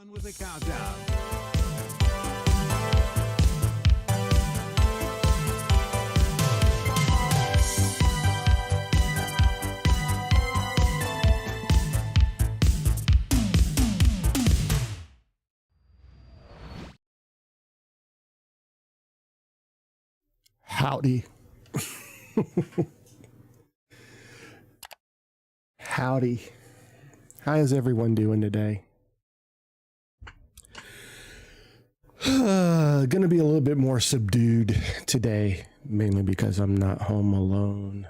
on with the countdown. Howdy. Howdy. How is everyone doing today? Gonna be a little bit more subdued today, mainly because I'm not home alone.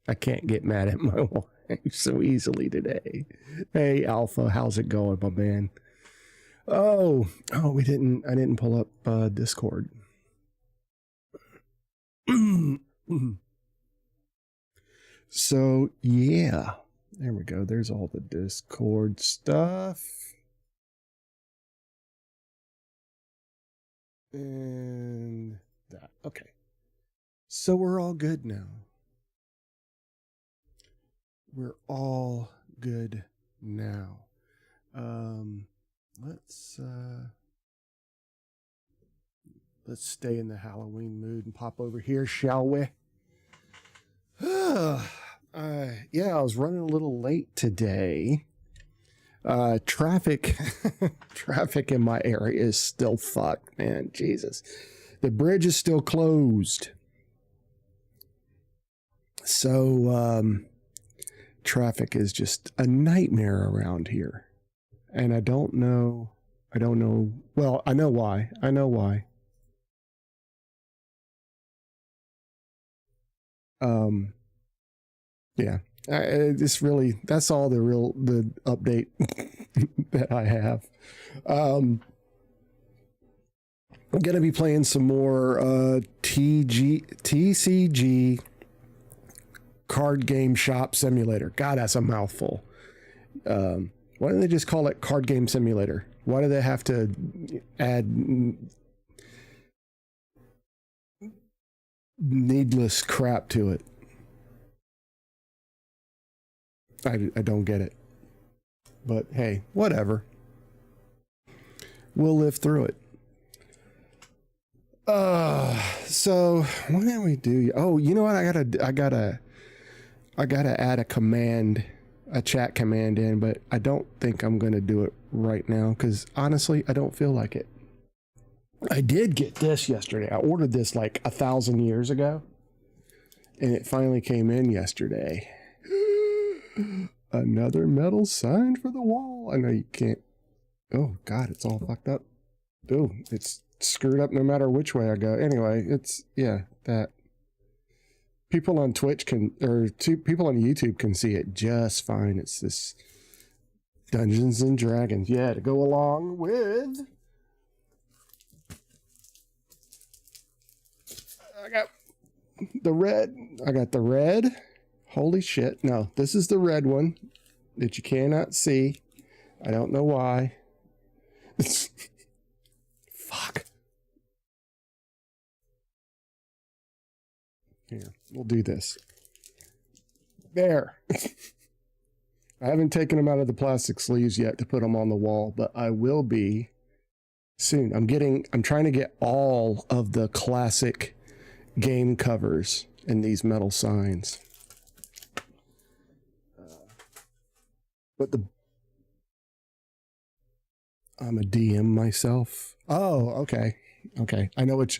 I can't get mad at my wife so easily today. Hey, Alpha, how's it going, my man? Oh, I didn't pull up Discord. So yeah, there we go. There's all the Discord stuff. And that. Okay. So we're all good now. We're all good now. Let's stay in the Halloween mood and pop over here, shall we? Yeah, I was running a little late today. Traffic in my area is still fucked, man. Jesus. The bridge is still closed. So, traffic is just a nightmare around here. And I don't know. Well, I know why. Yeah, that's all the update that I have. I'm gonna be playing some more TCG card game shop simulator. God, that's a mouthful. Why don't they just call it card game simulator? Why do they have to add needless crap to it? I don't get it. But hey, whatever. We'll live through it. So what did we do? Oh, you know what? I gotta add a chat command in, but I don't think I'm gonna do it right now because honestly, I don't feel like it. I did get this yesterday. I ordered this like 1,000 years ago, and it finally came in yesterday. Another metal sign for the wall. I know you can't. Oh God, it's all fucked up. Oh, it's screwed up no matter which way I go. Anyway, that people on Twitch people on YouTube can see it just fine. It's this Dungeons and Dragons. Yeah, to go along with. I got the red. Holy shit. No, this is the red one that you cannot see. I don't know why. Fuck. Here, we'll do this. There. I haven't taken them out of the plastic sleeves yet to put them on the wall, but I will be soon. I'm trying to get all of the classic game covers in these metal signs. But I'm a DM myself. Oh, okay. I know what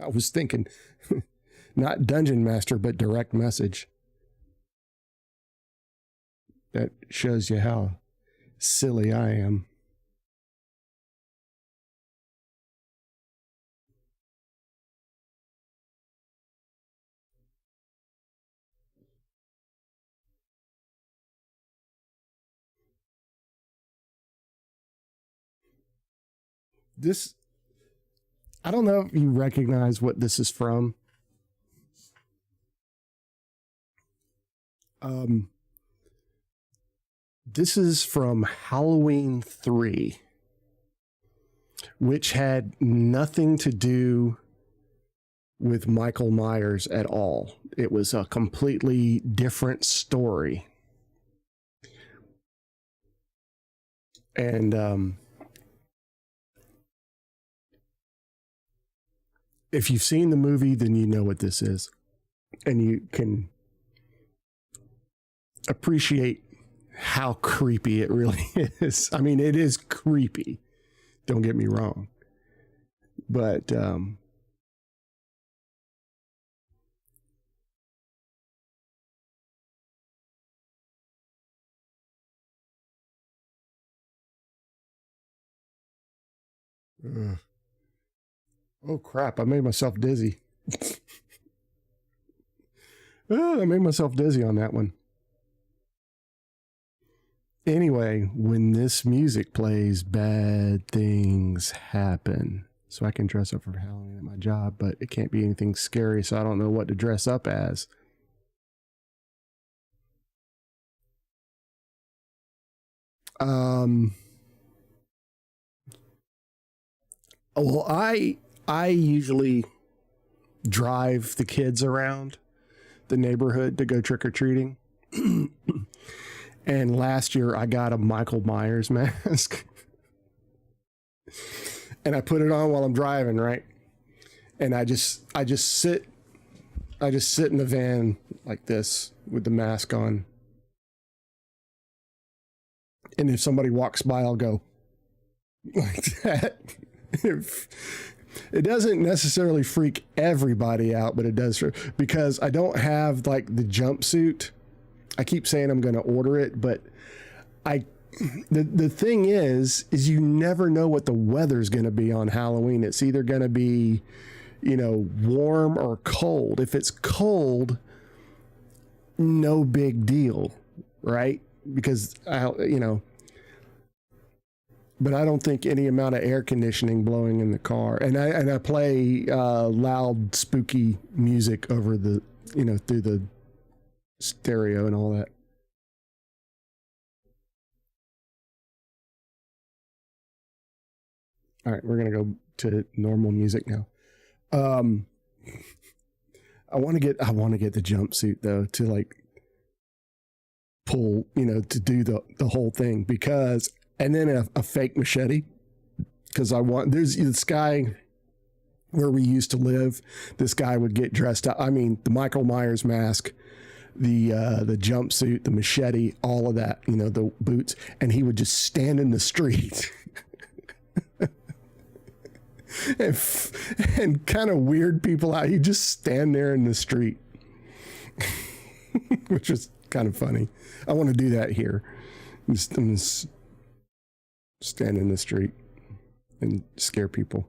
I was thinking. Not Dungeon Master, but direct message. That shows you how silly I am. I don't know if you recognize what this is from. This is from Halloween 3, which had nothing to do with Michael Myers at all. It was a completely different story. And if you've seen the movie, then you know what this is, and you can appreciate how creepy it really is. I mean, it is creepy. Don't get me wrong. But oh crap, I made myself dizzy. I made myself dizzy on that one. Anyway, when this music plays, bad things happen. So I can dress up for Halloween at my job, but it can't be anything scary, so I don't know what to dress up as. Well, I usually drive the kids around the neighborhood to go trick-or-treating. And last year I got a Michael Myers mask. And I put it on while I'm driving, right? And I just sit in the van like this with the mask on. And if somebody walks by, I'll go like that. It doesn't necessarily freak everybody out, but it does, because I don't have like the jumpsuit. I keep saying I'm going to order it, but the thing is you never know what the weather's going to be on Halloween. It's either going to be, warm or cold. If it's cold, no big deal, right? Because but I don't think any amount of air conditioning blowing in the car, and I play loud, spooky music over the, through the stereo and all that. All right, we're gonna go to normal music now. I want to get the jumpsuit though, to like pull, to do the whole thing, because, and then a fake machete, because there's this guy where we used to live. This guy would get dressed up. I mean, the Michael Myers mask, the jumpsuit, the machete, all of that, the boots, and he would just stand in the street and kind of weird people out. He'd just stand there in the street, which was kind of funny. I want to do that here. I'm just stand in the street and scare people.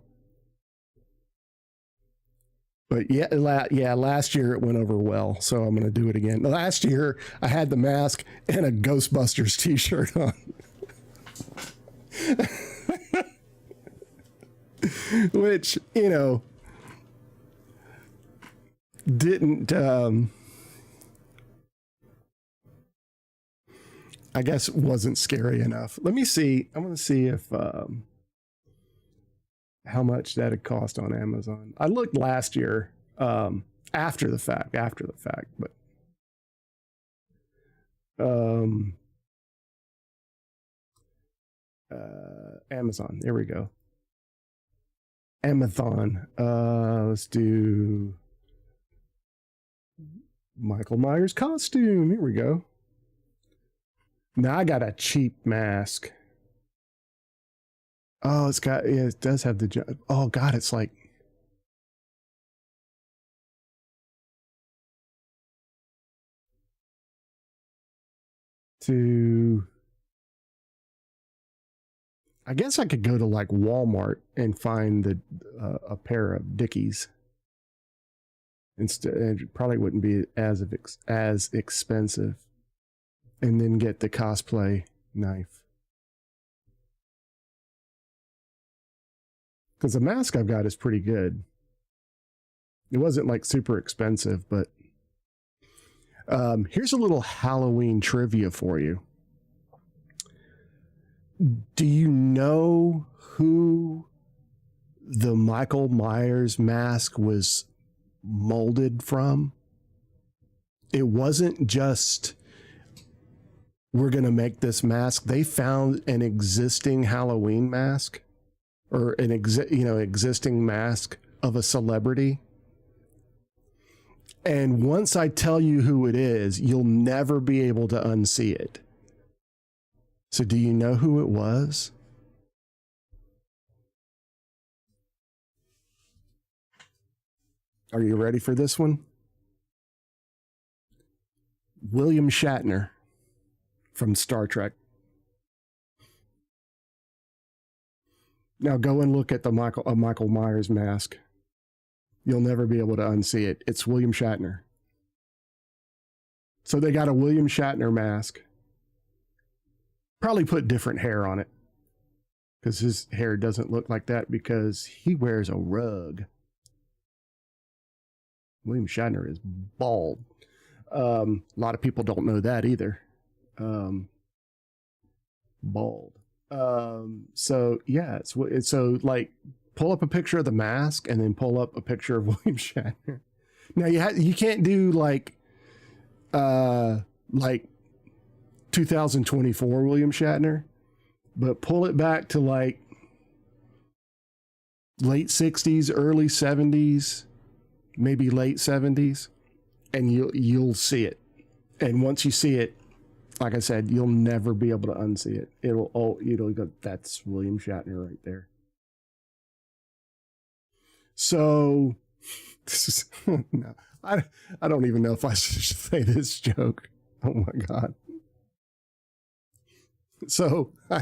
But yeah, last year it went over well, so I'm going to do it again. Last year I had the mask and a Ghostbusters t-shirt on. Which, didn't, I guess wasn't scary enough. Let me see. I want to see if, how much that had cost on Amazon. I looked last year, after the fact, but, Amazon, there we go. Amazon. Let's do Michael Myers costume. Here we go. Now I got a cheap mask. Oh, it does have the, oh God, it's like, I guess I could go to like Walmart and find a pair of Dickies. Instead, it probably wouldn't be as expensive, and then get the cosplay knife. Because the mask I've got is pretty good. It wasn't like super expensive, but here's a little Halloween trivia for you. Do you know who the Michael Myers mask was molded from? It wasn't just we're going to make this mask. They found an existing Halloween mask or an existing mask of a celebrity. And once I tell you who it is, you'll never be able to unsee it. So do you know who it was? Are you ready for this one? William Shatner from Star Trek. Now go and look at the Michael Myers mask. You'll never be able to unsee it. It's William Shatner. So they got a William Shatner mask. Probably put different hair on it, because his hair doesn't look like that because he wears a rug. William Shatner is bald. A lot of people don't know that either. Bald. So yeah, so like pull up a picture of the mask and then pull up a picture of William Shatner. Now you can't do like 2024 William Shatner, but pull it back to like late 60s, early 70s, maybe late 70s, and you'll see it. And once you see it, like I said, you'll never be able to unsee it. It'll go, that's William Shatner right there. So this is no, I don't even know if I should say this joke. Oh my God. So I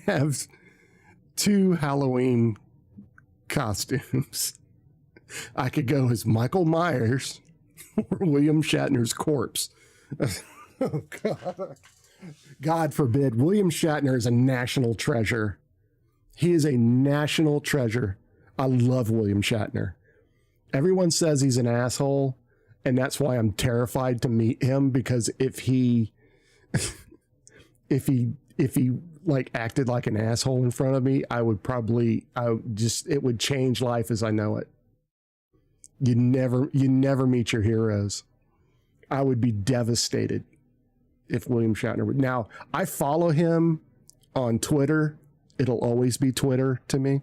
have 2 Halloween costumes. I could go as Michael Myers or William Shatner's corpse. Oh God. God forbid. William Shatner is a national treasure. He is a national treasure. I love William Shatner. Everyone says he's an asshole, and that's why I'm terrified to meet him, because if he like acted like an asshole in front of me, it would change life as I know it. You never meet your heroes. I would be devastated if William Shatner would. Now, I follow him on Twitter. It'll always be Twitter to me.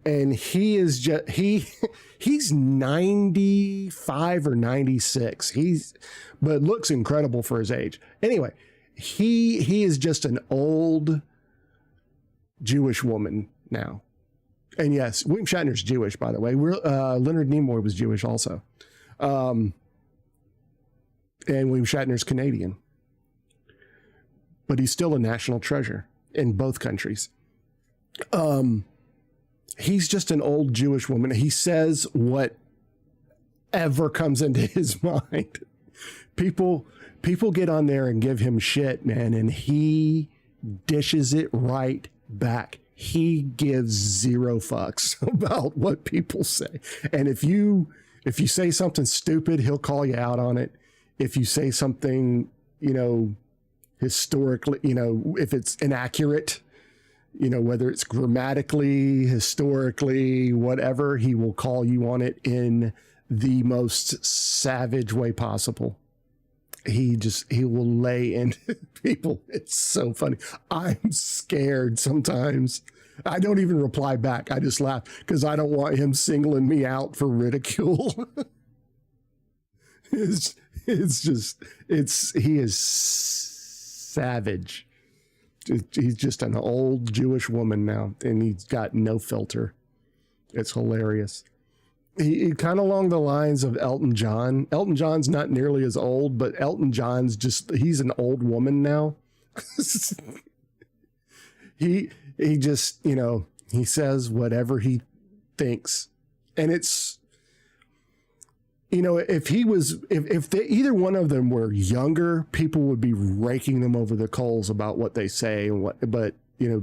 And he is just, he's 95 or 96. But looks incredible for his age. Anyway, he is just an old Jewish woman now. And yes, William Shatner's Jewish, by the way. Leonard Nimoy was Jewish also. And William Shatner's Canadian. But he's still a national treasure in both countries. He's just an old Jewish woman. He says whatever comes into his mind. People get on there and give him shit, man, and he dishes it right back. He gives 0 fucks about what people say. And if you say something stupid, he'll call you out on it. If you say something, historically, if it's inaccurate, whether it's grammatically, historically, whatever, he will call you on it in the most savage way possible. He will lay into people. It's so funny. I'm scared sometimes. I don't even reply back. I just laugh because I don't want him singling me out for ridicule. He is savage. He's just an old Jewish woman now, and he's got no filter. It's hilarious. He kind of along the lines of Elton John. Elton John's not nearly as old, but Elton John's he's an old woman now. He just, he says whatever he thinks. And it's, if either one of them were younger, people would be raking them over the coals about what they say but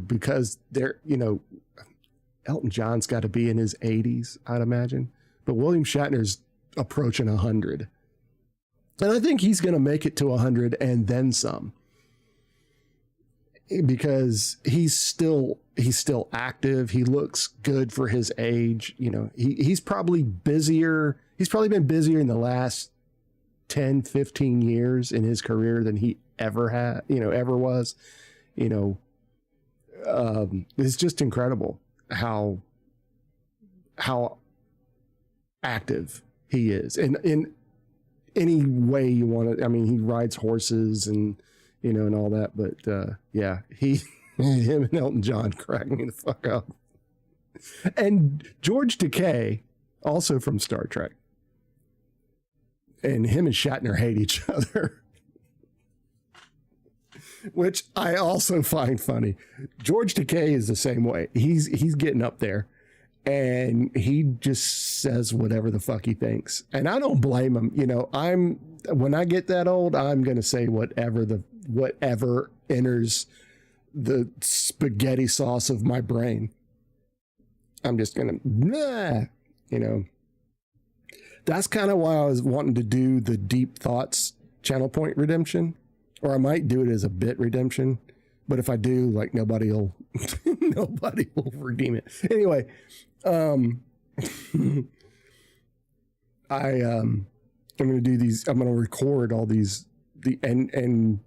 because they're, Elton John's got to be in his 80s, I'd imagine. But William Shatner's approaching 100. And I think he's going to make it to 100 and then some. Because he's still active. He looks good for his age. He's probably busier. He's probably been busier in the last 10, 15 years in his career than he ever had, ever was. It's just incredible how active he is. And in any way you want to, I mean, he rides horses and, and all that. But yeah, him and Elton John crack me the fuck up. And George Takei, also from Star Trek. And him and Shatner hate each other. Which I also find funny. George Takei is the same way. He's getting up there. And he just says whatever the fuck he thinks. And I don't blame him. When I get that old, I'm going to say whatever enters the spaghetti sauce of my brain. I'm just going to, That's kind of why I was wanting to do the Deep Thoughts channel point redemption. Or I might do it as a bit redemption. But if I do, like, nobody will redeem it. Anyway, I'm going to do these. I'm going to record all these and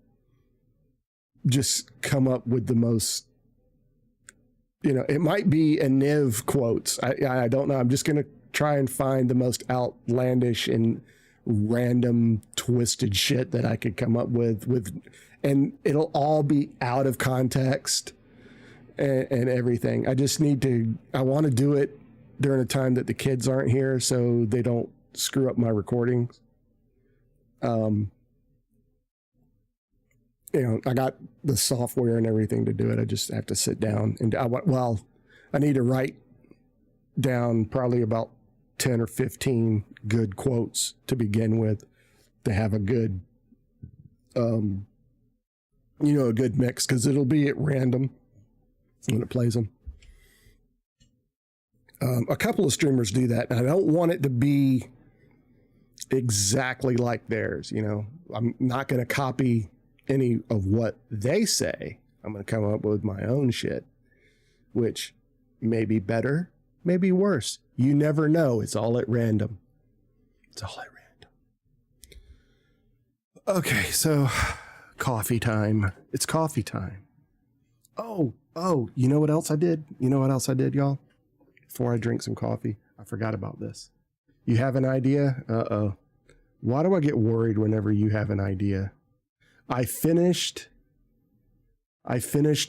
just come up with the most, it might be a Niv quotes. I don't know. I'm just going to try and find the most outlandish and random twisted shit that I could come up with, and it'll all be out of context and everything. I want to do it during a time that the kids aren't here so they don't screw up my recordings. I got the software and everything to do it. I just have to sit down and I need to write down probably about 10 or 15 good quotes to begin with to have a good, a good mix, because it'll be at random when it plays them. A couple of streamers do that, and I don't want it to be exactly like theirs. I'm not going to copy any of what they say. I'm going to come up with my own shit, which may be better, may be worse. You never know. It's all at random. Okay, so coffee time. It's coffee time. Oh, you know what else I did? Y'all? Before I drink some coffee, I forgot about this. You have an idea? Uh-oh. Why do I get worried whenever you have an idea? I finished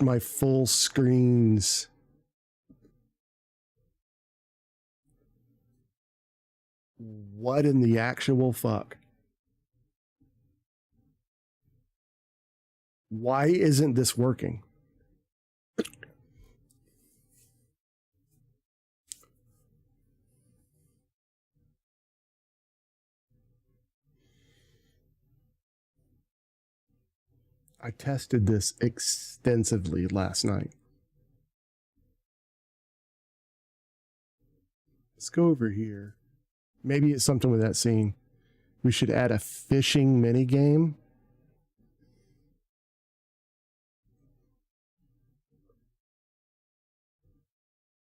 my full screens. What in the actual fuck? Why isn't this working? I tested this extensively last night. Let's go over here. Maybe it's something with that scene. We should add a fishing mini game.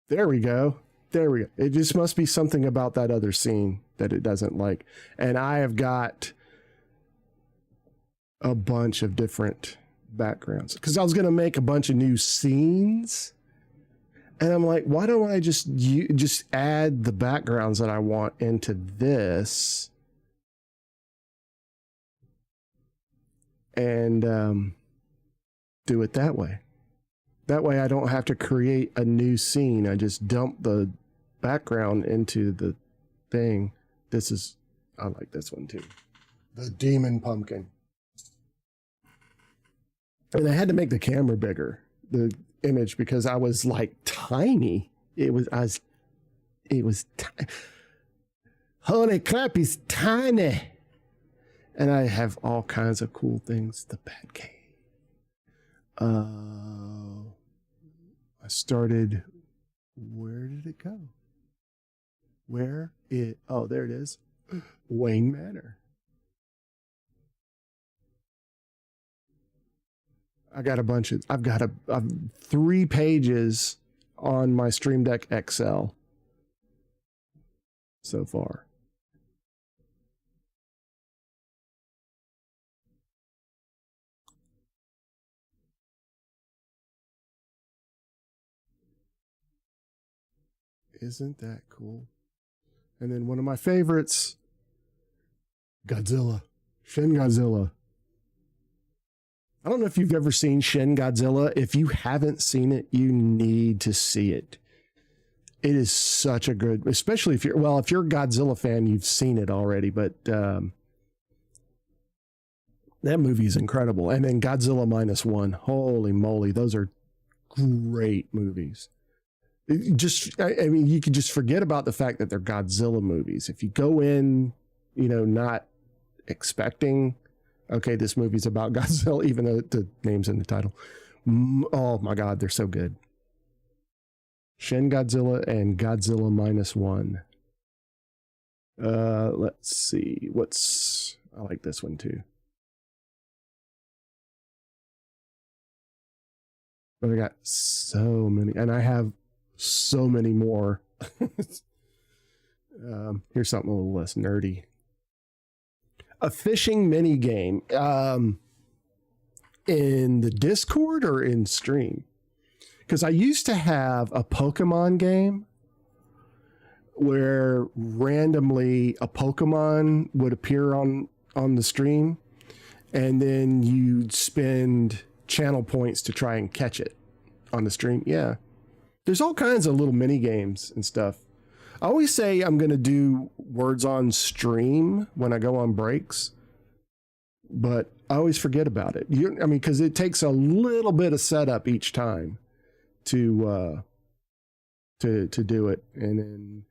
There we go. It just must be something about that other scene that it doesn't like. And I have got a bunch of different backgrounds because I was going to make a bunch of new scenes. And I'm like, why don't I just add the backgrounds that I want into this and do it that way. That way I don't have to create a new scene. I just dump the background into the thing. I like this one too. The demon pumpkin. And I had to make the camera bigger, the image, because I was like tiny. Holy crap, he's tiny. And I have all kinds of cool things. The bat cave. I started, where did it go? Oh, there it is. Wayne Manor. I've got 3 pages on my Stream Deck XL so far. Isn't that cool? And then one of my favorites, Godzilla. Shin Godzilla. I don't know if you've ever seen Shin Godzilla. If you haven't seen it, you need to see it. It is such a good, especially if you're a Godzilla fan, you've seen it already, but that movie is incredible. And then Godzilla -1. Holy moly, those are great movies. I mean, you could just forget about the fact that they're Godzilla movies. If you go in, not expecting, okay, this movie's about Godzilla, even though the name's in the title. Oh my God, they're so good. Shin Godzilla and Godzilla -1. Let's see. I like this one too. But I got so many, and I have so many more. Here's something a little less nerdy. A fishing mini game in the Discord or in stream. Because I used to have a Pokemon game where randomly a Pokemon would appear on the stream, and then you'd spend channel points to try and catch it on the stream. Yeah. There's all kinds of little mini games and stuff. I always say I'm going to do words on stream when I go on breaks, but I always forget about it. Because it takes a little bit of setup each time to do it. And then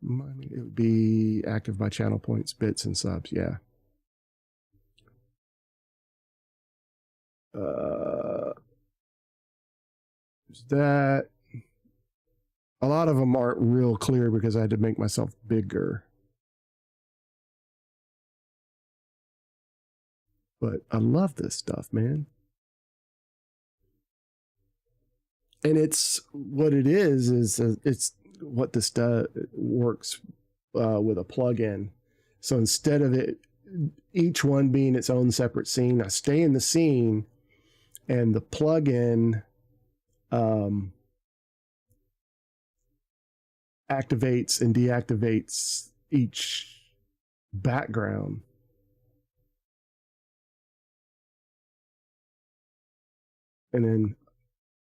it would be active by channel points, bits, and subs. Yeah. That a lot of them aren't real clear because I had to make myself bigger. But I love this stuff, man. And it's what it is it's what this does. It works with a plugin. So instead of each one being its own separate scene, I stay in the scene, and the plugin activates and deactivates each background. And then,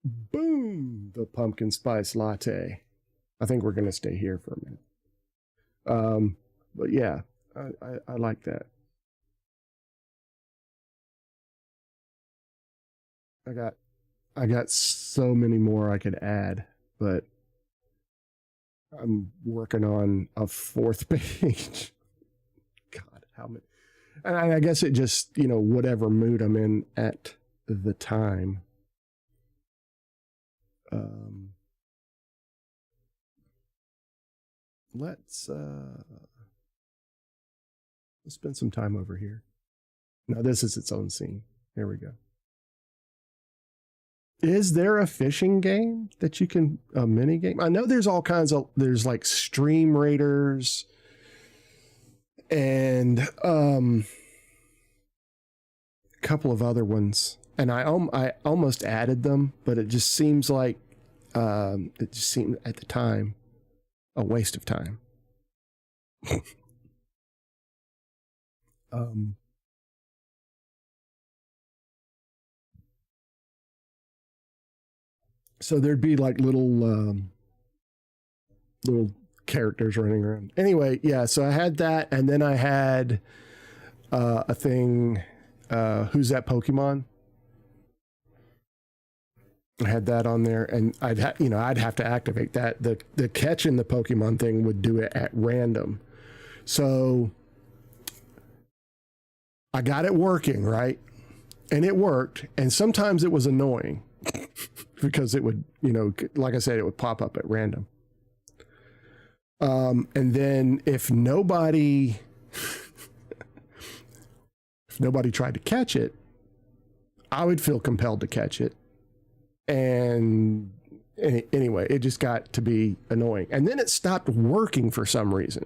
boom, the pumpkin spice latte. I think we're going to stay here for a minute. But yeah, I like that. I got so many more I could add, but I'm working on a 4th page. God, how many? And I guess it just, whatever mood I'm in at the time. Let's spend some time over here. Now this is its own scene. Here we go. Is there a fishing game that you can, a mini game? I know there's all kinds of, there's like Stream Raiders and a couple of other ones. And I almost added them, but it just seems like, it just seemed at the time a waste of time. So there'd be like little characters running around. Anyway, yeah, so I had that, and then I had a thing, Who's That Pokemon? I had that on there, and I'd have to activate that. The catching the Pokemon thing would do it at random. So I got it working, right? And it worked, and sometimes it was annoying. Because it would, like I said, it would pop up at random. And then if nobody tried to catch it, I would feel compelled to catch it. And anyway, it just got to be annoying. And then it stopped working for some reason.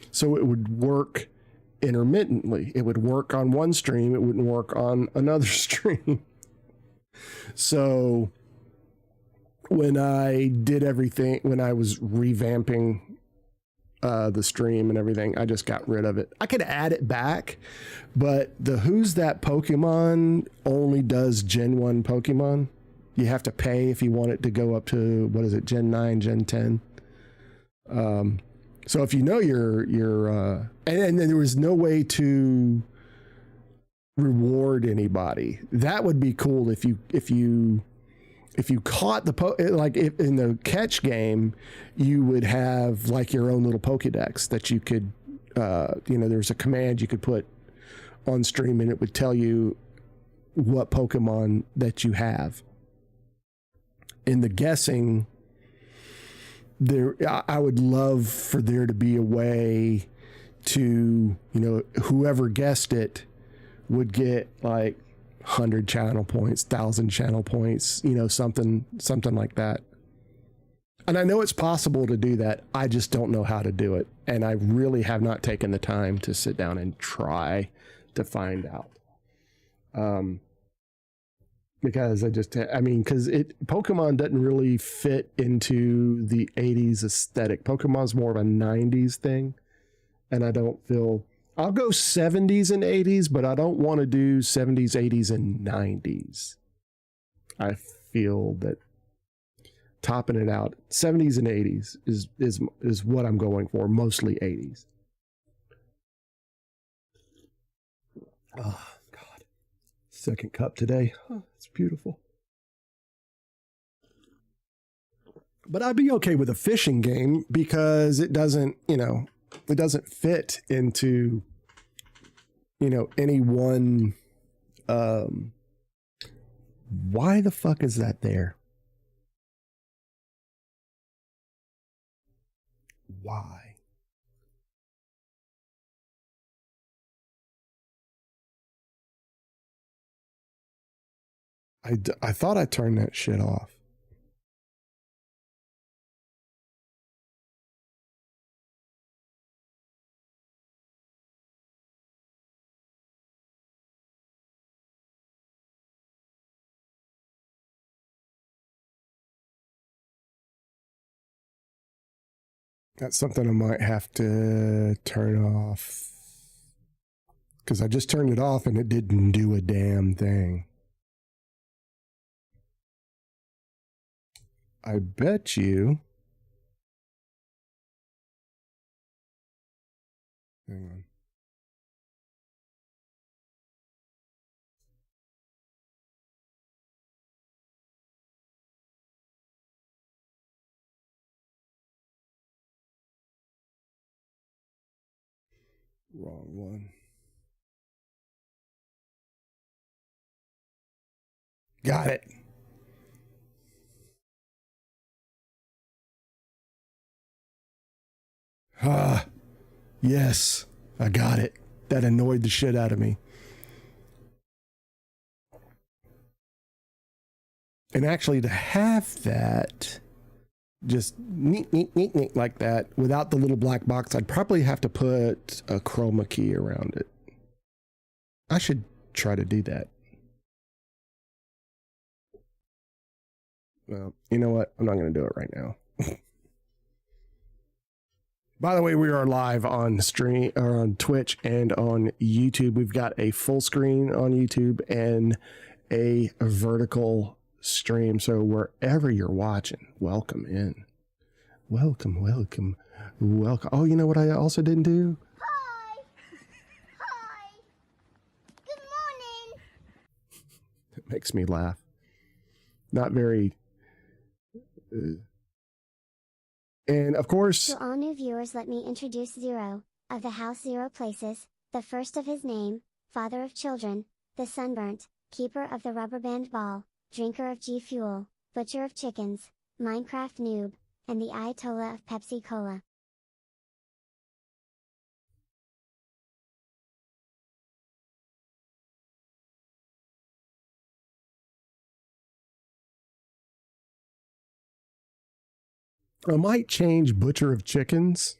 So it would work intermittently. It would work on one stream. It wouldn't work on another stream. So when I did everything, when I was revamping the stream and everything, I just got rid of it. I could add it back, but the Who's That Pokemon only does Gen 1 Pokemon. You have to pay if you want it to go up to, what is it, Gen 9, Gen 10. So if you know and then there was no way to reward anybody. That would be cool if you caught the in the catch game, you would have like your own little Pokedex that you could, there's a command you could put on stream and it would tell you what Pokemon that you have. In the guessing, I would love for there to be a way to, whoever guessed it would get like 100 channel points, 1,000 channel points, something like that. And I know it's possible to do that. I just don't know how to do it. And I really have not taken the time to sit down and try to find out. Because Pokemon doesn't really fit into the 80s aesthetic. Pokemon's more of a 90s thing. And I don't feel, I'll go 70s and 80s, but I don't want to do 70s, 80s, and 90s. I feel that topping it out, 70s and 80s is what I'm going for, mostly 80s. Oh, God. Second cup today. Oh, it's beautiful. But I'd be okay with a fishing game because it doesn't, it doesn't fit into, any one, why the fuck is that there? Why? I thought I turned that shit off. That's something I might have to turn off. Because I just turned it off and it didn't do a damn thing. I bet you. Hang on. Wrong one. Got it. Ah, yes, I got it. That annoyed the shit out of me. And actually to have that just neat like that without the little black box, I'd probably have to put a chroma key around it. I should try to do that. Well, you know what? I'm not going to do it right now. By the way, we are live on stream or on Twitch and on YouTube. We've got a full screen on YouTube and a vertical stream. So wherever you're watching, welcome in. Welcome. Oh, you know what I also didn't do? Hi. Good morning. It makes me laugh. Not very... and of course... To all new viewers, let me introduce Zero, of the house ZeroPlaces, the first of his name, father of children, the sunburnt, keeper of the rubber band ball, drinker of G Fuel, butcher of chickens, Minecraft noob, and the Ayatollah of Pepsi Cola. I might change butcher of chickens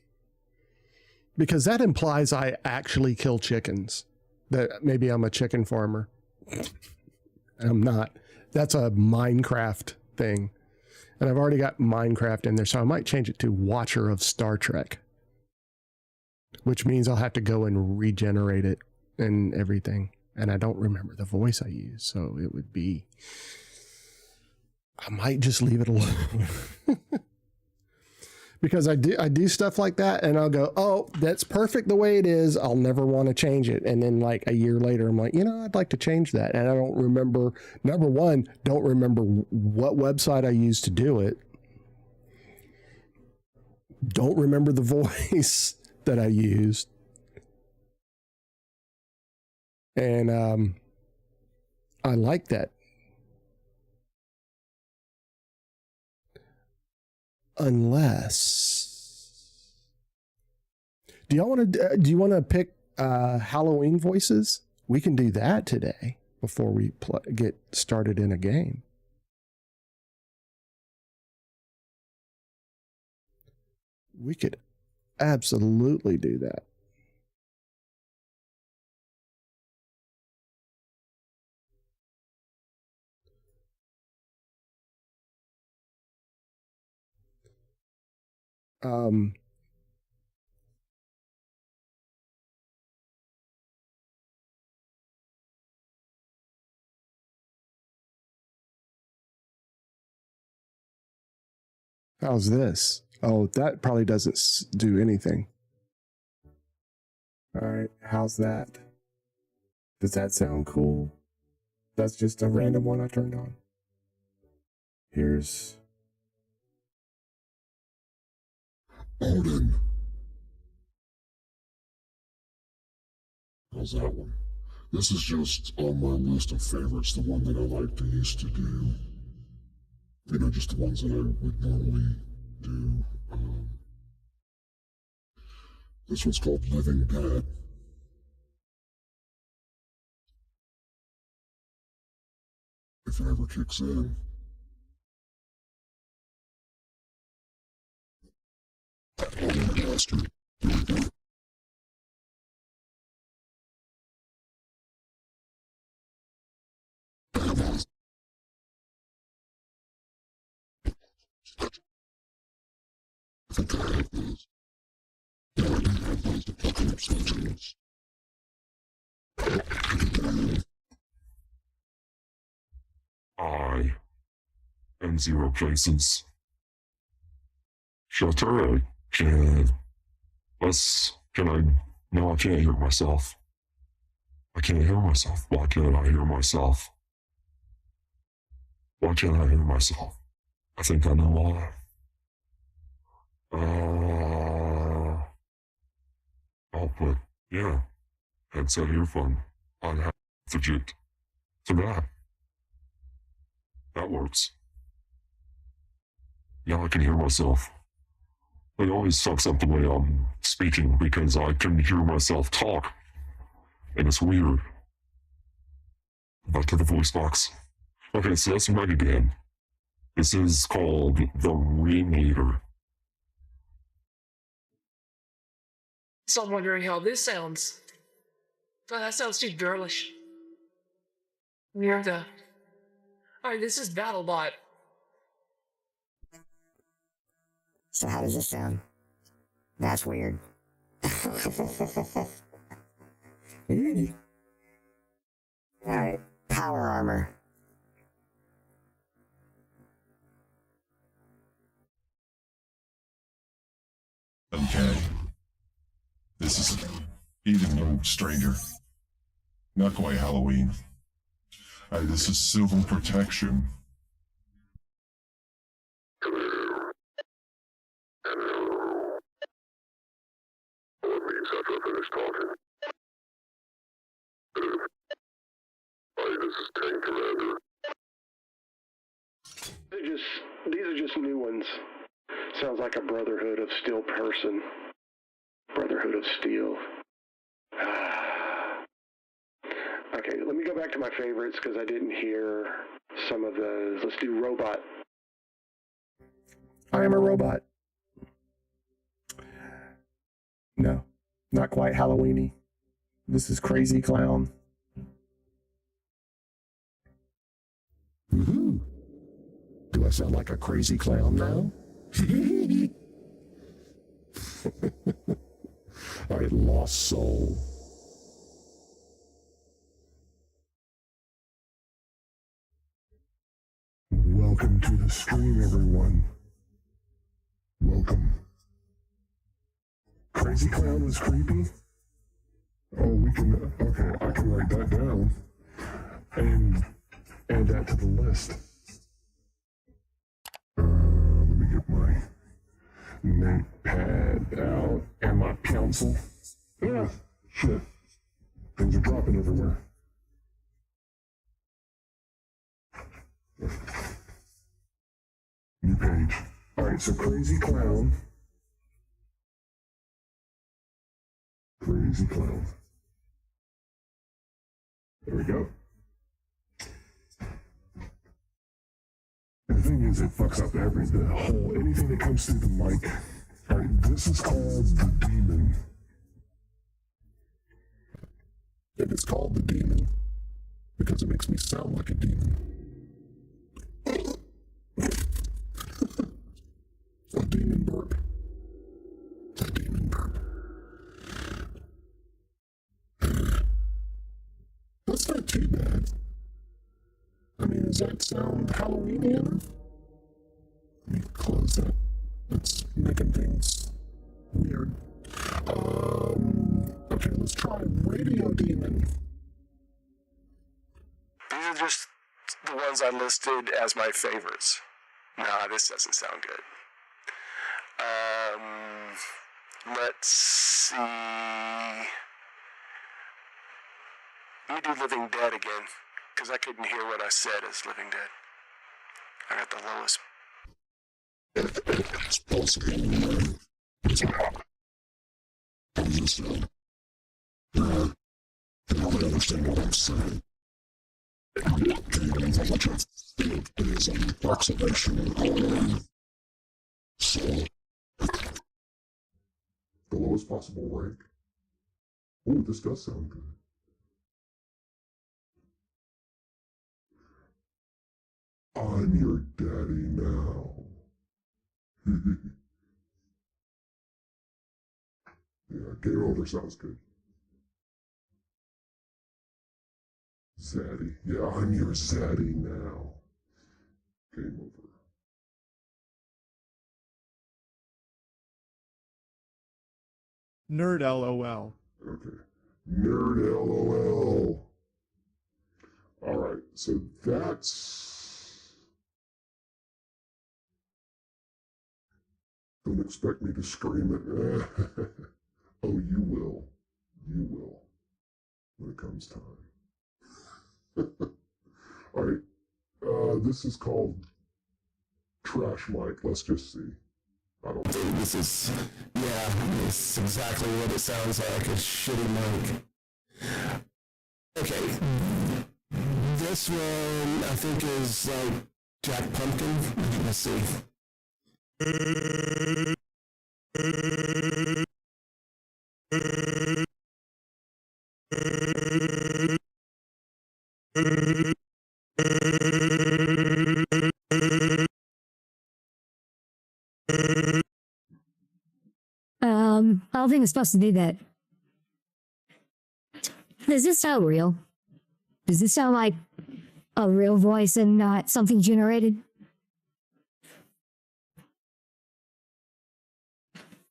because that implies I actually kill chickens. That maybe I'm a chicken farmer. I'm not. That's a Minecraft thing. And I've already got Minecraft in there, so I might change it to Watcher of Star Trek. Which means I'll have to go and regenerate it and everything. And I don't remember the voice I use, so it would be... I might just leave it alone. Because I do stuff like that, and I'll go, oh, that's perfect the way it is. I'll never want to change it. And then like a year later, I'm like, I'd like to change that. And I don't remember, number one, don't remember what website I used to do it. Don't remember the voice that I used. And I like that. Unless, do you want to pick Halloween voices? We can do that today before we get started in a game. We could absolutely do that. How's this? Oh, that probably doesn't do anything. All right, how's that? Does that sound cool? That's just a random one I turned on. Here's Odin. How's that one? This is just on my list of favorites, the one that I like to used to do. Just the ones that I would normally do. This one's called Living Dead. If it ever kicks in. Bastard. I think I have those. Yeah, I do have those apocalypse legends. I am ZeroPlaces. Shelter, can I, no, I can't hear myself. I can't hear myself. Why can't I hear myself? Why can't I hear myself? I think I know why. Output, yeah. Headset earphone. I have fidget. For that. That works. Yeah, I can hear myself. It always sucks up the way I'm speaking because I can hear myself talk. And it's weird. Back to the voice box. Okay, so that's Megadan. This is called the Ringleader. So I'm wondering how this sounds. Oh, that sounds too girlish. Weird. Alright, this is BattleBot. So how does this sound? That's weird. Alright, power armor. Okay. This is even no stranger. Not quite Halloween. This is civil protection. These are just new ones. Sounds like a Brotherhood of Steel person. Brotherhood of Steel. Okay, let me go back to my favorites because I didn't hear some of those. Let's do Robot. I am a robot. No, not quite Halloweeny. This is Crazy Clown. Woohoo! Do I sound like a crazy clown now? I lost soul. Welcome to the stream, everyone. Welcome. Crazy clown was creepy? Oh, we can, okay, I can write that down and add that to the list. Let me get my notepad out and my pencil. Ah, shit. Things are dropping everywhere. New page. Alright, so crazy clown. Crazy clown. There we go. The thing is, it fucks up anything that comes through the mic. Alright, this is called the demon. And it's called the demon because it makes me sound like a demon. A demon burp. A demon burp. That's not too bad. I mean, does that sound Halloweenian? Let me close that. That's making things weird. Okay, let's try Radio Demon. These are just the ones I listed as my favorites. Nah, this doesn't sound good. Let's see. Let me do Living Dead again, because I couldn't hear what I said as Living Dead. I got the lowest. It's possible. It's hot. I'm just saying. You don't understand what I'm saying. Demons are much of it is an approximation. So, the lowest possible rank. Oh, this does sound good. I'm your daddy now. Yeah, Game Over sounds good. Zaddy. Yeah, I'm your Zaddy now. Game Over. Nerd LOL. Okay. Nerd LOL. Alright, so that's... Don't expect me to scream it. Oh, you will. You will. When it comes time. Alright. This is called Trash Mic. Let's just see. I don't know. This is exactly what it sounds like, a shitty mic. Okay. This one, I think, is like Jack Pumpkin. Let's see. I don't think it's supposed to do that. Does this sound real? Does this sound like a real voice and not something generated?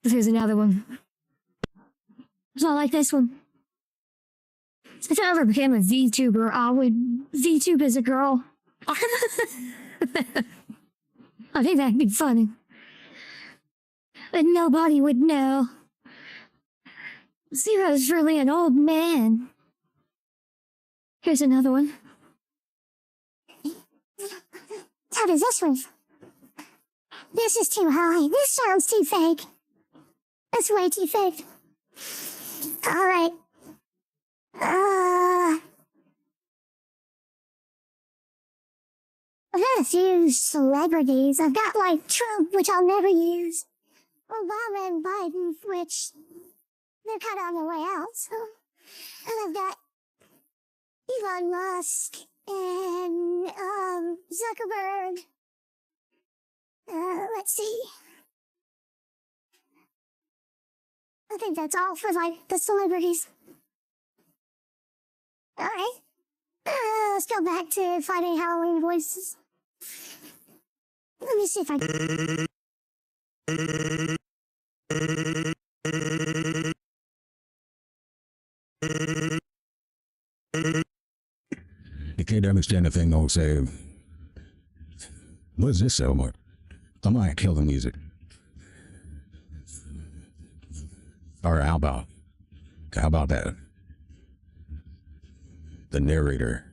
Here's another one. It's not like this one. If I ever became a VTuber, I would VTube as a girl. I think that'd be funny. But nobody would know. Zero's really an old man. Here's another one. How does this one? This is too high. This sounds too fake. That's way too fake. Alright. I've had a few celebrities. I've got like Trump, which I'll never use. Obama and Biden, which they're kind of on their way out. So, and I've got Elon Musk and Zuckerberg. Let's see. I think that's all for, like, the celebrities. Alright. Let's go back to finding Halloween voices. Let me see if I can. You can't understand a thing they'll say. What is this so much? I might kill the music. Or how about that? The narrator.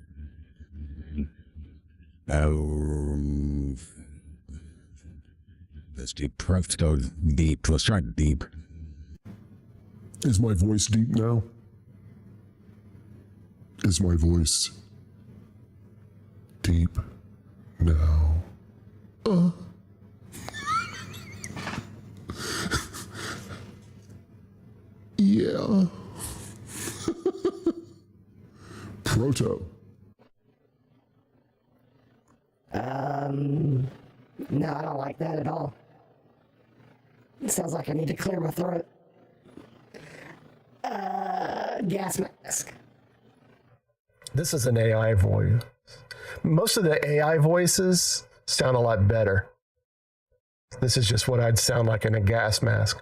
Let's do let's go deep. Let's try deep. Is my voice deep now? Is my voice deep now? Yeah. Proto. No, I don't like that at all. It sounds like I need to clear my throat. Gas mask. This is an AI voice. Most of the AI voices sound a lot better. This is just what I'd sound like in a gas mask.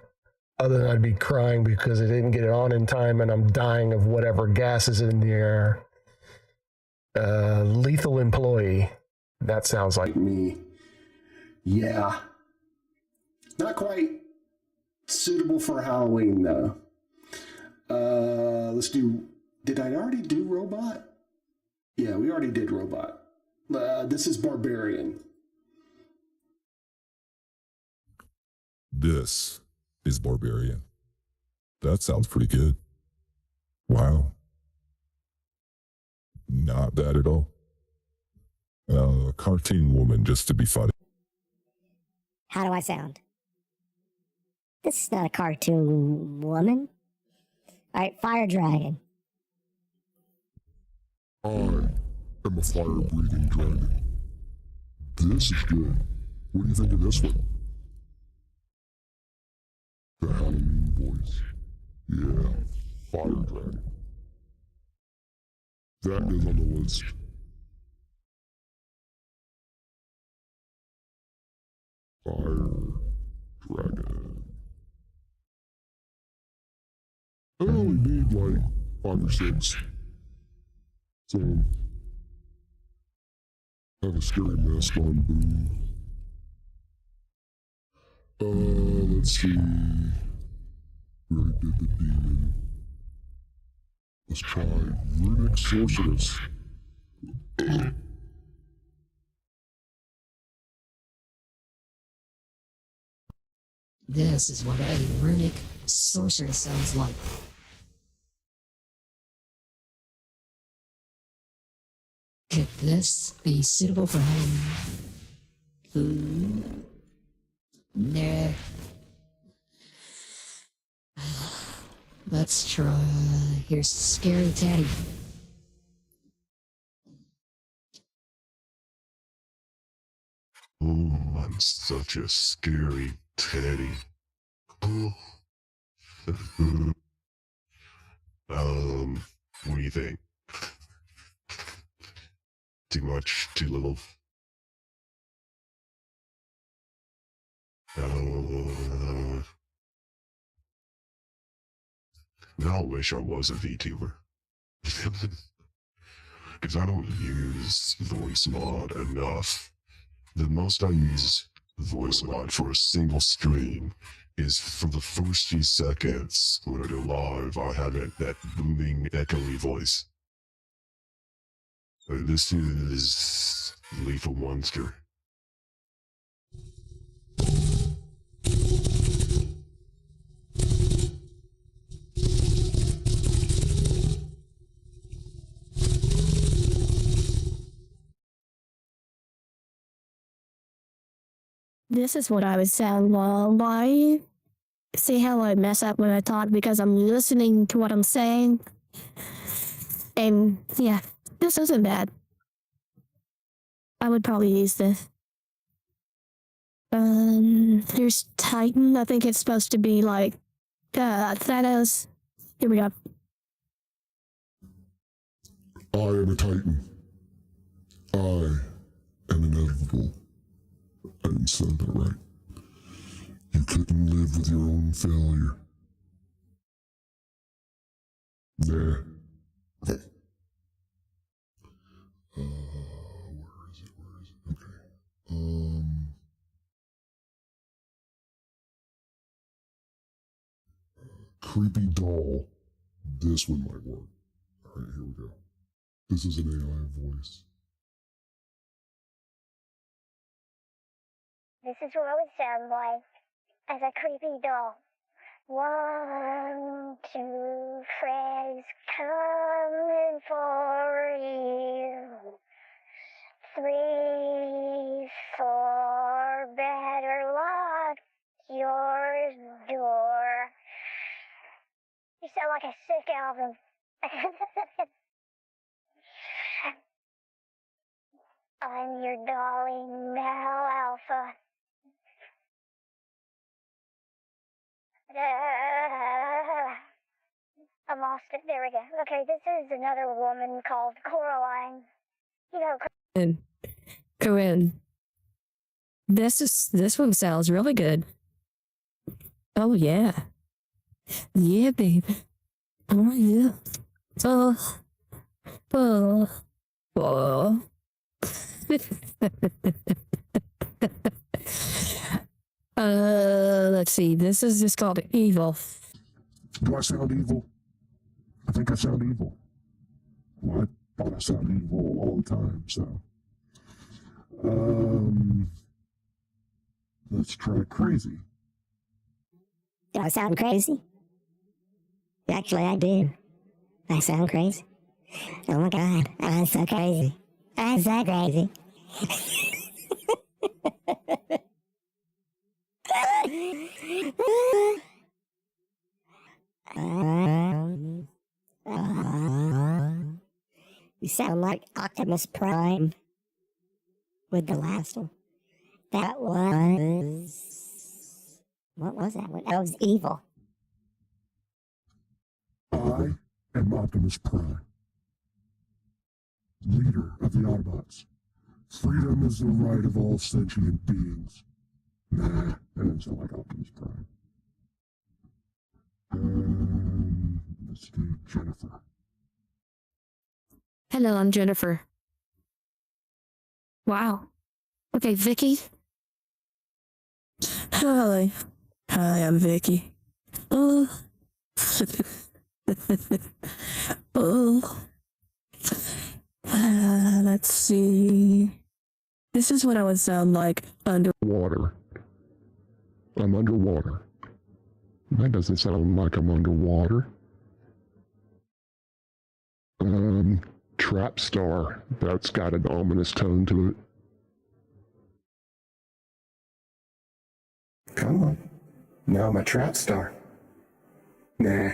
Other than I'd be crying because I didn't get it on in time and I'm dying of whatever gas is in the air. Lethal employee. That sounds like Me. Yeah. Not quite suitable for Halloween, though. Let's do... Did I already do robot? Yeah, we already did robot. This is barbarian. This is barbarian. That sounds pretty good. Wow. Not bad at all. Cartoon woman just to be funny. How do I sound? This is not a cartoon woman. Alright, fire dragon. I am a fire-breathing dragon. This is good. What do you think of this one? The Halloween voice. Yeah, fire dragon. That is on the list. Fire dragon. I only need like 5 or 6. So, have a scary mask on, boo. Let's see. We already did the demon. Let's try runic sorceress. This is what a runic sorcerer sounds like. Could this be suitable for Halloween? Nah. Let's try. Here's Scary Teddy. Oh, I'm such a scary teddy. Oh. What do you think? Too much, too little? Now I wish I was a VTuber. Because I don't use voice mod enough. The most I use voice mod for a single stream is for the first few seconds when I go live. I have that booming, echoey voice. This is Lethal Monster. This is what I would sound while see how I mess up when I talk because I'm listening to what I'm saying. And yeah, this isn't bad. I would probably use this. There's Titan. I think it's supposed to be like Thanos. Here we go. I am a Titan. I am inevitable. I didn't sound that right. You couldn't live with your own failure. Nah. Where is it? Okay. Creepy doll. This one might work. Alright, here we go. This is an AI voice. This is what I would sound like as a creepy doll. 1, 2, Fred's coming for you. 3, 4, better lock your door. You sound like a sick album. I'm your dolly Mel Alpha. I lost it. There we go. Okay, this is another woman called Coraline. You know, Corinne. This one sounds really good. Oh yeah. Yeah, baby. Oh yeah. Oh. Let's see. This is just called Evil. Do I sound evil? I think I sound evil. Well, I thought I sound evil all the time, so. Let's try crazy. Do I sound crazy? Actually, I do. I sound crazy. Oh my god, I'm so crazy. I'm so crazy. You sound like Optimus Prime with the last one. That was... What was that one? That was Evil. I am Optimus Prime, leader of the Autobots. Freedom is the right of all sentient beings. Nah, that doesn't sound like Optimus Prime. Let's do Jennifer. Hello, I'm Jennifer. Wow. Okay, Vicky. Hi. Hi, I'm Vicky. Oh. Oh. Let's see. This is what I would sound like Water. I'm underwater. That doesn't sound like I'm underwater. Trap star. That's got an ominous tone to it. Come on. Now I'm a trap star. Nah.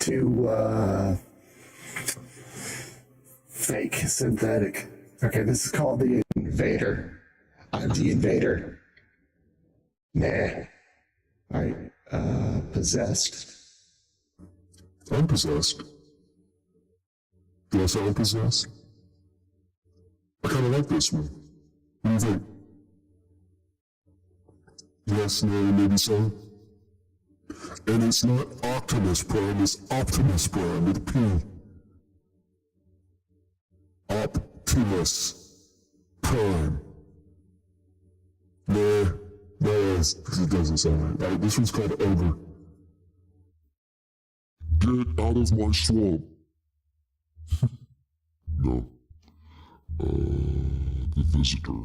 Too, fake, synthetic. Okay, this is called the Invader. I'm the Invader. Nah. Possessed. I'm possessed. Do I sound possessed? I kind of like this one. What do you think? Yes, no, maybe so. And it's not Optimus Prime, it's Optimus Prime with a P. Optimus Prime. Nah, it doesn't sound right. This one's called Ogre. Get out of my swamp. No. The Visitor.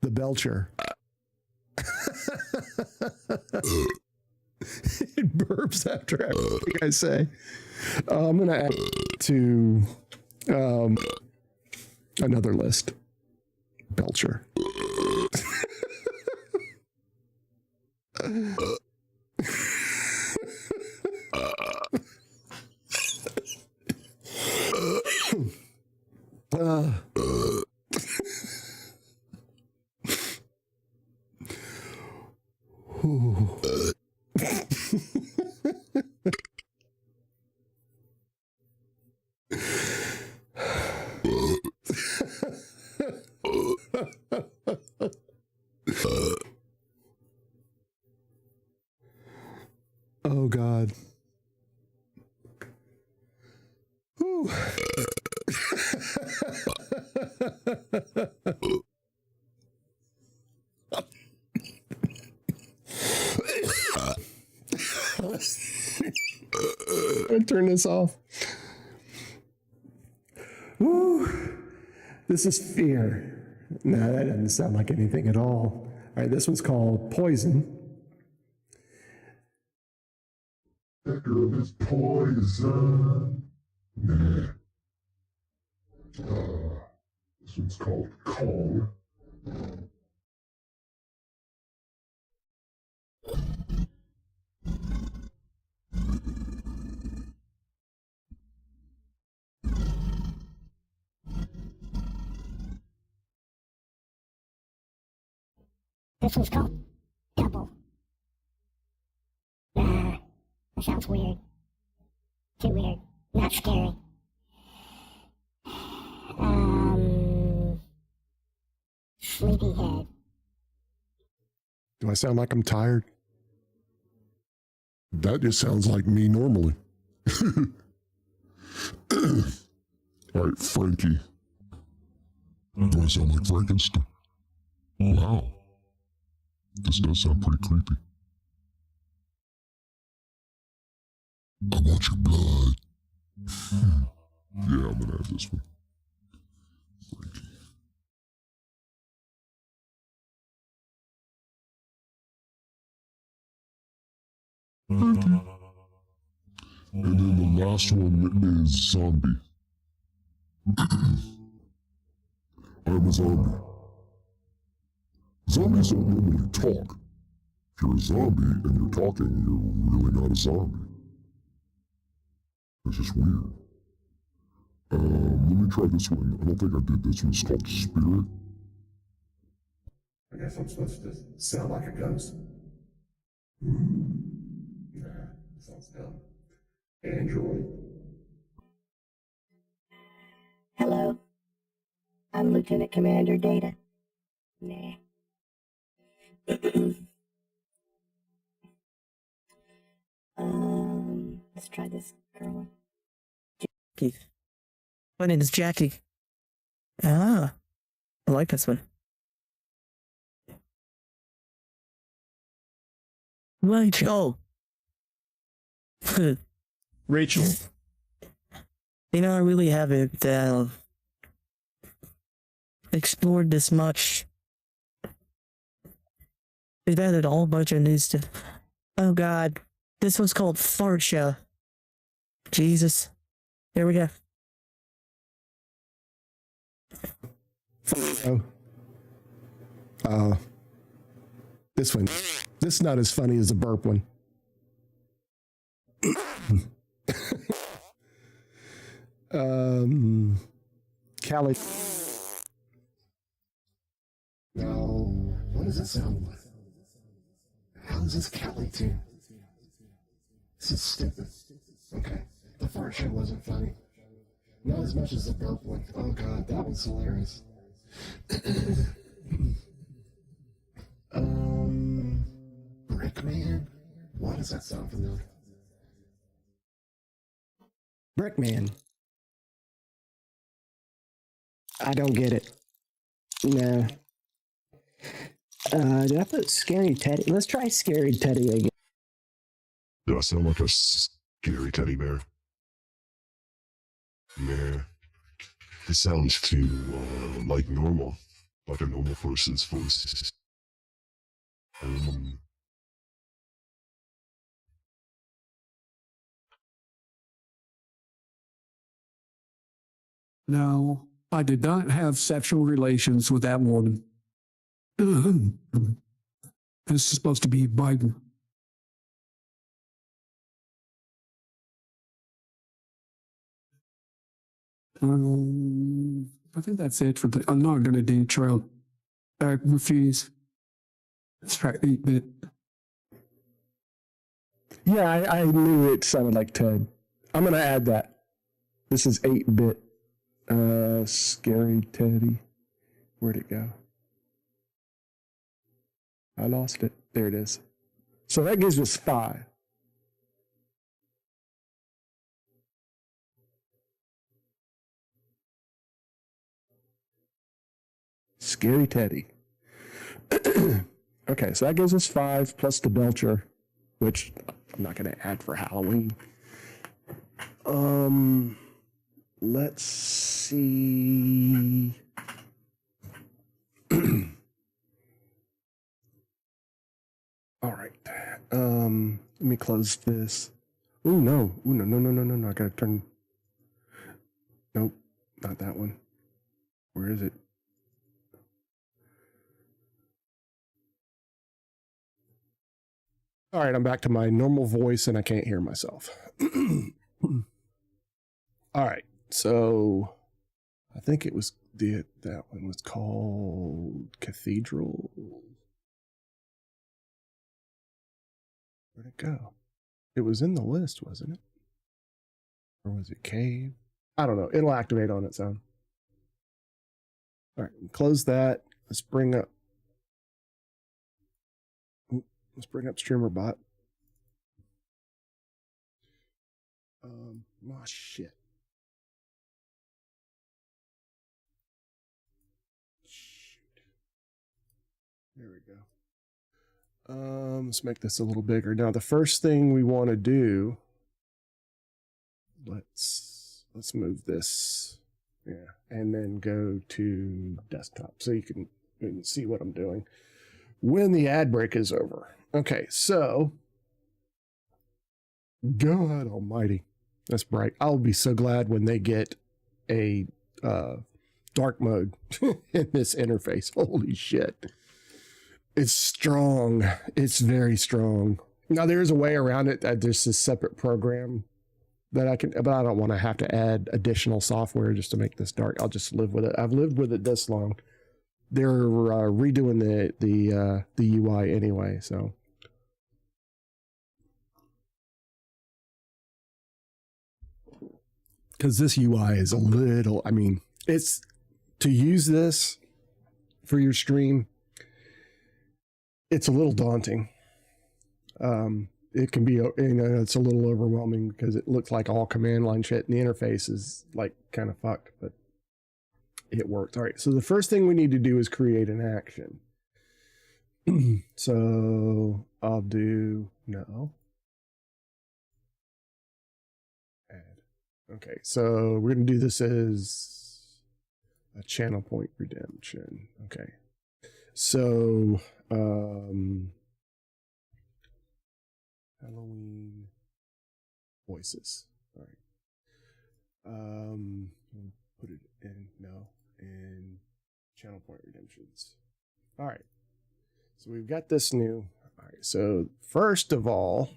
The Belcher. after everything I say. I'm going to add to another list. Belcher. Oh God. Whew. I turn this off. Whew. This is fear. No, that doesn't sound like anything at all. All right, this one's called Poison. That girl is poison. Nah. This one's called Kong. This one's called Double. That sounds weird. Too weird. Not scary. Sleepyhead. Do I sound like I'm tired? That just sounds like me normally. Alright, Frankie. Do I sound like Frankenstein? Wow. This does sound pretty creepy. I want your blood. Yeah, I'm gonna have this one. Frankie. And then the last one is zombie. I'm a zombie. Zombies don't normally talk. If you're a zombie and you're talking, you're really not a zombie. It's just weird. Let me try this one. I don't think I did this one. It's called Spirit. I guess I'm supposed to sound like a ghost. Nah, sounds dumb. Android. Hello. I'm Lieutenant Commander Data. Nah. Let's try this girl. Jackie. My name is Jackie. Ah, I like this one. Rachel. Rachel. You know, I really haven't explored this much. They've added a whole bunch of new stuff. Oh God, this one's called Farsha. Jesus. Here we go. This one. This is not as funny as the burp one. Callie. No. What does it sound like? How is this Callie tune? This is stupid. Okay. The fart shit wasn't funny. Not as much as the burp one. Oh God, that one's hilarious. Brickman? Why does that sound familiar? Brickman. I don't get it. No. Did I put Scary Teddy? Let's try Scary Teddy again. Do I sound like a scary teddy bear? Nah. This sounds too, like normal. Like a normal person's voice. No, I did not have sexual relations with that woman. This is supposed to be Biden. I think that's it for the. I'm not going to do trail. I refuse. Let's try 8-bit. Yeah, I knew it sounded like Ted. I'm gonna add that. This is 8-bit. Scary Teddy. Where'd it go? I lost it. There it is. So that gives us 5. Scary Teddy. Okay, so that gives us 5 plus the Belcher, which I'm not going to add for Halloween. Let's see. All right. Let me close this. Ooh, no. Ooh, no. I gotta turn. Nope, not that one. Where is it? All right, I'm back to my normal voice and I can't hear myself. All right, so I think it was that one was called Cathedral. Where'd it go? It was in the list, wasn't it? Or was it Cave? I don't know. It'll activate on its own. All right, close that. Let's bring up streamer.bot. Oh shit. Shoot. There we go. Let's make this a little bigger. Now the first thing we want to do, let's move this. Yeah, and then go to desktop so you can see what I'm doing when the ad break is over. Okay, so God almighty, that's bright. I'll be so glad when they get a dark mode in this interface. Holy shit. It's strong. It's very strong. Now there's a way around it. There's a separate program that I can, but I don't want to have to add additional software just to make this dark. I'll just live with it. I've lived with it this long. They're redoing the UI anyway, so. Because this UI is a little, I mean, it's to use this for your stream, it's a little daunting. It can be, it's a little overwhelming because it looks like all command line shit and the interface is like kind of fucked, but it worked. All right, so the first thing we need to do is create an action. So I'll do no. Add. Okay, so we're going to do this as a channel point redemption. Okay. So, Halloween voices. All right. Put it in, no, in channel point redemptions. All right. So we've got this new. All right. So first of all,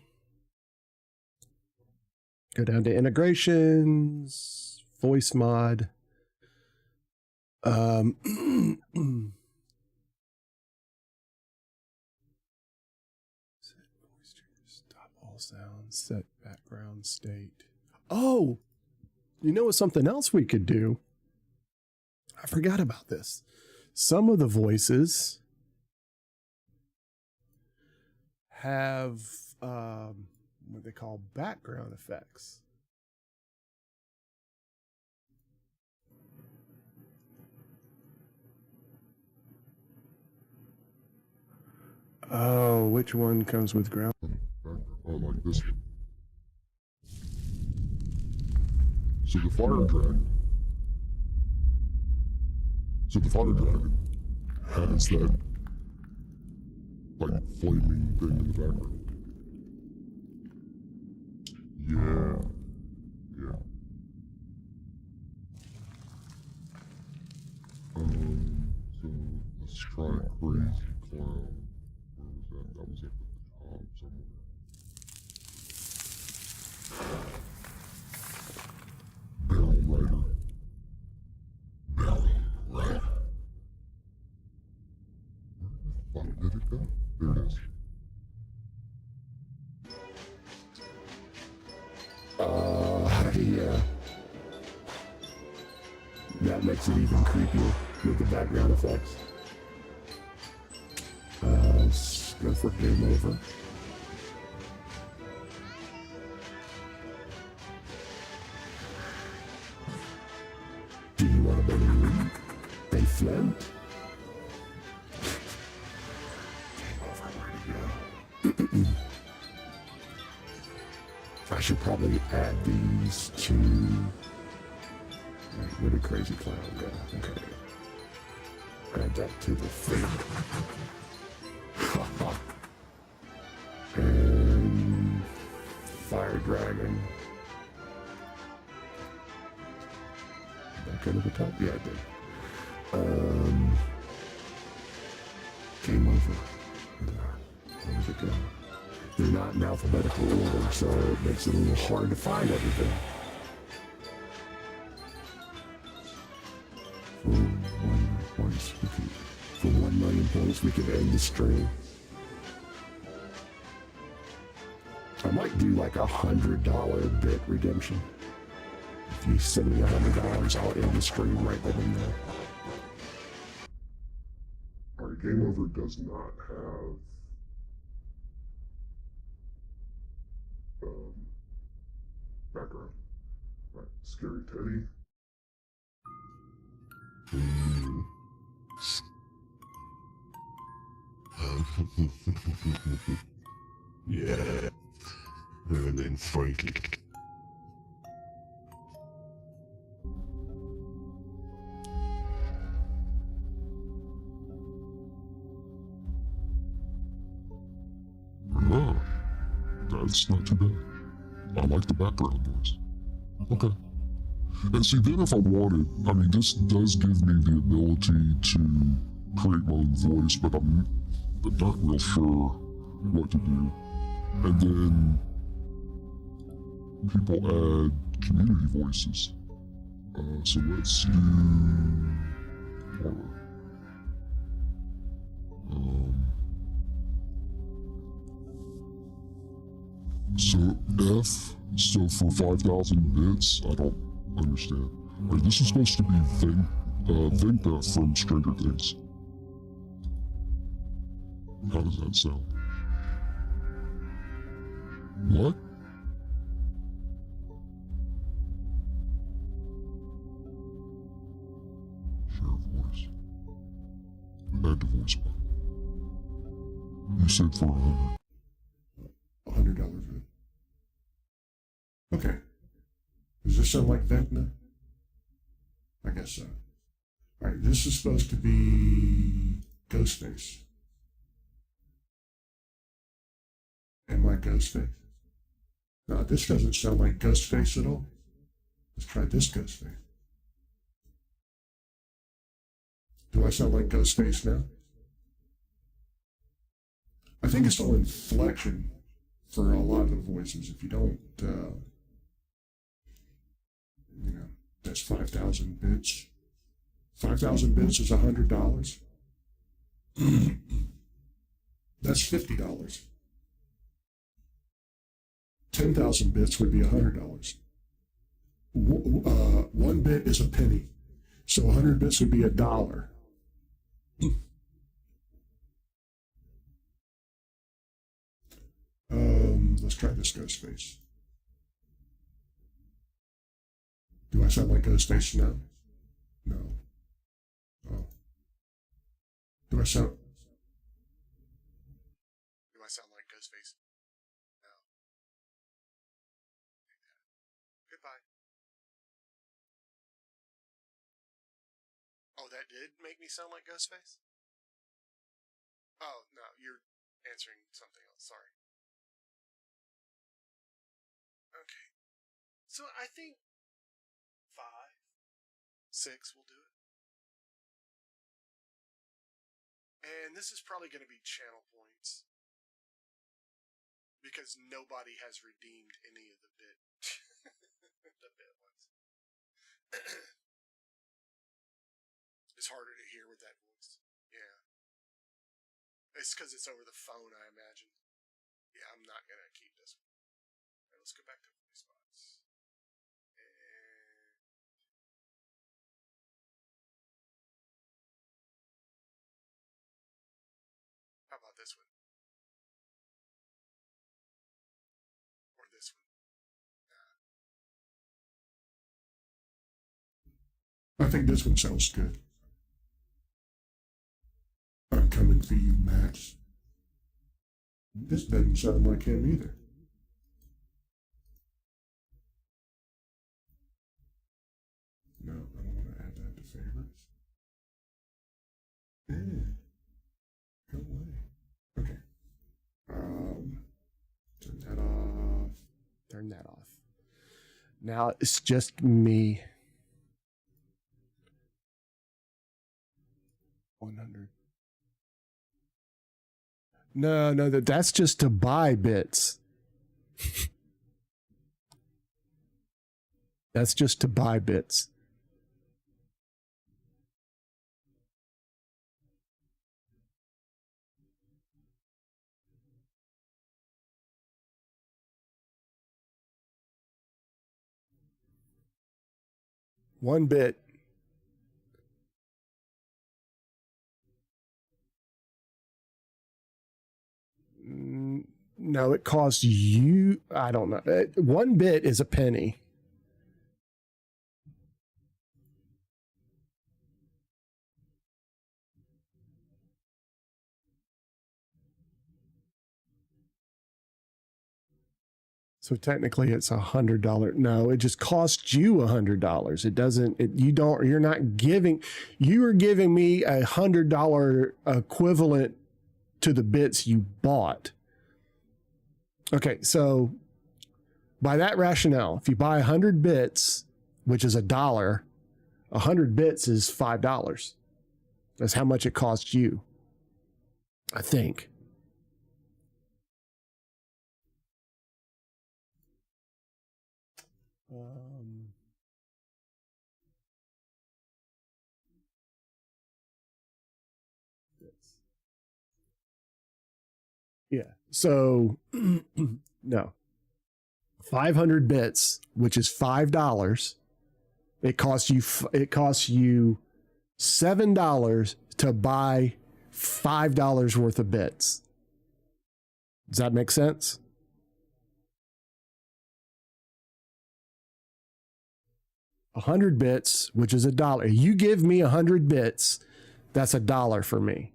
go down to integrations, voice mod. Stop all sounds, set background state. Oh, you know something else we could do? I forgot about this. Some of the voices have what they call background effects. Oh, which one comes with ground? I like this one. So the fire dragon. So the fire dragon has that like flaming thing in the background. Yeah. try Crazy Clown. Where was that? That was up at the top somewhere. Barrel Rider. Barrel Rider. Where the fuck did it go? There it is. Yeah. That makes it even creepier with the background effects. Let's go for game over. Do you want to believe they float? Game over, where'd it go? I should probably add these to... Wait, where did Crazy Clown go? Okay. Add that to the thing. And... Fire Dragon. Back into the top? Yeah, I did. Game over. Where did it go? They're not in alphabetical order, so it makes it a little hard to find everything. For 1 million points, we can end the stream. I might do like $100 bit redemption. If you send me $100, I'll end the stream right then and there. Alright, Game Over does not have background. Right, Scary Teddy. Yeah. And then Frankie. Ah, that's not too bad. I like the background noise. Okay. And see, then if I wanted, I mean, this does give me the ability to create my own voice, but I'm not real sure what to do. And then people add community voices. So let's do horror. So F, so for 5,000 bits, I don't understand. Wait, this is supposed to be Vinka from Stranger Things. How does that sound? What? Share voice. Add to voice box. You said for $100 bid. Okay. Does this sound like Vecna? I guess so. Alright, this is supposed to be Ghostface. Am I Ghostface? No, this doesn't sound like Ghostface at all. Let's try this Ghostface. Do I sound like Ghostface now? I think it's all inflection for a lot of the voices. If you don't, you know, that's 5,000 bits. 5,000 bits is $100. That's $50. 10,000 bits would be $100. 1 bit is a penny. So 100 bits would be $1. Let's try this Ghostface. Do I sound like Ghostface now? No. Oh. Do I sound like Ghostface? No. Goodbye. Oh, that did make me sound like Ghostface? Oh, no, you're answering something else. Sorry. Okay. So I think 5, 6 will do it. And this is probably going to be channel points. Because nobody has redeemed any of the bit ones. It's harder to hear with that voice. Yeah. It's because it's over the phone, I imagine. Yeah, I'm not going to keep this one. All right, let's go back to voice bots. And how about this one? Or this one? I think this one sounds good. I'm coming for you, Max. This doesn't sound like him either. No, I don't want to add that to favorites. Go away. Okay. Turn that off. Turn that off. Now it's just me. 100. No, that's just to buy bits. That's just to buy bits. One bit. No, it costs you, I don't know. 1 bit is a penny. So technically it's $100. No, it just costs you $100. It doesn't, you're not giving, you are giving me $100 equivalent to the bits you bought. Okay, so by that rationale, if you buy 100 bits, which is $1, 100 bits is $5. That's how much it costs you, I think. Yeah. So no. 500 bits, which is $5. It costs you $7 to buy $5 worth of bits. Does that make sense? $100 bits, which is $1. You give me 100 bits, that's $1 for me.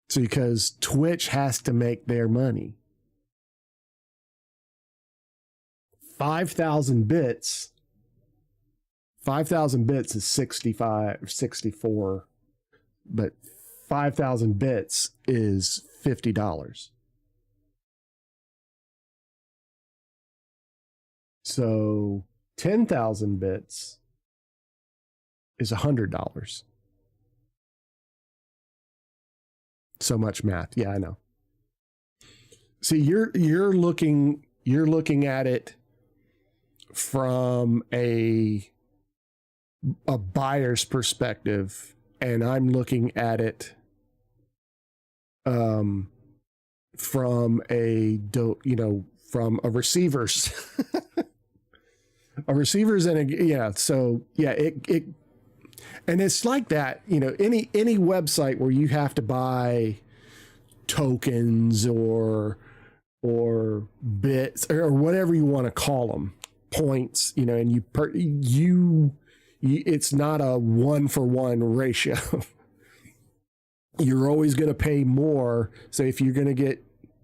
So because Twitch has to make their money. 5,000 bits. 5,000 bits is 65 or 64, but 5,000 bits is $50. So 10,000 bits is $100. So much math. Yeah, I know. See, you're looking at it from a buyer's perspective, and I'm looking at it from a receiver's so yeah, it and it's like that, any website where you have to buy tokens or bits or whatever you want to call them, points, and it's not a 1-for-1 ratio. You're always going to pay more. So if you're going to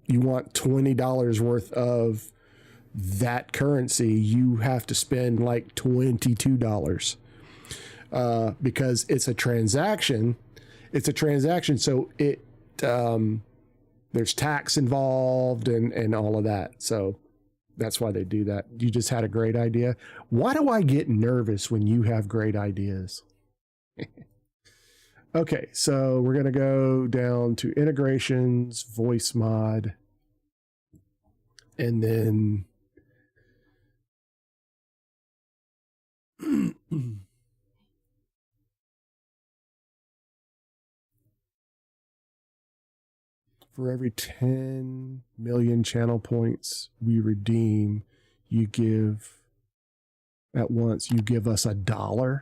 you want $20 worth of that currency, you have to spend like $22 because it's a transaction. It's a transaction. So there's tax involved and all of that. So that's why they do that. You just had a great idea. Why do I get nervous when you have great ideas? Okay, so we're going to go down to integrations, voice mod, and then for every 10 million channel points we redeem, you give at once, you give us $1.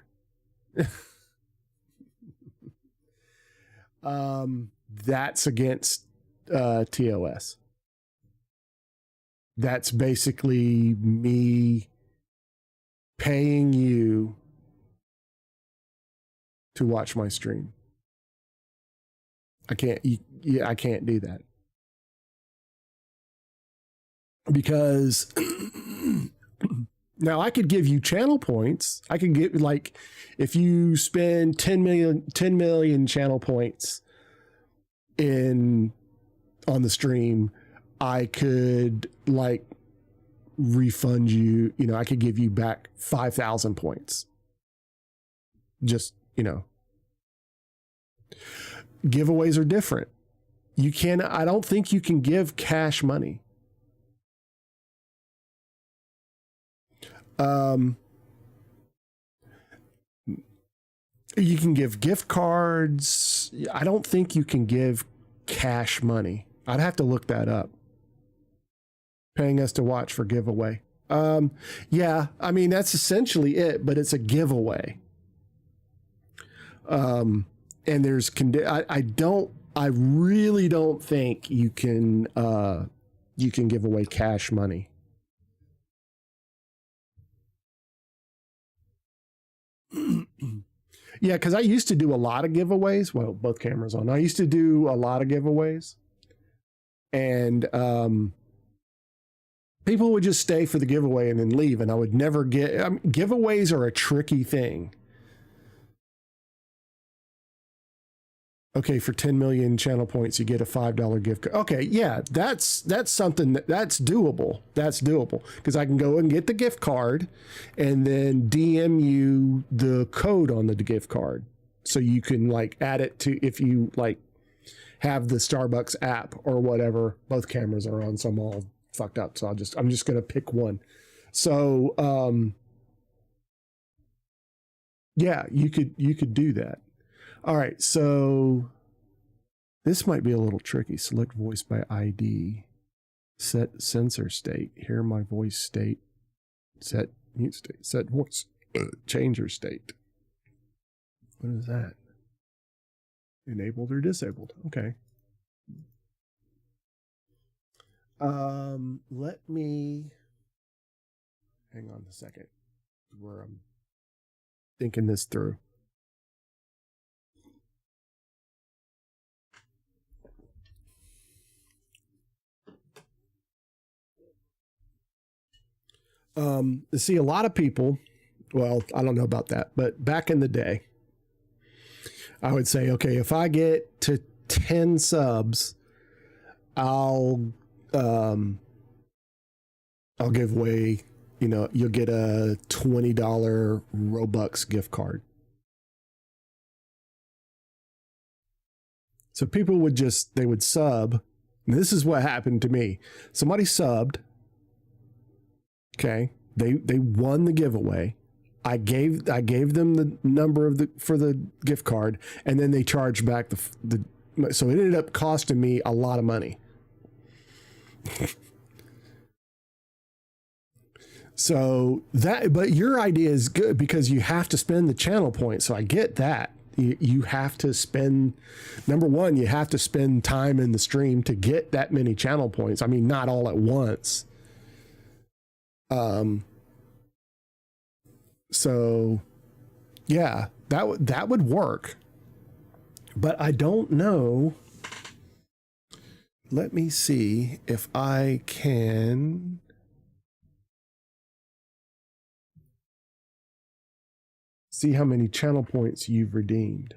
That's against TOS. That's basically me paying you to watch my stream. I can't do that because now I could give you channel points. I could get, like, if you spend 10 million channel points on the stream, I could, like, refund you, I could give you back 5,000 points. Just, giveaways are different. I don't think you can give cash money. You can give gift cards. I don't think you can give cash money. I'd have to look that up. Paying us to watch for giveaway. Yeah, I mean, that's essentially it, but it's a giveaway. And there's I really don't think you can give away cash money. Yeah, because I used to do a lot of giveaways. Well, both cameras on. I used to do a lot of giveaways, and people would just stay for the giveaway and then leave, and I would never get. Giveaways are a tricky thing. Okay, for 10 million channel points, you get a $5 gift card. Okay, yeah, that's something that's doable. That's doable because I can go and get the gift card and then DM you the code on the gift card. So you can, like, add it to, if you, like, have the Starbucks app or whatever. Both cameras are on, so I'm all fucked up. So I'm just going to pick one. So, yeah, you could do that. All right, so this might be a little tricky. Select voice by ID. Set sensor state. Hear my voice state. Set mute state. Set voice changer state. What is that? Enabled or disabled? Okay. Let me hang on a second where I'm thinking this through. See, a lot of people, well, I don't know about that, but back in the day, I would say, okay, if I get to 10 subs, I'll give away, you'll get a $20 Robux gift card. So people would they would sub. And this is what happened to me. Somebody subbed. Okay. They won the giveaway. I gave them the number for the gift card, and then they charged back so it ended up costing me a lot of money. So but your idea is good because you have to spend the channel points. So I get that. You have to spend, number one, you have to spend time in the stream to get that many channel points. I mean, not all at once. So yeah, that would work, but I don't know. Let me see if I can see how many channel points you've redeemed.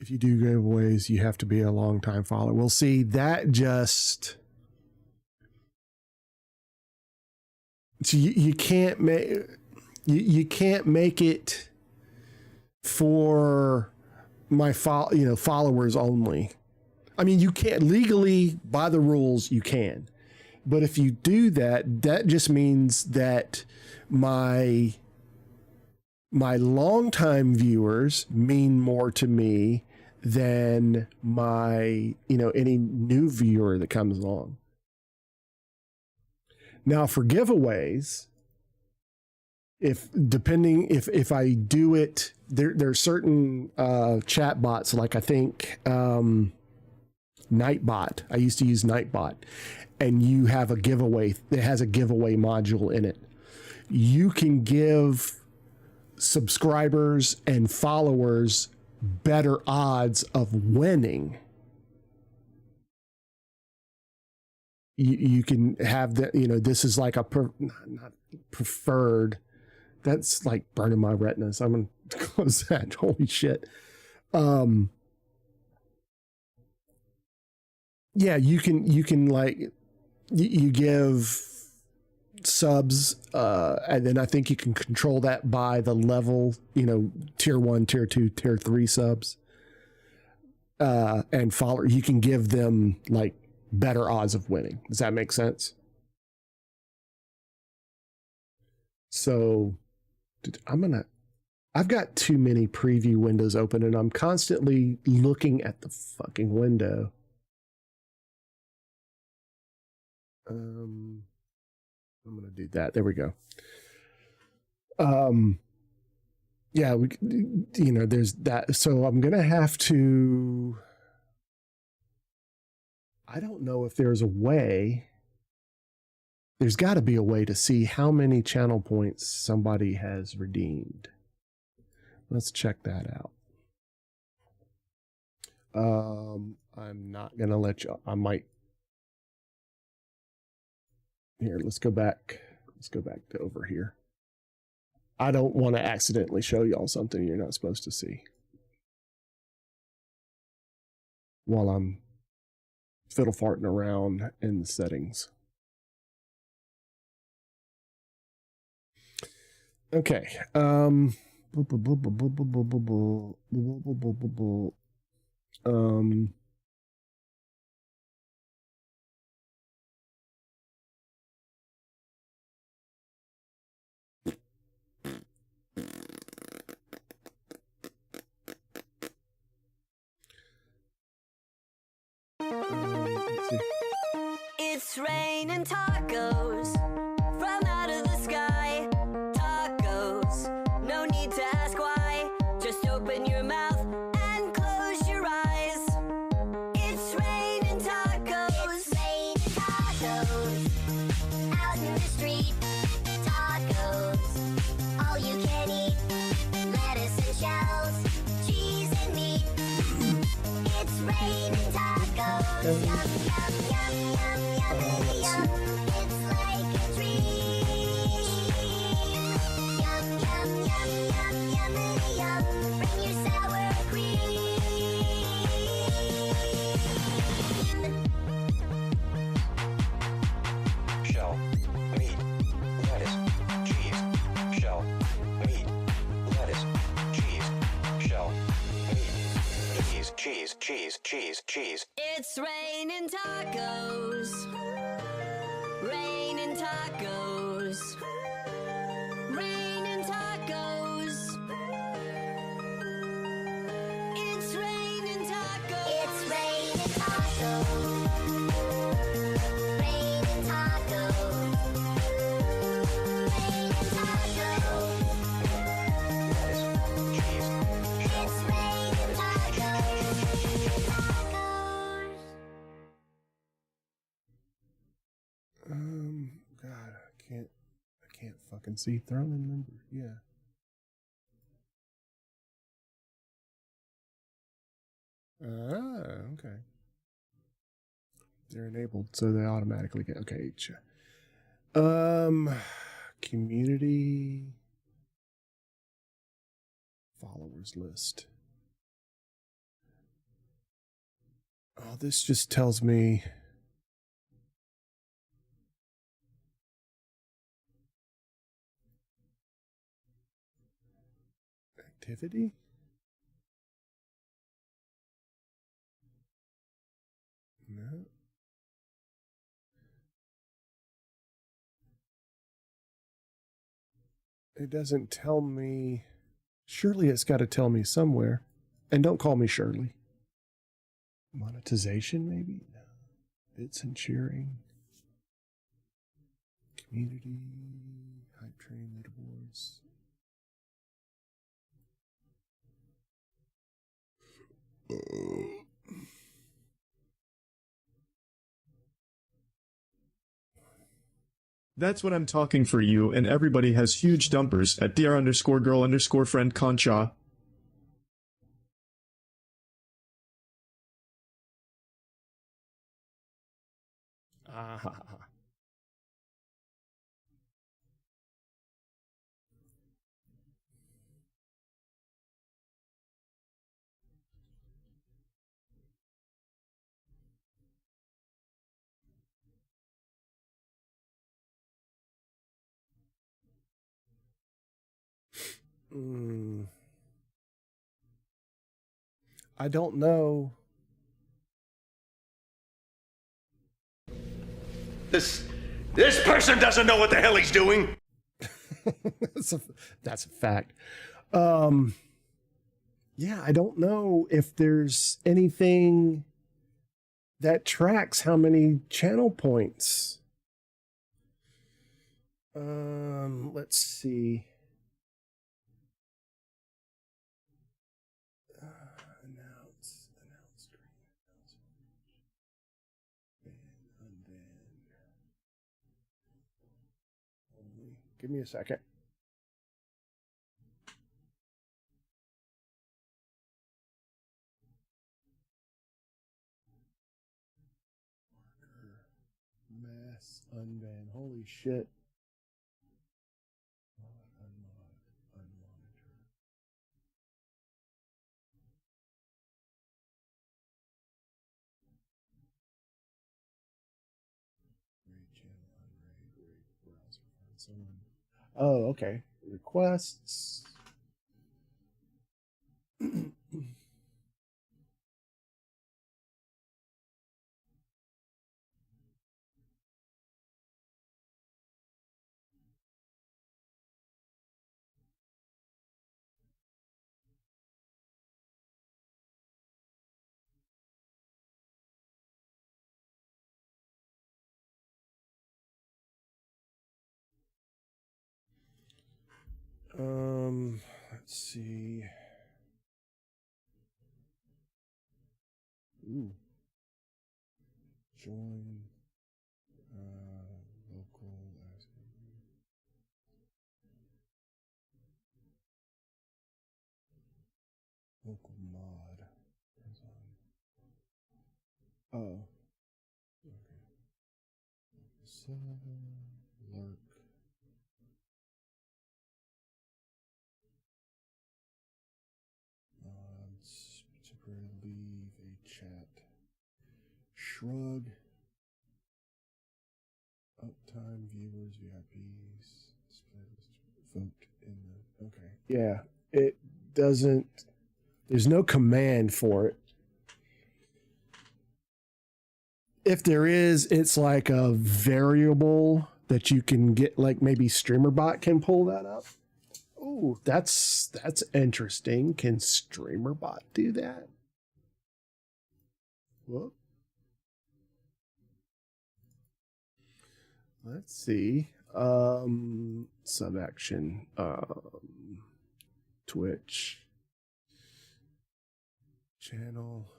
if you do giveaways, you have to be a long time follower. We'll see that just. So you can't make you can't make it for my followers only. I mean, you can't legally by the rules you can, but if you do that, that just means that my longtime viewers mean more to me than my any new viewer that comes along. Now for giveaways, if I do it, there's certain chat bots, like I think Nightbot. I used to use Nightbot, and you have a giveaway. It has a giveaway module in it. You can give subscribers and followers better odds of winning. You can have that, this is like a not preferred. That's like burning my retinas. I'm going to close that. Holy shit. Yeah, you can like, you give subs, and then I think you can control that by the level, tier 1, tier 2, tier 3 subs, and follow. You can give them like better odds of winning. Does that make sense? So I've got too many preview windows open, and I'm constantly looking at the fucking window. I'm going to do that. There we go. Yeah, there's that. So I'm going to have to, I don't know if there's a way. There's got to be a way to see how many channel points somebody has redeemed. Let's check that out. I'm not going to let you, I might. Here, let's go back. Let's go back to over here. I don't want to accidentally show y'all something you're not supposed to see while I'm fiddle farting around in the settings. Okay. It's raining tacos from out of the sky. Tacos, no need to ask why. Just open your mouth and close your eyes. It's raining tacos. It's raining tacos out in the street. Tacos, all you can eat. Lettuce and shells, cheese and meat. It's raining tacos. Yum, yum, yum, yum, yum, yum. It's like a dream. Yum, yum, yum, yum, yum, yum. Bring your sour cream. Shell, meat, lettuce, cheese. Shell, meat, lettuce, cheese. Shell, meat, cheese, cheese, cheese, cheese. It's raining tacos. Raining tacos. Raining tacos. It's raining tacos. It's raining tacos. Raining tacos. Raining tacos. It's raining tacos. God, I can't fucking see Throwing number. Yeah. Ah, okay. They're enabled, so they automatically get, okay. Community followers list. Oh, this just tells me activity. No. It doesn't tell me. Surely it's got to tell me somewhere. And don't call me Shirley. Monetization, maybe? No. Bits and cheering. Community. Hype train leaderboards. That's what I'm talking for you, and everybody has huge dumpers at dr_girl_friend Concha. Ah. I don't know. This person doesn't know what the hell he's doing. That's a fact. Yeah, I don't know if there's anything that tracks how many channel points. Let's see. Announce. Give me a second. Mass unban. Holy shit. Oh, okay. Requests. Let's see. Ooh. Join local mod. Oh. Okay. Lurk. Mods. Temporarily leave a chat. Shrug. Uptime, viewers, VIPs, vote in the. Okay. Yeah. It doesn't. There's no command for it. If there is, it's like a variable that you can get, like maybe streamer.bot can pull that up. Oh, that's interesting. Can streamer.bot do that? Whoop. Let's see. Sub action. Twitch. Channel.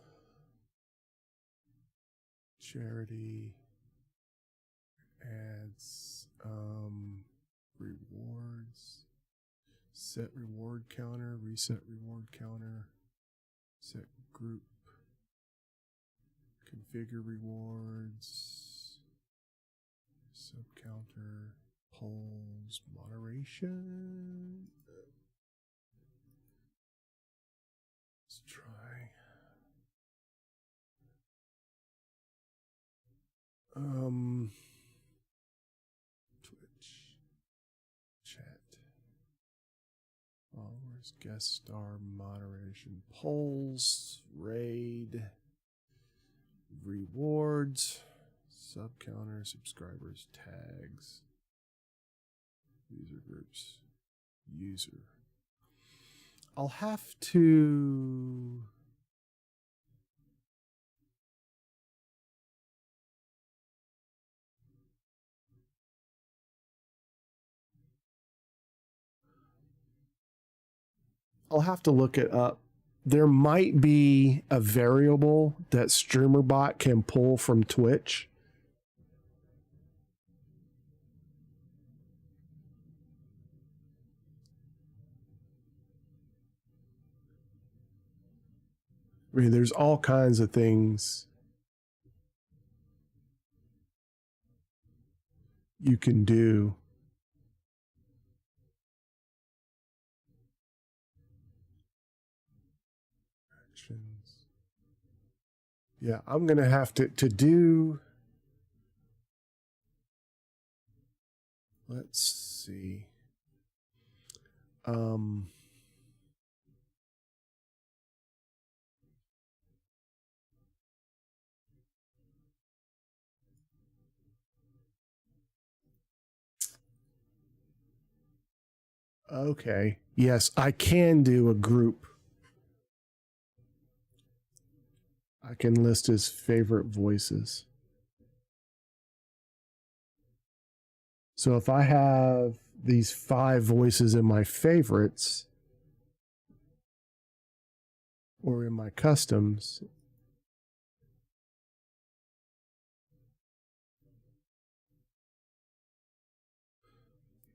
Charity. Ads. Rewards. Set reward counter. Reset reward counter. Set group. Configure rewards. Sub counter. Polls. Moderation. Let's try. Twitch chat. Followers, guest star, moderation, polls, raid, rewards, sub counter, subscribers, tags, user groups, user. I'll have to. I'll have to look it up. There might be a variable that streamer.bot can pull from Twitch. I mean, there's all kinds of things you can do. Yeah, I'm going to have to do. Let's see. Okay. Yes, I can do a group. I can list his favorite voices. So if I have these 5 voices in my favorites or in my customs,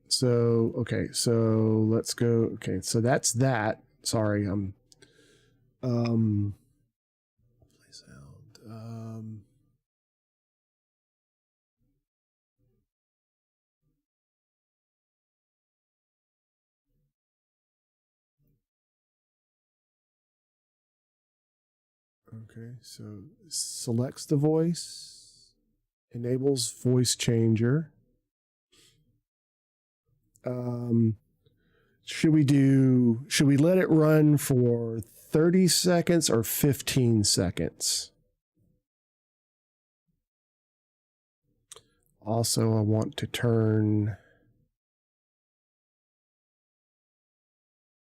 so okay, so let's go. Okay, so that's that. Sorry, I'm play sound. Okay, so selects the voice, enables voice changer. Should we let it run for 30 seconds or 15 seconds? Also, I want to turn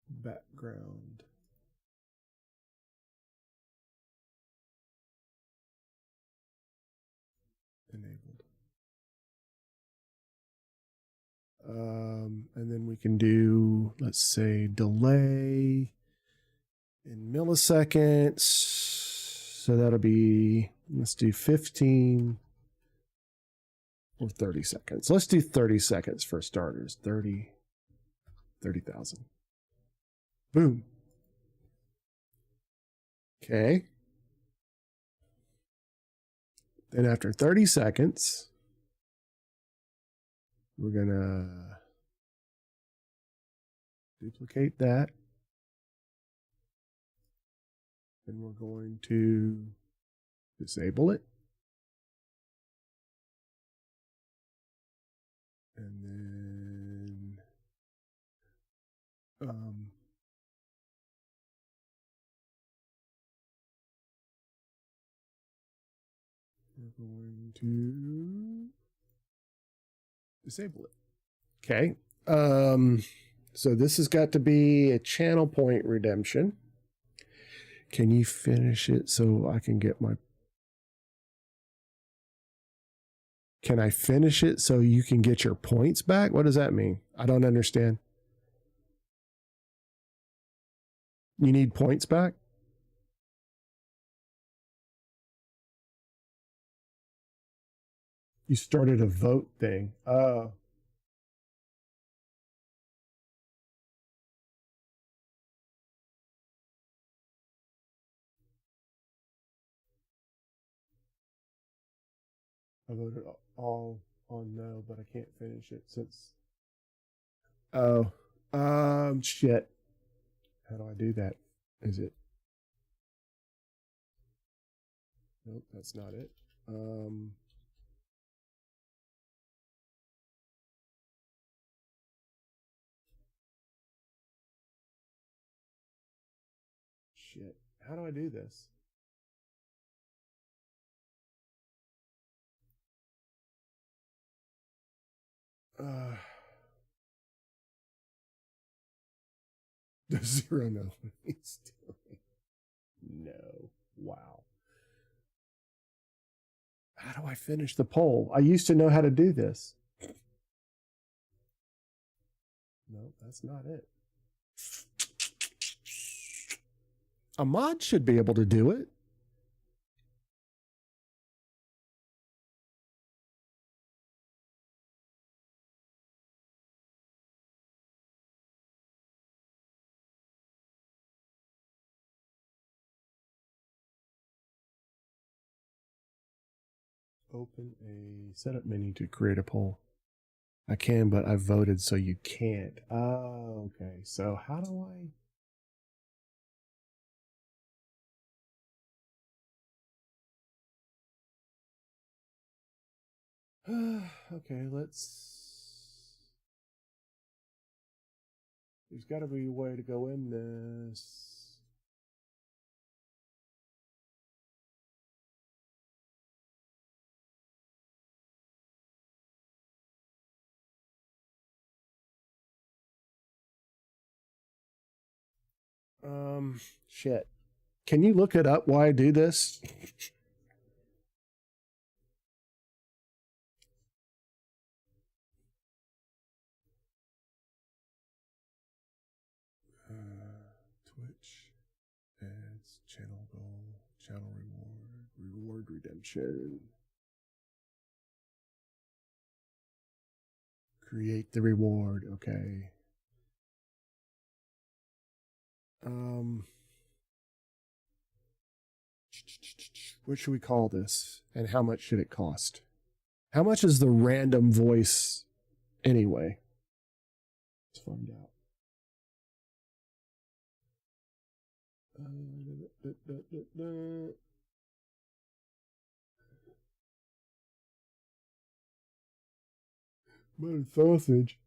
background. Enabled. And then we can do, let's say, delay in milliseconds. So that'll be, let's do 15 or 30 seconds. Let's do 30 seconds for starters. 30,000. Boom. Okay. Then after 30 seconds, we're going to duplicate that. And we're going to disable it. And then we're going to disable it. Okay. So this has got to be a channel point redemption. Can you finish it so I can get my... Can I finish it so you can get your points back? What does that mean? I don't understand. You need points back? You started a vote thing. Oh. I voted all on no, but I can't finish it since... Oh. Shit. How do I do that? Is it... Nope, that's not it. How do I do this? Does Zero know what he's doing? No. Wow. How do I finish the poll? I used to know how to do this. No, that's not it. A mod should be able to do it. Open a setup menu to create a poll. I can, but I voted so you can't. Oh, okay. So how do I... Okay, let's... There's got to be a way to go in this. Shit. Can you look it up why I do this? Twitch, ads, channel goal, channel reward redemption. Create the reward, okay. What should we call this? And how much should it cost? How much is the random voice anyway? Let's find out. Buttered sausage.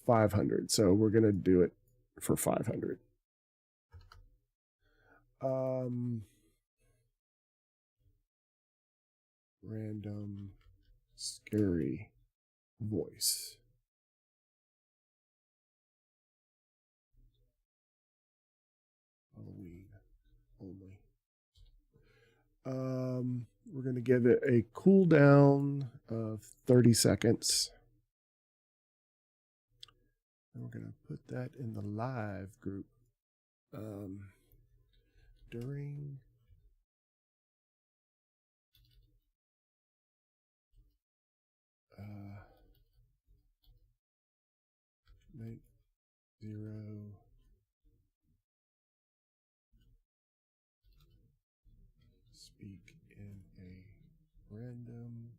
500. So we're gonna do it for 500. Random scary voice. Halloween only. We're going to give it a cooldown of 30 seconds. And we're going to put that in the live group. During make Zero speak in a random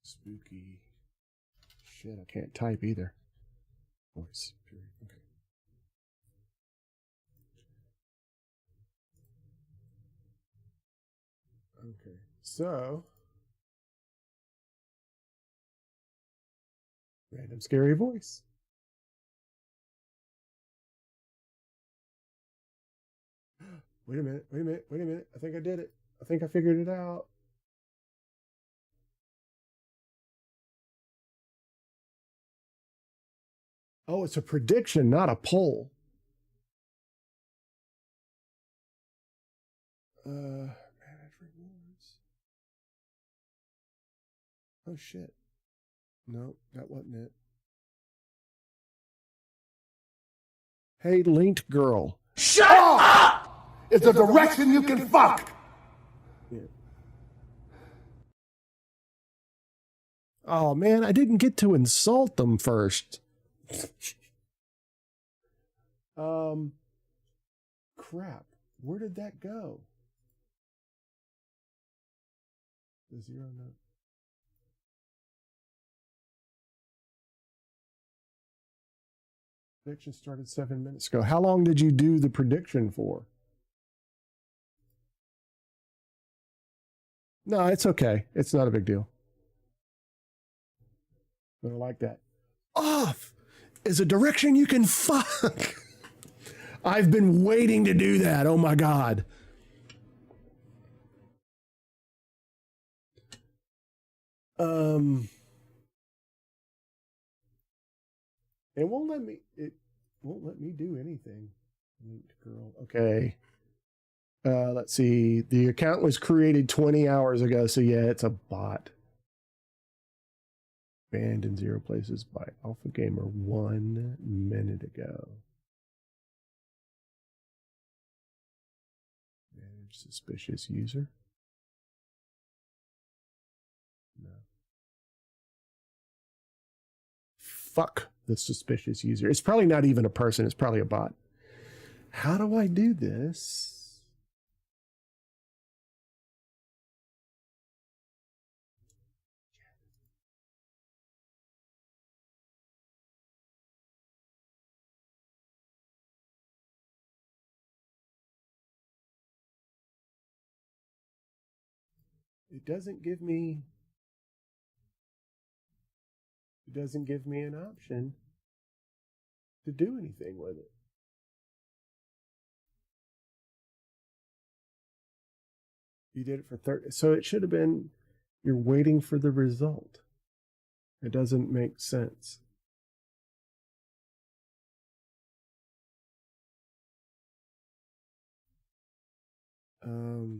spooky shit. I can't type either. Voice. Period. Okay. Okay. So random scary voice. Wait a minute. I think I did it. I think I figured it out. Oh, it's a prediction, not a poll. Manage rewards. Oh, shit. No, that wasn't it. Hey, linked girl. Shut up! It's a direction you can fuck! Yeah. Oh, man, I didn't get to insult them first. Crap. Where did that go? The Zero note. Prediction started 7 minutes ago. How long did you do the prediction for? No, it's okay. It's not a big deal. I like that. Off is a direction you can fuck. I've been waiting to do that. Oh my God. It won't let me do anything. Linked girl. Okay. Let's see. The account was created 20 hours ago, so yeah, it's a bot. Banned in ZeroPlaces by Alpha Gamer 1 minute ago. Manage suspicious user. No. Fuck the suspicious user. It's probably not even a person. It's probably a bot. How do I do this? It doesn't give me an option to do anything with it. You did it for 30, so it should have been you're waiting for the result. It doesn't make sense.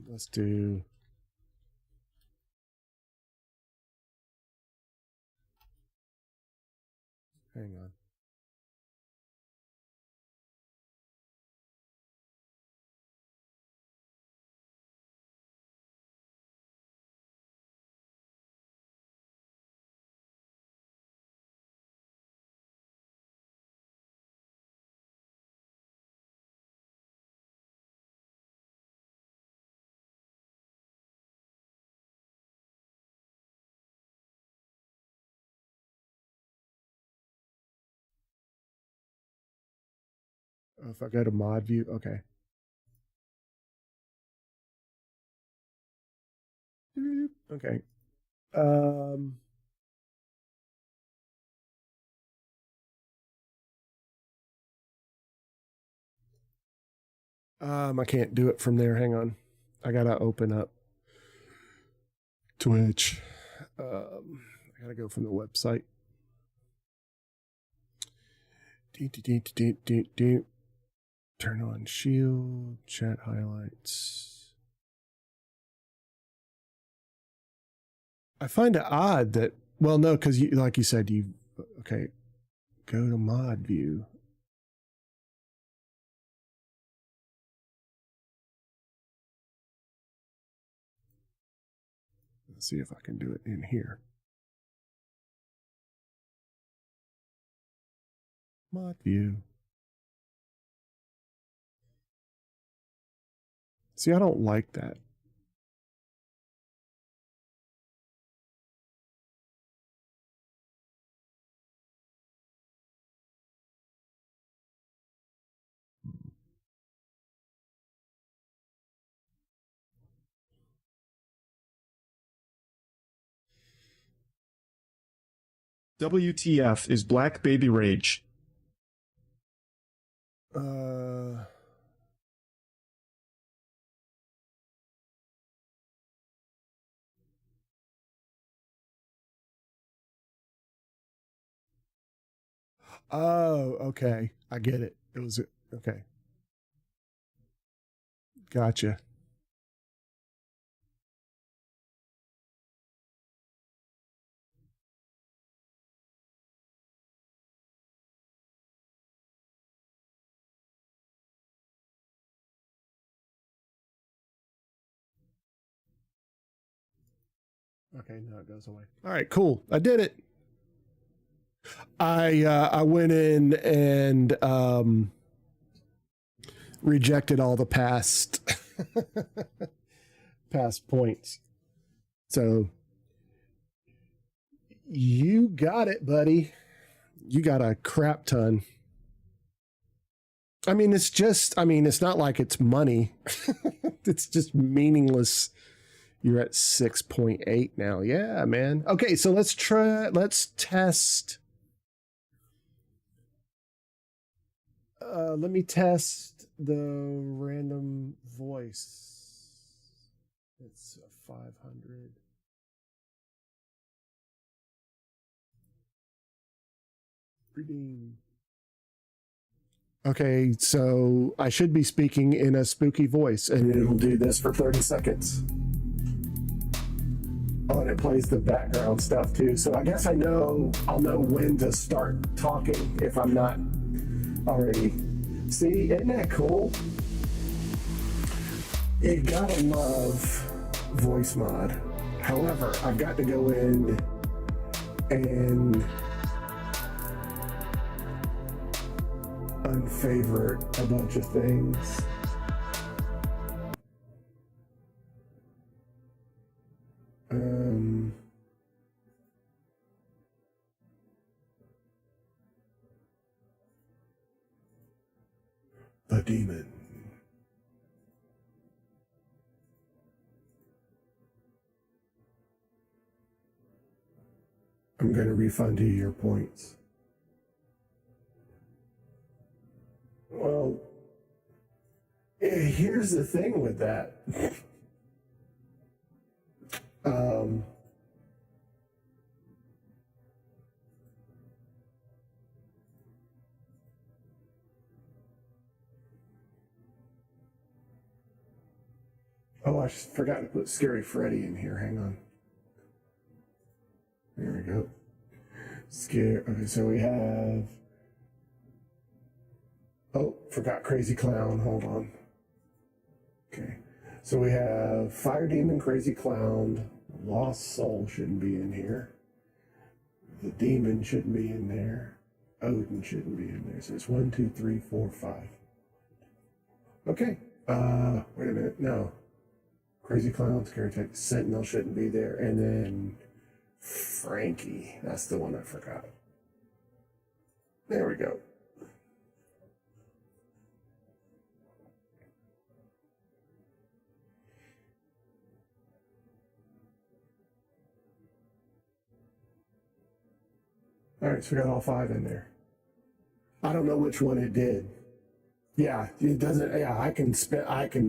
Let's do hang on. Oh, if I go to mod view, okay. Okay. I can't do it from there. Hang on. I gotta open up Twitch. I gotta go from the website. Turn on shield, chat highlights. I find it odd that, well, no, because you, like you said, okay, go to mod view. Let's see if I can do it in here. Mod view. See, I don't like that. WTF is Black Baby Rage. Oh, okay. I get it. It was okay. Gotcha. Okay, now it goes away. All right, cool. I did it. I went in and rejected all the past points. So you got it, buddy. You got a crap ton. I mean, it's not like it's money. It's just meaningless. You're at 6.8 now. Yeah, man. Okay, so let's test. Let me test the random voice? It's 500. Redeem. Okay, so I should be speaking in a spooky voice, and it'll do this for 30 seconds. Oh, and it plays the background stuff too. So I guess I'll know when to start talking if I'm not already. See, isn't that cool? You gotta love voice mod. However, I've got to go in and unfavorite a bunch of things. The demon. I'm going to refund you your points. Well, here's the thing with that. Oh, I forgot to put Scary Freddy in here. Hang on. There we go. Okay, so we have... Oh, forgot Crazy Clown. Hold on. Okay. So we have Fire Demon, Crazy Clown. Lost Soul shouldn't be in here. The Demon shouldn't be in there. Odin shouldn't be in there. So it's 1, 2, 3, 4, 5. Okay. Wait a minute. No. Crazy Clown, Scary Tech, Sentinel shouldn't be there. And then Frankie. That's the one I forgot. There we go. All right, so we got all 5 in there. I don't know which one it did. Yeah, it doesn't. Yeah, I can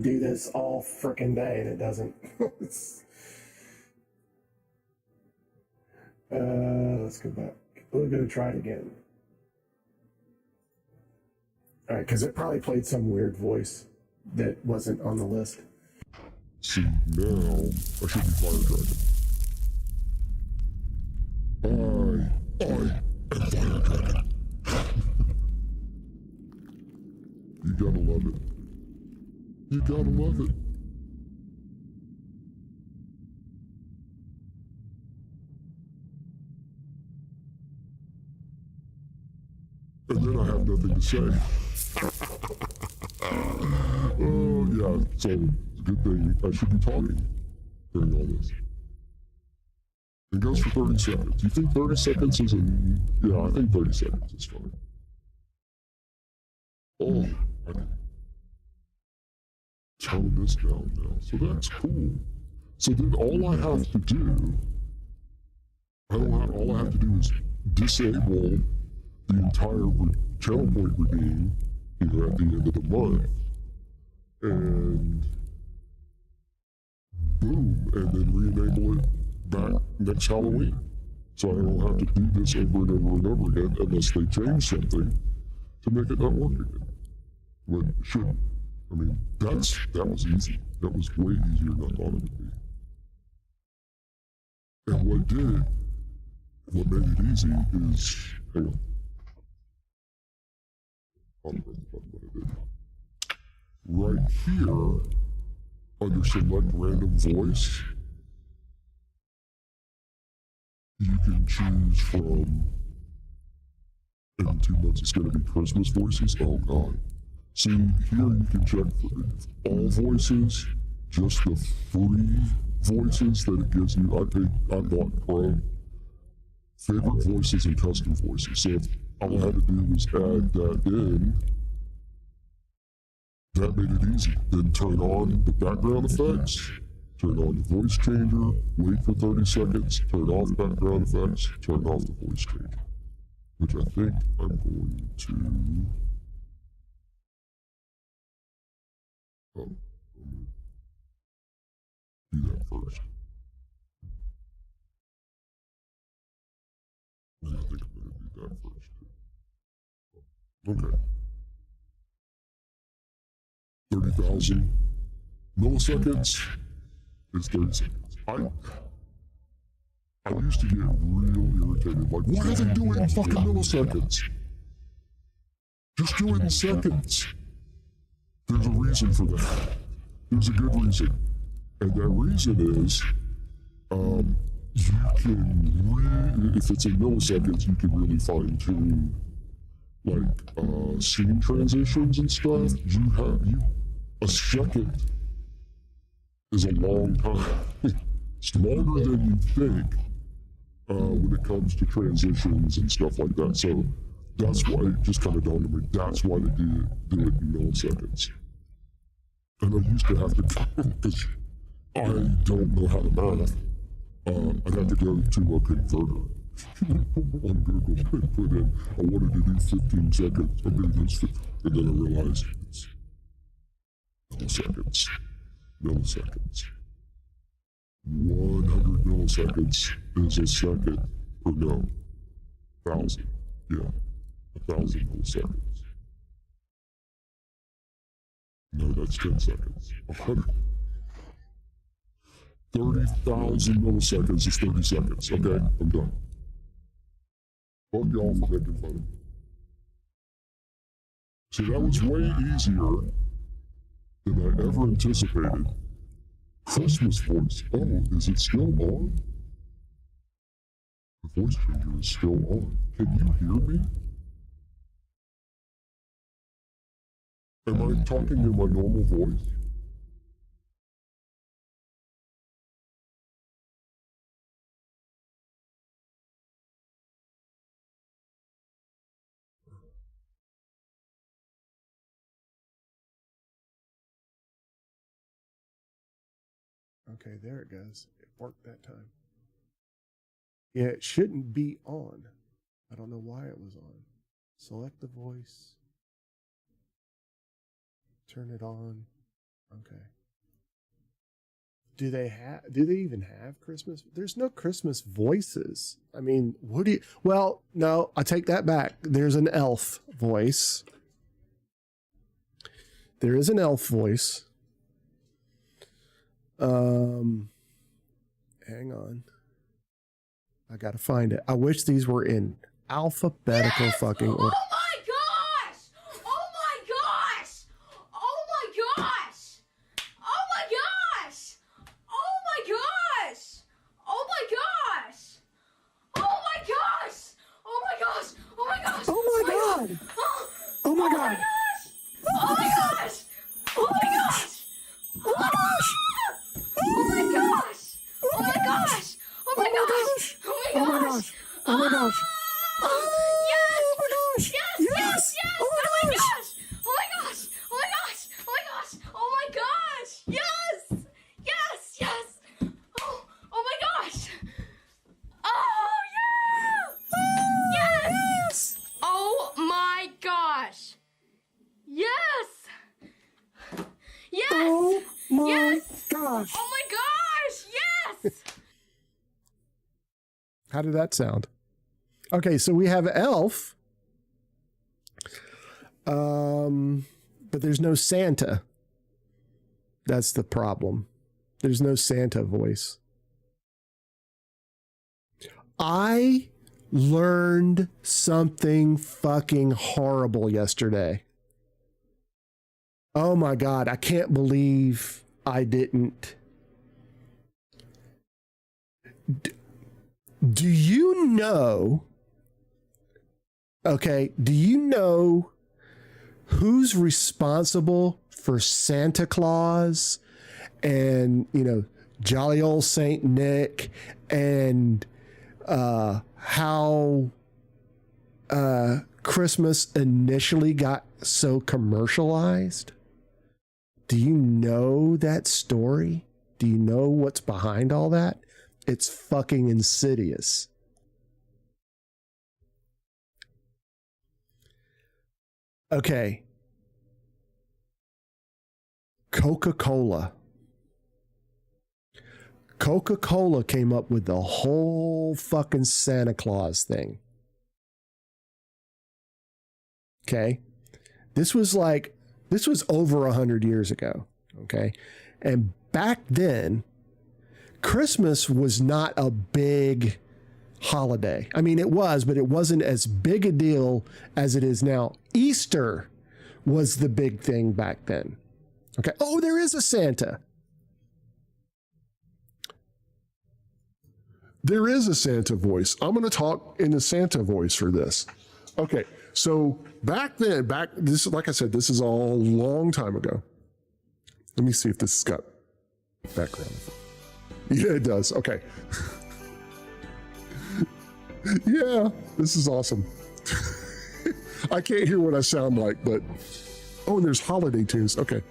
do this all frickin' day, and it doesn't. Let's go back. We're gonna try it again. All right, because it probably played some weird voice that wasn't on the list. See, now I should be Fire Dragon. I am Fire Dragon. You gotta love it. You gotta love it. And then I have nothing to say. Oh, yeah, so it's a good thing I should be talking during all this. It goes for 30 seconds. You think 30 seconds is yeah, I think 30 seconds is fine. Oh, I can tone this down now, so that's cool. So then all I have to do, all I have to do is disable the entire channel point redeem here at the end of the month, and boom, and then re-enable it back next Halloween. So I don't have to do this over and over and over again unless they change something to make it not work again. But it shouldn't. I mean, that was easy. That was way easier than I thought it would be. And what made it easy is, hang on. I'll remember what I did. Right here, under select random voice, you can choose from, in 2 months it's going to be Christmas voices. Oh God. See, here you can check for all voices, just the free voices that it gives you. I bought Pro, favorite voices and custom voices. So if all I had to do was add that in, that made it easy. Then turn on the background effects, turn on the voice changer, wait for 30 seconds, turn off background effects, turn off the voice changer. Which I think I'm going to Oh, do that first. I think I'm going to do that first. Okay. 30,000 milliseconds is 30 seconds. I used to get real irritated, like, why are they doing fucking milliseconds? Just do it in seconds. There's a reason for that. There's a good reason. And that reason is, you can if it's in milliseconds, you can really fine tune, like, scene transitions and stuff. A second is a long time. It's longer than you think when it comes to transitions and stuff like that. So that's why it just kind of dawned on me. That's why they do it in milliseconds. And I used to have to, because I don't know how to math, I'd have to go to a converter on Google and put in, I wanted to do 15 seconds, I mean, and then I realized it's milliseconds. 100 milliseconds is a second, or no, 1,000, yeah, 1,000 milliseconds. No, that's 10 seconds. 100. 30,000 milliseconds is 30 seconds. Okay, I'm done. Fuck y'all for making fun of me. So that was way easier than I ever anticipated. Christmas voice. Oh, is it still on? The voice changer is still on. Can you hear me? Am I talking in my normal voice? Okay, there it goes. It worked that time. Yeah, it shouldn't be on. I don't know why it was on. Select the voice. Turn it on. Okay. Do they even have Christmas? There's no Christmas voices. I mean, well, no, I take that back. There's an elf voice. There is an elf voice. Hang on. I gotta find it. I wish these were in alphabetical fucking order. Oh my gosh! Oh my gosh! Oh my gosh! Oh my gosh! Oh my gosh! Oh my gosh! Oh my gosh! Oh my gosh! Oh my gosh! Oh my god! Oh my god! Oh my gosh! Oh my gosh! Oh my gosh! Oh my gosh! Oh my gosh! Oh my gosh! Oh my gosh! Oh my gosh! Oh my gosh! Yes! Oh my gosh! Yes! Yes! Yes! Yes! Oh my gosh! Oh my gosh! Oh my gosh! Oh my gosh! Oh my gosh! Yes! Yes! Yes! Oh! Oh my gosh! Oh yeah! Yes! Oh my gosh! Yes! Yes! Oh my Yes! gosh! Oh my gosh! Yes! How did that sound? Okay, so we have elf. But there's no Santa. That's the problem. There's no Santa voice. I learned something fucking horrible yesterday. Oh my God, I can't believe I didn't. Do you know? Okay, do you know who's responsible for Santa Claus and, jolly old Saint Nick and how Christmas initially got so commercialized? Do you know that story? Do you know what's behind all that? It's fucking insidious. Okay. Coca-Cola. Coca-Cola came up with the whole fucking Santa Claus thing. Okay? This was over 100 years ago. Okay? And back then, Christmas was not a big holiday. I mean, it was, but it wasn't as big a deal as it is now. Easter was the big thing back then. Okay. Oh, there is a Santa. There is a Santa voice. I'm going to talk in the Santa voice for this. Okay. So back then, this, like I said, this is all a long time ago. Let me see if this has got background. Yeah, it does. Okay. Yeah, this is awesome. I can't hear what I sound like, but oh, and there's holiday tunes. Okay.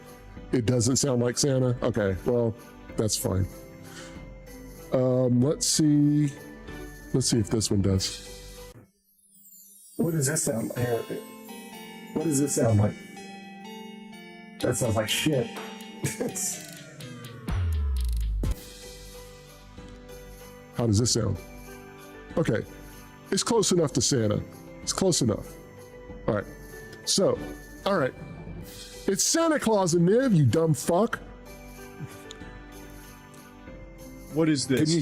It doesn't sound like Santa. Okay, well, that's fine. Let's see if this one does. What does this sound like? What does this sound like? That sounds like shit. How does this sound? Okay, it's close enough to Santa. It's close enough. All right, so, all right. It's Santa Claus and Niv, you dumb fuck. What is this? Can you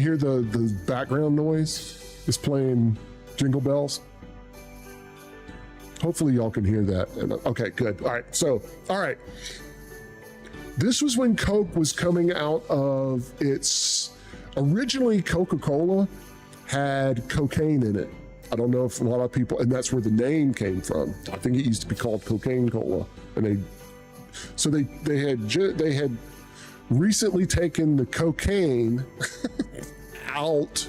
hear the background noise? It's playing Jingle Bells. Hopefully y'all can hear that. Okay, good. All right. So, all right. This was when Coke was coming out of its, originally Coca-Cola had cocaine in it. I don't know if a lot of people, and that's where the name came from. I think it used to be called Cocaine Cola, and they had recently taken the cocaine out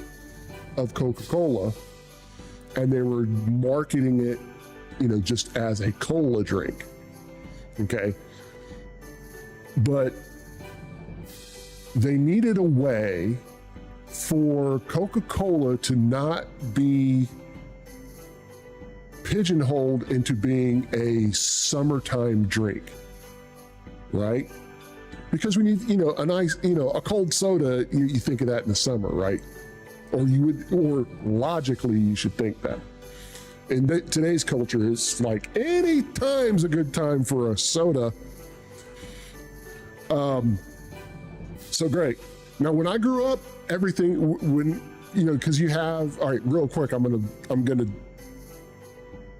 of Coca-Cola, and they were marketing it, just as a cola drink. Okay, but they needed a way for Coca-Cola to not be pigeonholed into being a summertime drink, right? Because when a nice, a cold soda, you think of that in the summer, right? Or logically you should think that. In today's culture, it's like any time's a good time for a soda. So great. Now, when I grew up, everything because you have, all right, real quick, I'm gonna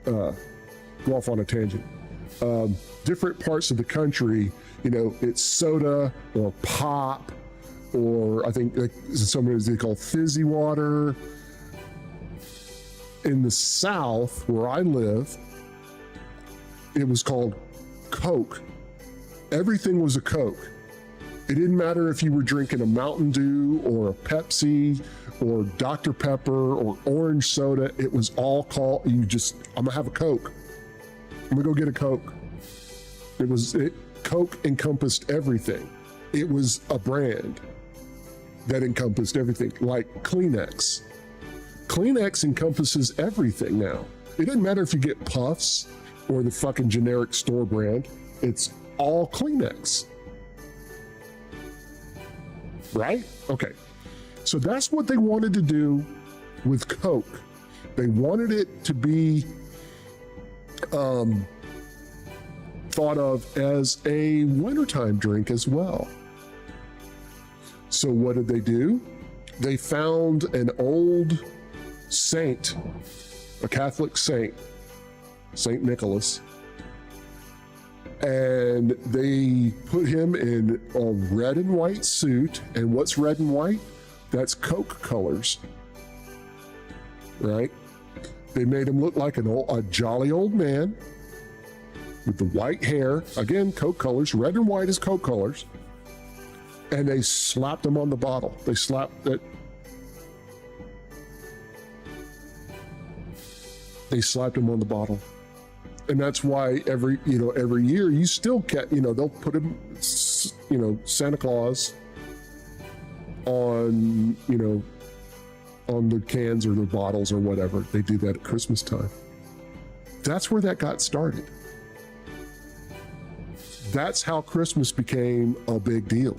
go off on a tangent. Different parts of the country, it's soda or pop, or I think like sometimes they call fizzy water. In the South, where I live, it was called Coke. Everything was a Coke. It didn't matter if you were drinking a Mountain Dew or a Pepsi or Dr. Pepper or orange soda. It was all called, I'm gonna have a Coke. I'm gonna go get a Coke. Coke encompassed everything. It was a brand that encompassed everything, like Kleenex. Kleenex encompasses everything now. It doesn't matter if you get Puffs or the fucking generic store brand, it's all Kleenex. Right? Okay. So that's what they wanted to do with Coke. They wanted it to be thought of as a wintertime drink as well. So what did they do? They found an old saint, a Catholic saint, Saint Nicholas, and they put him in a red and white suit. And what's red and white? That's Coke colors, right? They made him look like a jolly old man with the white hair. Again, Coke colors. Red and white is Coke colors. And they slapped him on the bottle. They slapped him on the bottle. And that's why every year you still get, they'll put him, Santa Claus on, on the cans or the bottles or whatever. They do that at Christmas time. That's where that got started. That's how Christmas became a big deal,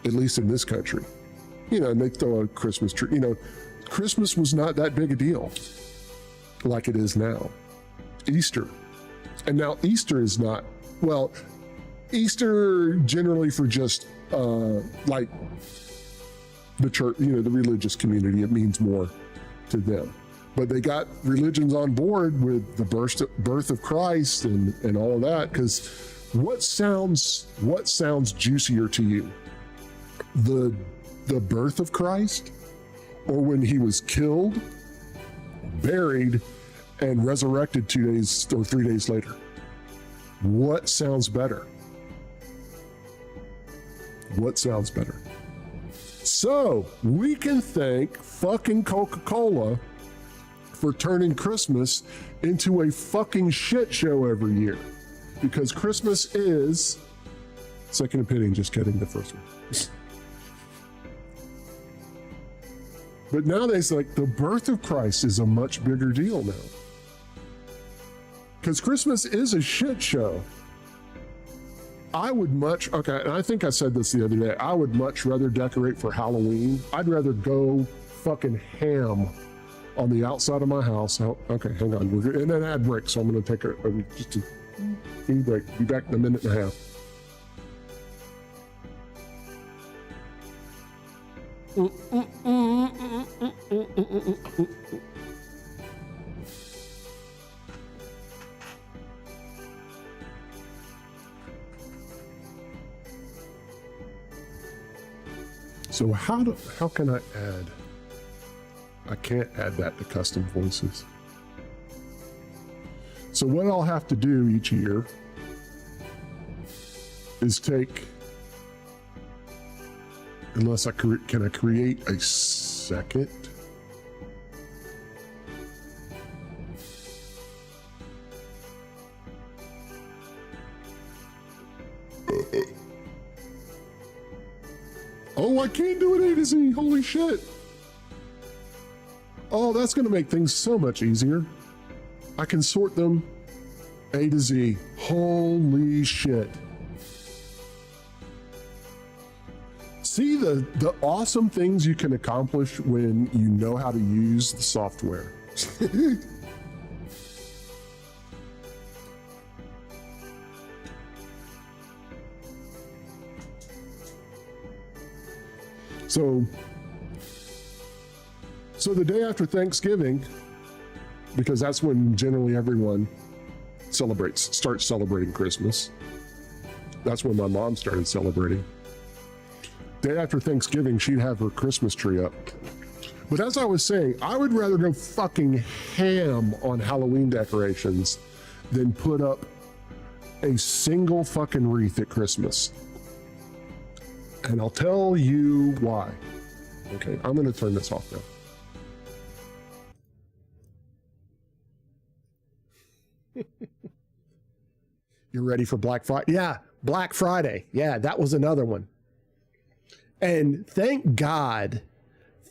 at least in this country. You know, and they throw a Christmas tree. You know, Christmas was not that big a deal like it is now. Easter. And now Easter is not, well, Easter generally for just like the church, you know, the religious community, it means more to them. But they got religions on board with the birth of Christ and all of that, because what sounds juicier to you? The birth of Christ, or when he was killed, buried, and resurrected 2 days or 3 days later? What sounds better? What sounds better? So we can thank fucking Coca-Cola for turning Christmas into a fucking shit show every year, because Christmas is, second opinion, just kidding, the first one. But nowadays, like, the birth of Christ is a much bigger deal now, because Christmas is a shit show. I would much, okay, and I think I said this the other day, I would much rather decorate for Halloween. I'd rather go fucking ham on the outside of my house. Oh, okay, hang on. We're in an ad break, so I'm going to take just a mini break. Be back in a minute and a half. So how can I add? I can't add that to custom voices. So what I'll have to do each year is take, unless can I create a second? Oh, I can't do it A to Z, holy shit. Oh, that's gonna make things so much easier. I can sort them A to Z, holy shit. See the awesome things you can accomplish when you know how to use the software. So the day after Thanksgiving, because that's when generally everyone starts celebrating Christmas. That's when my mom started celebrating. Day after Thanksgiving, she'd have her Christmas tree up. But as I was saying, I would rather go fucking ham on Halloween decorations than put up a single fucking wreath at Christmas. And I'll tell you why. Okay, I'm gonna turn this off now. You're ready for Black Friday? Yeah, Black Friday. Yeah, that was another one. And thank God,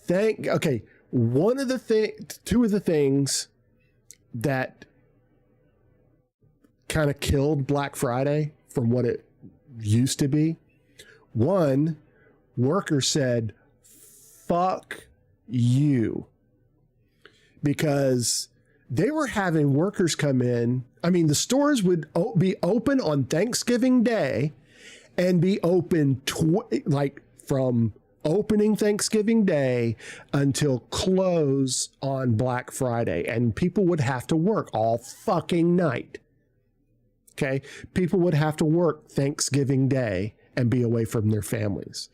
okay, two of the things that kind of killed Black Friday from what it used to be. One, worker said, fuck you. Because they were having workers come in. I mean, the stores would be open on Thanksgiving Day and be open from opening Thanksgiving Day until close on Black Friday. And people would have to work all fucking night. Okay? People would have to work Thanksgiving Day and be away from their families.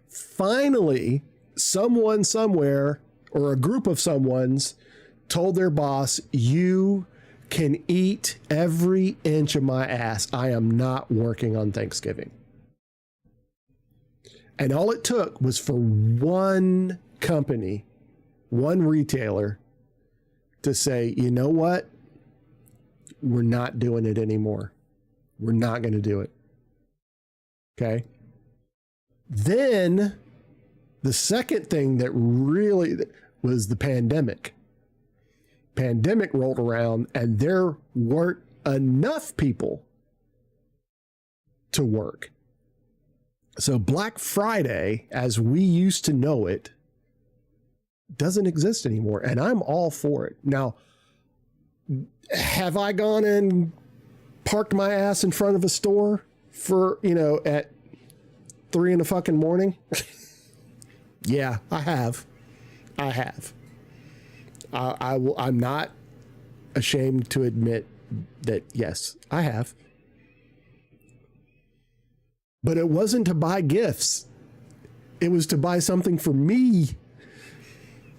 Finally, someone somewhere, or a group of someones, told their boss, you can eat every inch of my ass. I am not working on Thanksgiving. And all it took was for one company, one retailer, to say, you know what? We're not doing it anymore. We're not going to do it. Okay. Then the second thing that really was the pandemic. Pandemic rolled around and there weren't enough people to work. So Black Friday, as we used to know it, doesn't exist anymore. And I'm all for it. Now, have I gone and parked my ass in front of a store for, at 3 in the fucking morning? Yeah, I have. I'm not ashamed to admit that, yes, I have. But it wasn't to buy gifts. It was to buy something for me.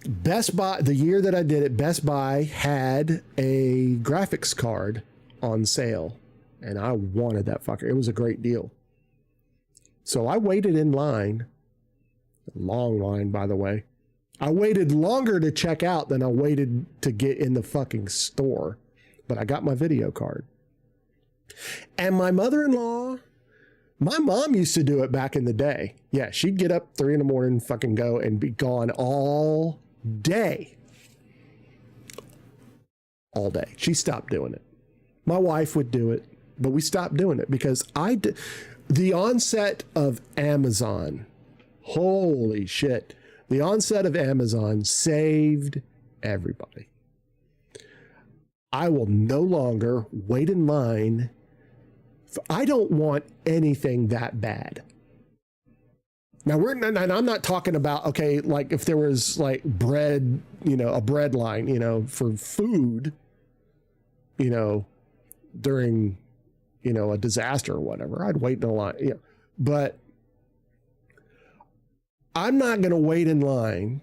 Best Buy, the year that I did it, Best Buy had a graphics card on sale. And I wanted that fucker. It was a great deal. So I waited in line. A long line, by the way. I waited longer to check out than I waited to get in the fucking store. But I got my video card. And my mother-in-law, my mom used to do it back in the day. Yeah, she'd get up 3 in the morning, fucking go, and be gone all day. All day. She stopped doing it. My wife would do it, but we stopped doing it because the onset of Amazon, holy shit. The onset of Amazon saved everybody. I will no longer wait in line. I don't want anything that bad. Now and I'm not talking about, okay, like if there was like bread, a bread line, for food, during, a disaster or whatever, I'd wait in a line, but I'm not going to wait in line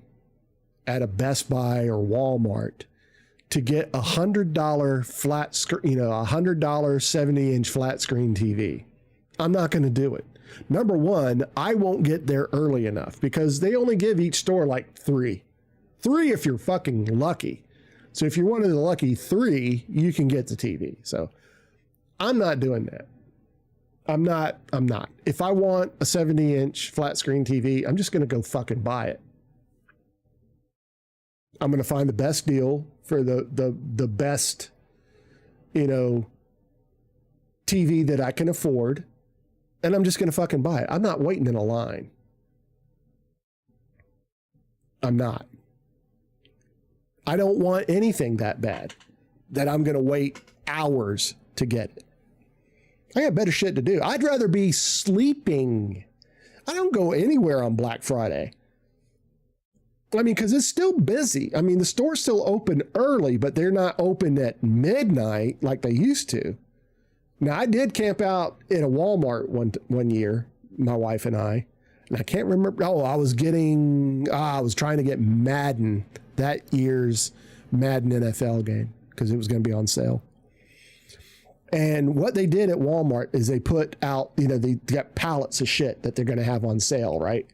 at a Best Buy or Walmart to get $100 flat screen, $100 70-inch flat screen TV. I'm not going to do it. Number one, I won't get there early enough because they only give each store like 3 if you're fucking lucky. So if you're one of the lucky 3, you can get the TV. So I'm not doing that. I'm not. If I want a 70-inch flat screen TV, I'm just going to go fucking buy it. I'm going to find the best deal for the best, TV that I can afford. And I'm just going to fucking buy it. I'm not waiting in a line. I'm not. I don't want anything that bad that I'm going to wait hours to get it. I got better shit to do. I'd rather be sleeping. I don't go anywhere on Black Friday. I mean, because it's still busy. I mean, the store's still open early, but they're not open at midnight like they used to. Now, I did camp out in a Walmart one year, my wife and I can't remember. Oh, I was trying to get Madden, that year's Madden NFL game, because it was going to be on sale. And what they did at Walmart is they put out, they got pallets of shit that they're going to have on sale, right,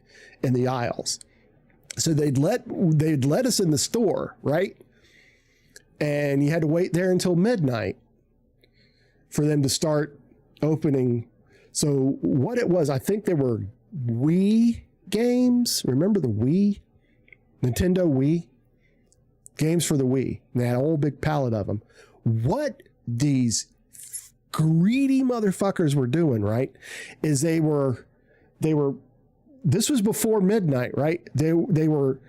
in the aisles. So they'd let us in the store, right? And you had to wait there until midnight for them to start opening. So what it was, I think there were Wii games. Remember the Wii? Nintendo Wii? Games for the Wii. And they had a whole big pallet of them. What these greedy motherfuckers were doing, right, is they were this was before midnight, right? They were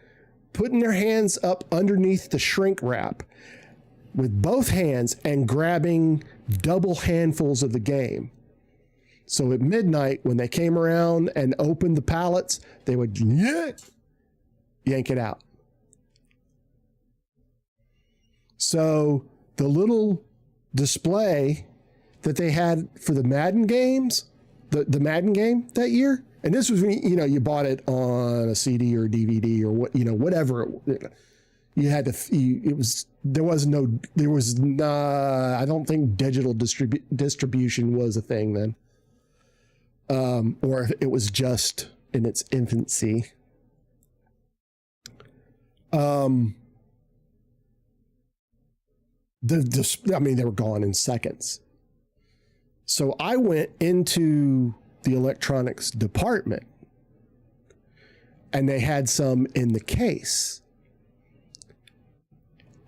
putting their hands up underneath the shrink wrap with both hands and grabbing double handfuls of the game. So at midnight, when they came around and opened the pallets, they would yank it out. So the little display that they had for the Madden games, the Madden game that year, and this was when you bought it on a CD or DVD or whatever. You had to. I don't think digital distribution was a thing then, or it was just in its infancy. They were gone in seconds. So I went into the electronics department and they had some in the case.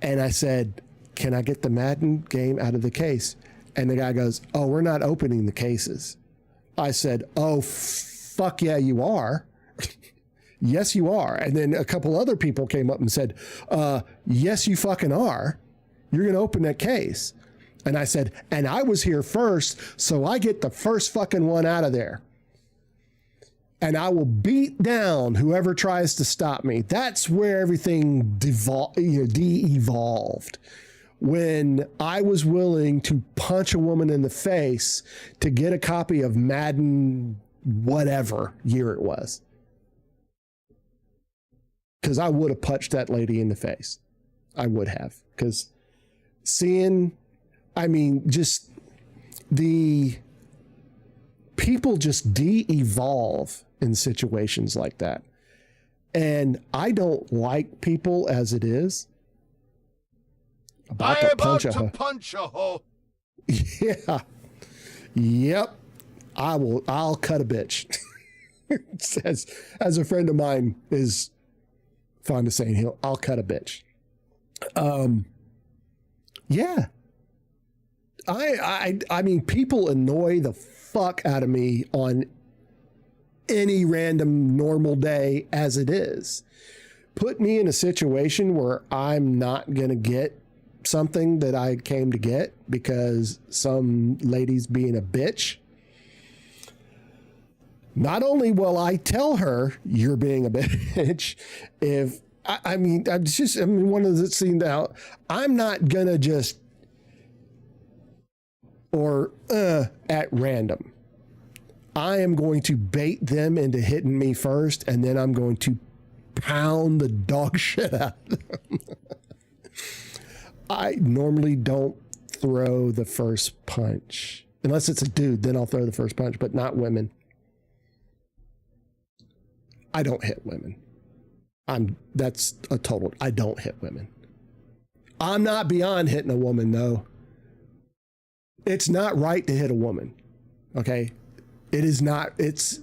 And I said, can I get the Madden game out of the case? And the guy goes, "Oh, we're not opening the cases." I said, "Oh, fuck yeah, you are." "Yes, you are." And then a couple other people came up and said, "Yes, you fucking are. You're going to open that case." And I said, "And I was here first, so I get the first fucking one out of there. And I will beat down whoever tries to stop me." That's where everything de-evolved. When I was willing to punch a woman in the face to get a copy of Madden, whatever year it was. Because I would have punched that lady in the face. I would have. Because just the people just de-evolve in situations like that. And I don't like people as it is. About to punch a hoe. Yeah. Yep. I'll cut a bitch. as a friend of mine is fond of saying, I'll cut a bitch. Yeah. I mean, people annoy the fuck out of me on any random normal day as it is. Put me in a situation where I'm not going to get something that I came to get because some lady's being a bitch. Not only will I tell her you're being a bitch, one of the scenes out, I'm not gonna just at random. I am going to bait them into hitting me first, and then I'm going to pound the dog shit out of them. I normally don't throw the first punch. Unless it's a dude, then I'll throw the first punch, but not women. I don't hit women. I don't hit women. I'm not beyond hitting a woman, though. It's not right to hit a woman. Okay? It is not. There's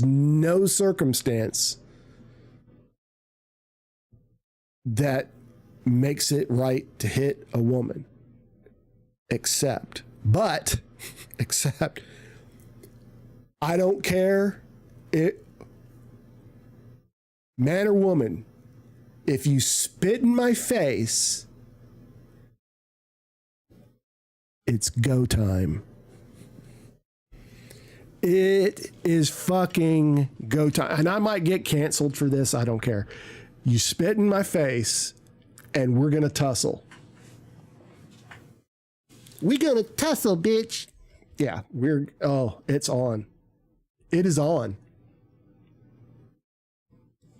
no circumstance that makes it right to hit a woman. Except I don't care man or woman, if you spit in my face, it's go time. It is fucking go time. And I might get canceled for this. I don't care. You spit in my face and we're going to tussle. We going to tussle, bitch. Yeah, it's on. It is on.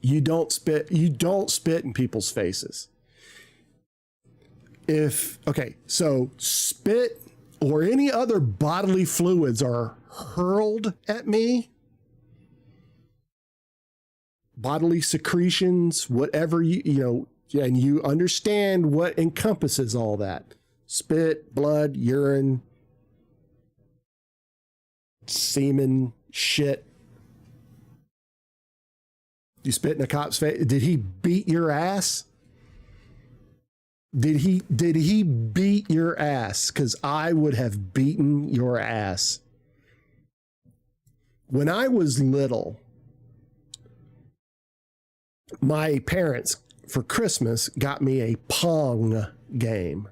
You don't spit in people's faces. So spit or any other bodily fluids are hurled at me. Bodily secretions, whatever and you understand what encompasses all that. Spit, blood, urine, semen, shit. You spit in a cop's face. Did he beat your ass? Did he beat your ass? Because I would have beaten your ass. When I was little, my parents, for Christmas, got me a Pong game.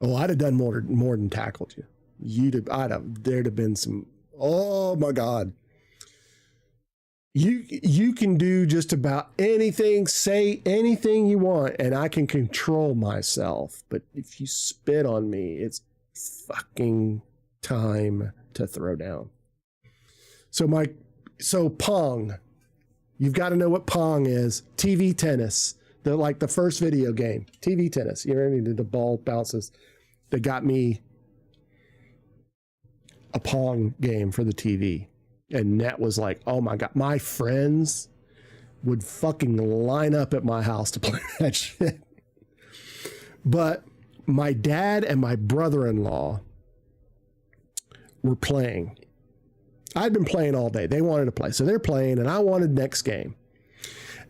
Oh, I'd have done more than tackled you. There'd have been some, oh my God. You can do just about anything, say anything you want, and I can control myself. But if you spit on me, it's fucking time to throw down. So Pong, you've got to know what Pong is. TV tennis, the first video game. TV tennis. You know, the ball bounces. They got me a Pong game for the TV. And that was like, oh my God, my friends would fucking line up at my house to play that shit. But my dad and my brother-in-law were playing. I'd been playing all day. They wanted to play. So they're playing and I wanted next game.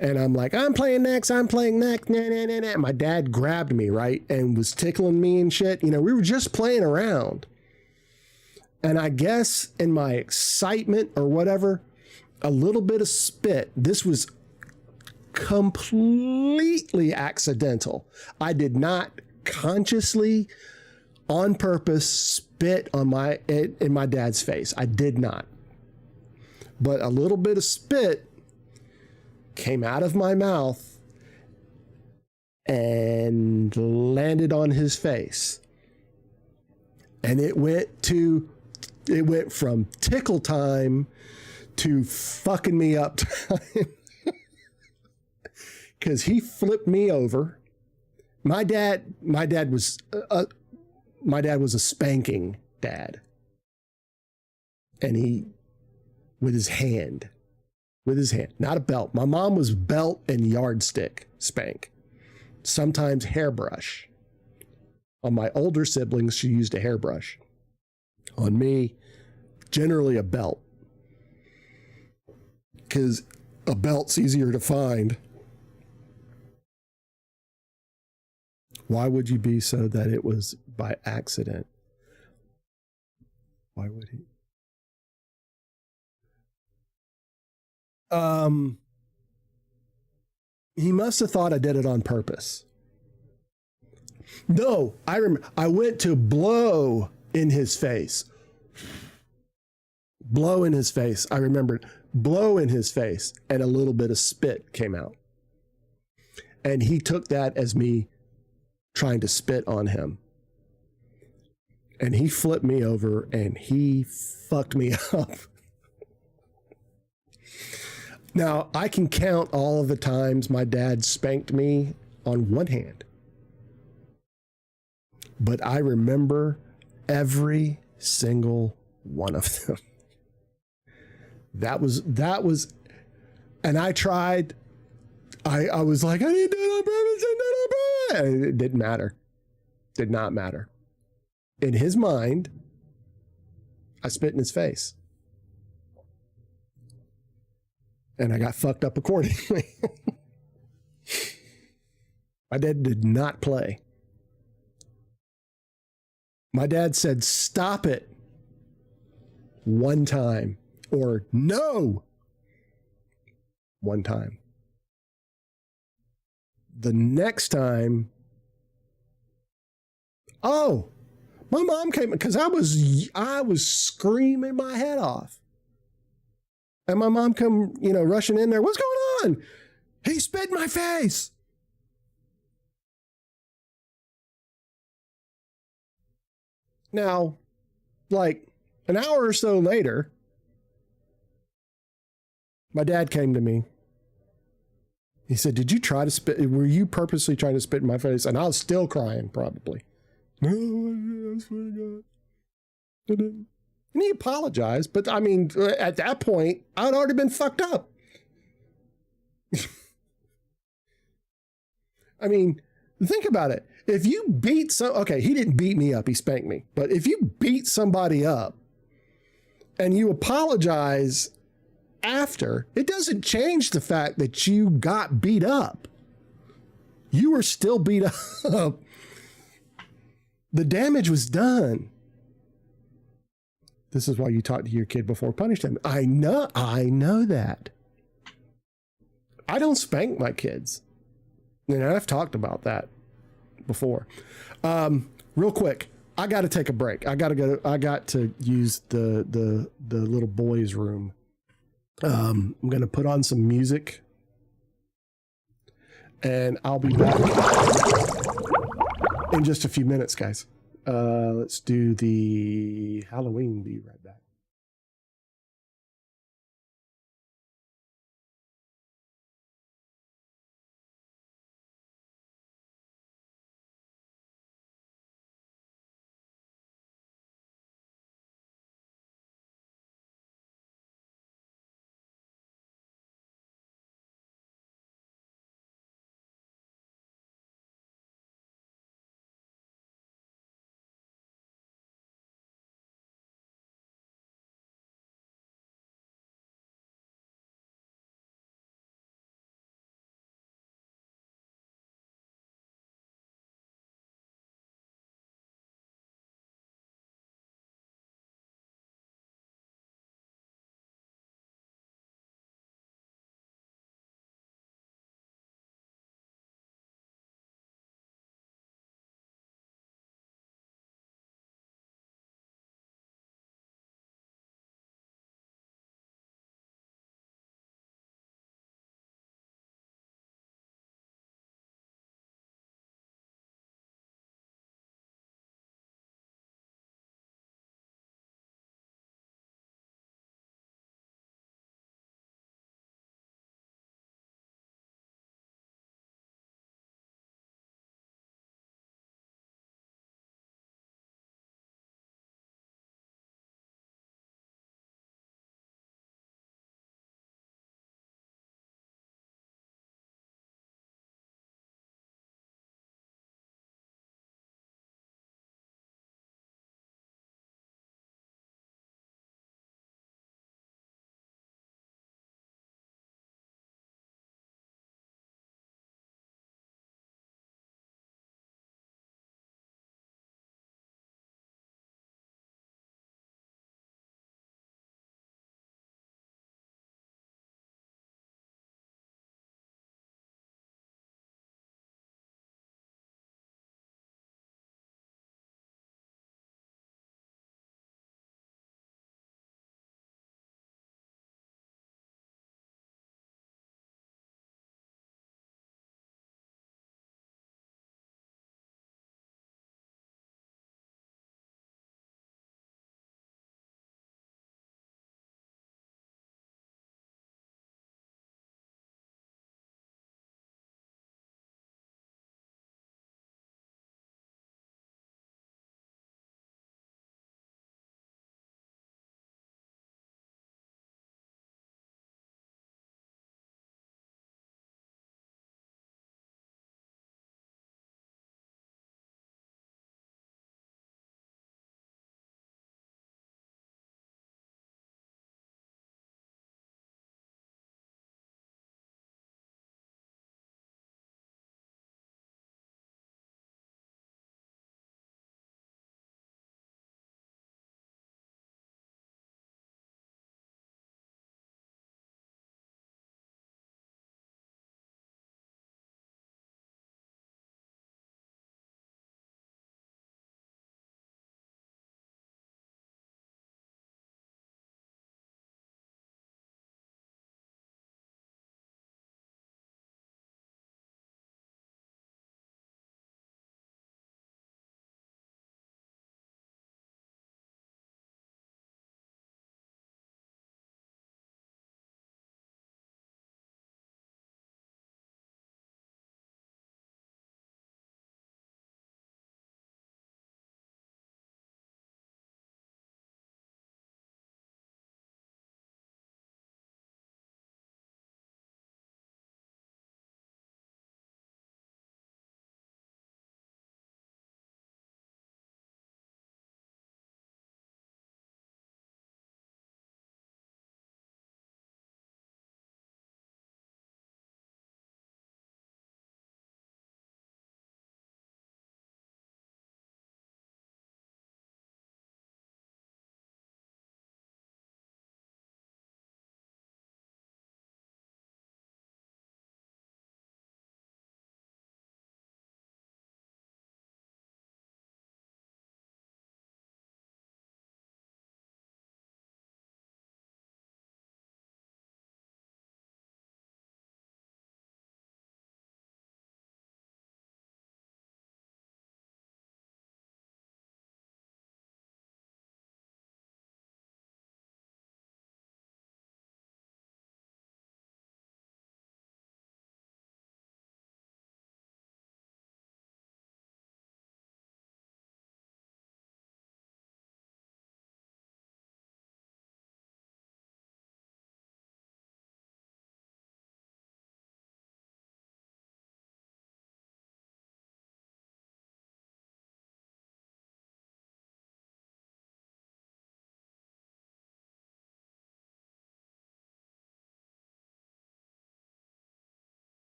And I'm like, I'm playing next. Nah, nah, nah, nah. My dad grabbed me, right? And was tickling me and shit. You know, we were just playing around. And I guess in my excitement or whatever, a little bit of spit. This was completely accidental. I did not consciously, on purpose, spit on in my dad's face. I did not. But a little bit of spit came out of my mouth and landed on his face. And it went from tickle time to fucking me up time. Because he flipped me over. My dad was a spanking dad. And he, with his hand, not a belt. My mom was belt and yardstick spank. Sometimes hairbrush. On my older siblings, she used a hairbrush. On me, generally a belt. Because a belt's easier to find. Why would you be so that it was by accident? Why would he? He must have thought I did it on purpose. No, I remember. I went to blow in his face. Blow in his face. I remembered. Blow in his face, and a little bit of spit came out. And he took that as me trying to spit on him. And he flipped me over and he fucked me up. Now, I can count all of the times my dad spanked me on one hand. But I remember every single one of them. That was, and I tried, I was like, I didn't do it on purpose, and it didn't matter. Did not matter. In his mind, I spit in his face. And I got fucked up accordingly. My dad did not play. My dad said, stop it. One time. Or no. One time. The next time, oh, my mom came because I was screaming my head off. And my mom come, rushing in there. What's going on? He spit in my face. Now, like an hour or so later, my dad came to me. He said, did you try to spit? Were you purposely trying to spit in my face? And I was still crying, probably. No, I swear to God. And he apologized, but I mean, at that point, I'd already been fucked up. I mean, think about it. If you beat okay, he didn't beat me up, he spanked me. But if you beat somebody up and you apologize after, it doesn't change the fact that you got beat up. You were still beat up. The damage was done. This is why you talk to your kid before punishing them. I know that. I don't spank my kids. I've talked about that before. Real quick, I got to take a break. I got to use the little boys' room. I'm going to put on some music and I'll be back in just a few minutes, guys. Let's do the Halloween. Be right back.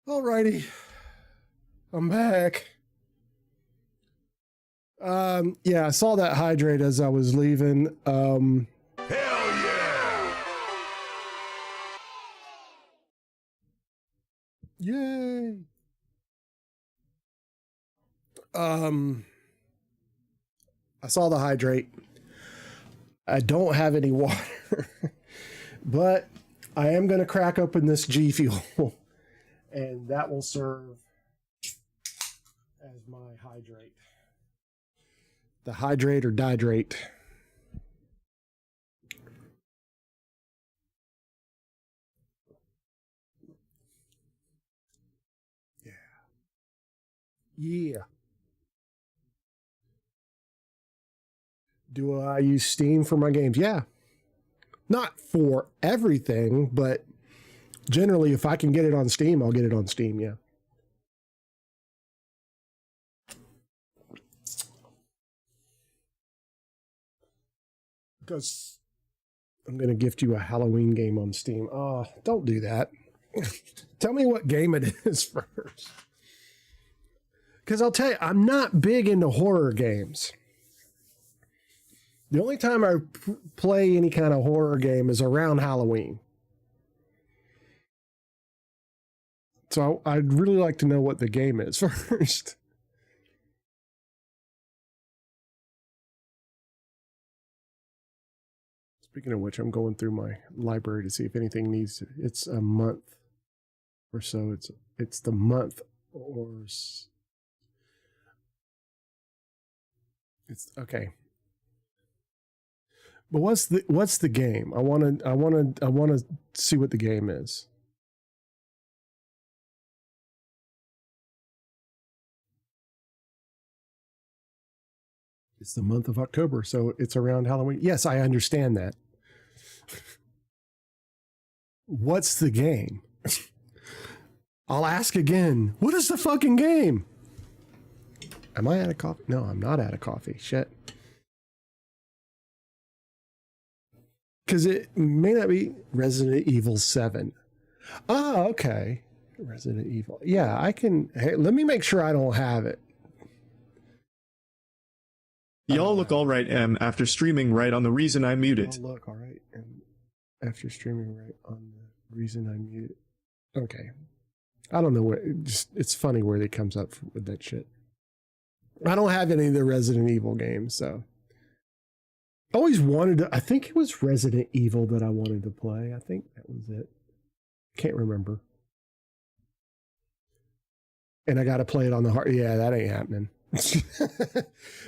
Alrighty. I'm back. Yeah, I saw that hydrate as I was leaving. Hell yeah! Yay! I saw the hydrate. I don't have any water, but I am going to crack open this G Fuel, and that will serve as my hydrate. The hydrate or dihydrate. Yeah. Yeah. Do I use Steam for my games? Yeah. Not for everything, but generally if I can get it on Steam, I'll get it on Steam, yeah. Because I'm going to gift you a Halloween game on Steam. Oh, don't do that. Tell me what game it is first. Because I'll tell you, I'm not big into horror games. The only time I play any kind of horror game is around Halloween. So I'd really like to know what the game is first. Speaking of which, I'm going through my library to see if anything needs to. It's a month or so. It's the month or it's okay. But what's the game? I want to see what the game is. It's the month of October, so it's around Halloween. Yes, I understand that. What's the game? I'll ask again. What is the fucking game? Am I out of coffee? No, I'm not out of coffee. Shit. Because it may not be Resident Evil 7. Oh, okay. Resident Evil. Yeah, I can. Hey, let me make sure I don't have it. Y'all look alright, after streaming right on the reason I muted. I'll look alright, and after streaming right on the reason I muted. Okay. I don't know where. It's funny where it comes up with that shit. I don't have any of the Resident Evil games, so. Always wanted to. I think it was Resident Evil that I wanted to play. I think that was it. Can't remember. And I got to play it on the hard. Yeah, that ain't happening.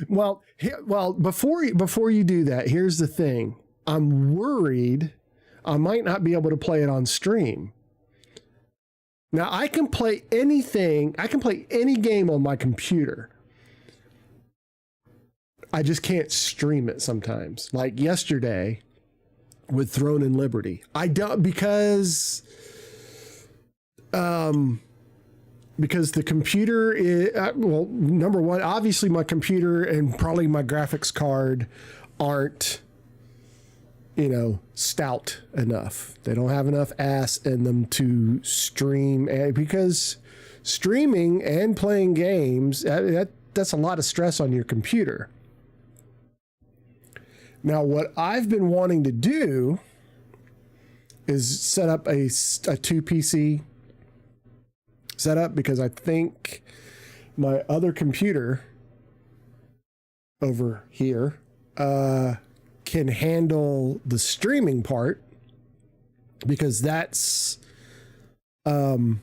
Well, before you do that, here's the thing. I'm worried I might not be able to play it on stream. Now I can play anything. I can play any game on my computer. I just can't stream it sometimes. Like yesterday with Throne and Liberty. I don't because the computer is, well, number one, obviously my computer and probably my graphics card aren't, stout enough. They don't have enough ass in them to stream, because streaming and playing games, that's a lot of stress on your computer. Now, what I've been wanting to do is set up a 2 PC setup, because I think my other computer over here can handle the streaming part, because that's yeah,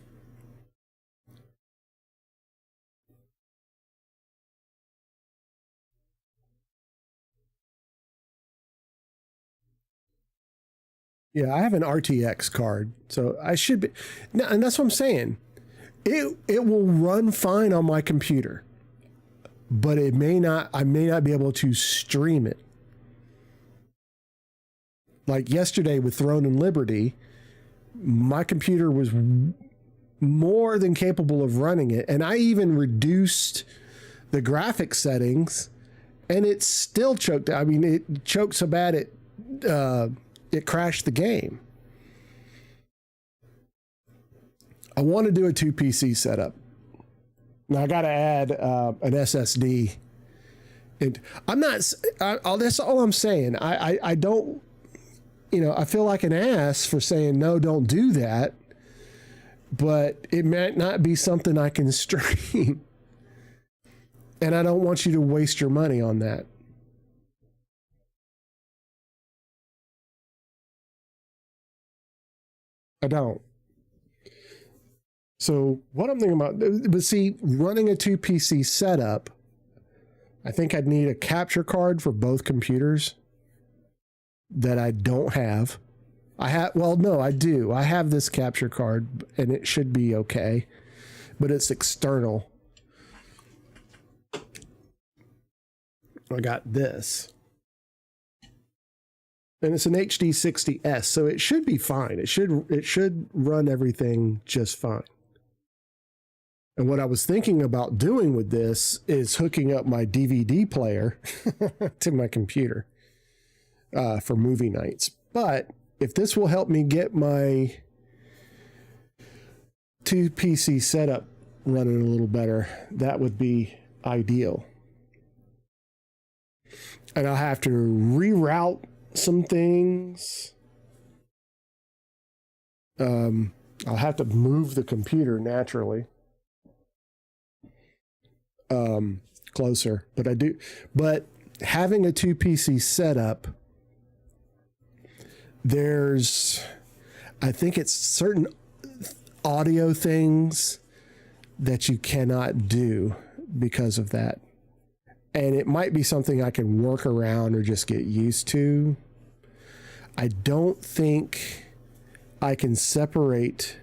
I have an RTX card, so I should be. And that's what I'm saying. It will run fine on my computer, but I may not be able to stream it. Like yesterday with Throne and Liberty, my computer was more than capable of running it, and I even reduced the graphics settings, and it still choked. I mean, it choked so bad it crashed the game. I want to do a 2 PC setup. Now I got to add an SSD. And I'm not, that's all I'm saying. I don't, I feel like an ass for saying, no, don't do that. But it might not be something I can stream. And I don't want you to waste your money on that. I don't. So what I'm thinking about, but see, running a 2 PC setup, I think I'd need a capture card for both computers that I don't have. I do. I have this capture card and it should be okay, but it's external. I got this. And it's an HD 60S, so it should be fine. It should run everything just fine. And what I was thinking about doing with this is hooking up my DVD player to my computer for movie nights. But if this will help me get my 2 PC setup running a little better, that would be ideal. And I'll have to reroute some things. I'll have to move the computer naturally closer, but having a 2 PC setup, I think it's certain audio things that you cannot do because of that. And it might be something I can work around or just get used to. I don't think I can separate.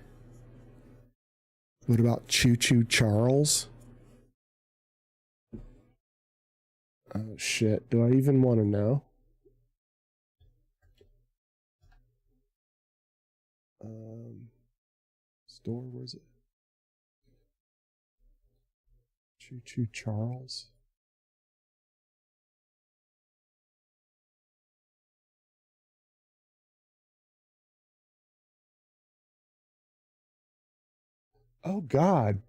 What about Choo Choo Charles? Oh shit, do I even want to know? Store, where's it? Choo Choo Charles. Oh God.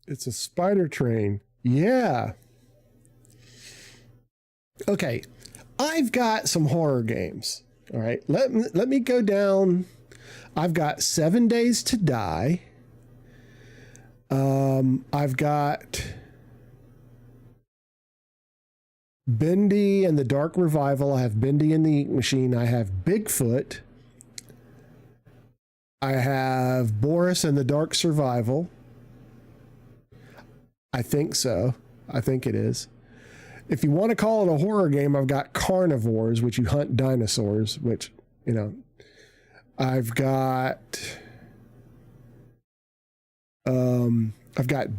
It's a spider train. Yeah. Okay. I've got some horror games. All right. Let me go down. I've got 7 Days to Die. I've got Bendy and the Dark Revival. I have Bendy and the Ink Machine. I have Bigfoot. I have Boris and the Dark Survival. I think so. I think it is. If you want to call it a horror game, I've got Carnivores, which you hunt dinosaurs, which, I've got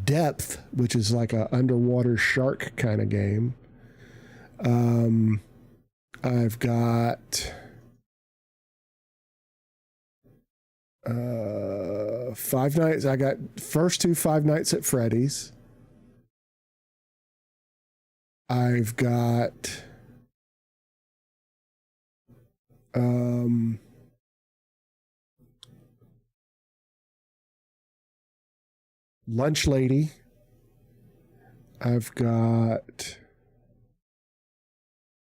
Depth, which is like a underwater shark kind of game. I've got Five Nights. I got first 2 Five Nights at Freddy's. I've got Lunch Lady. I've got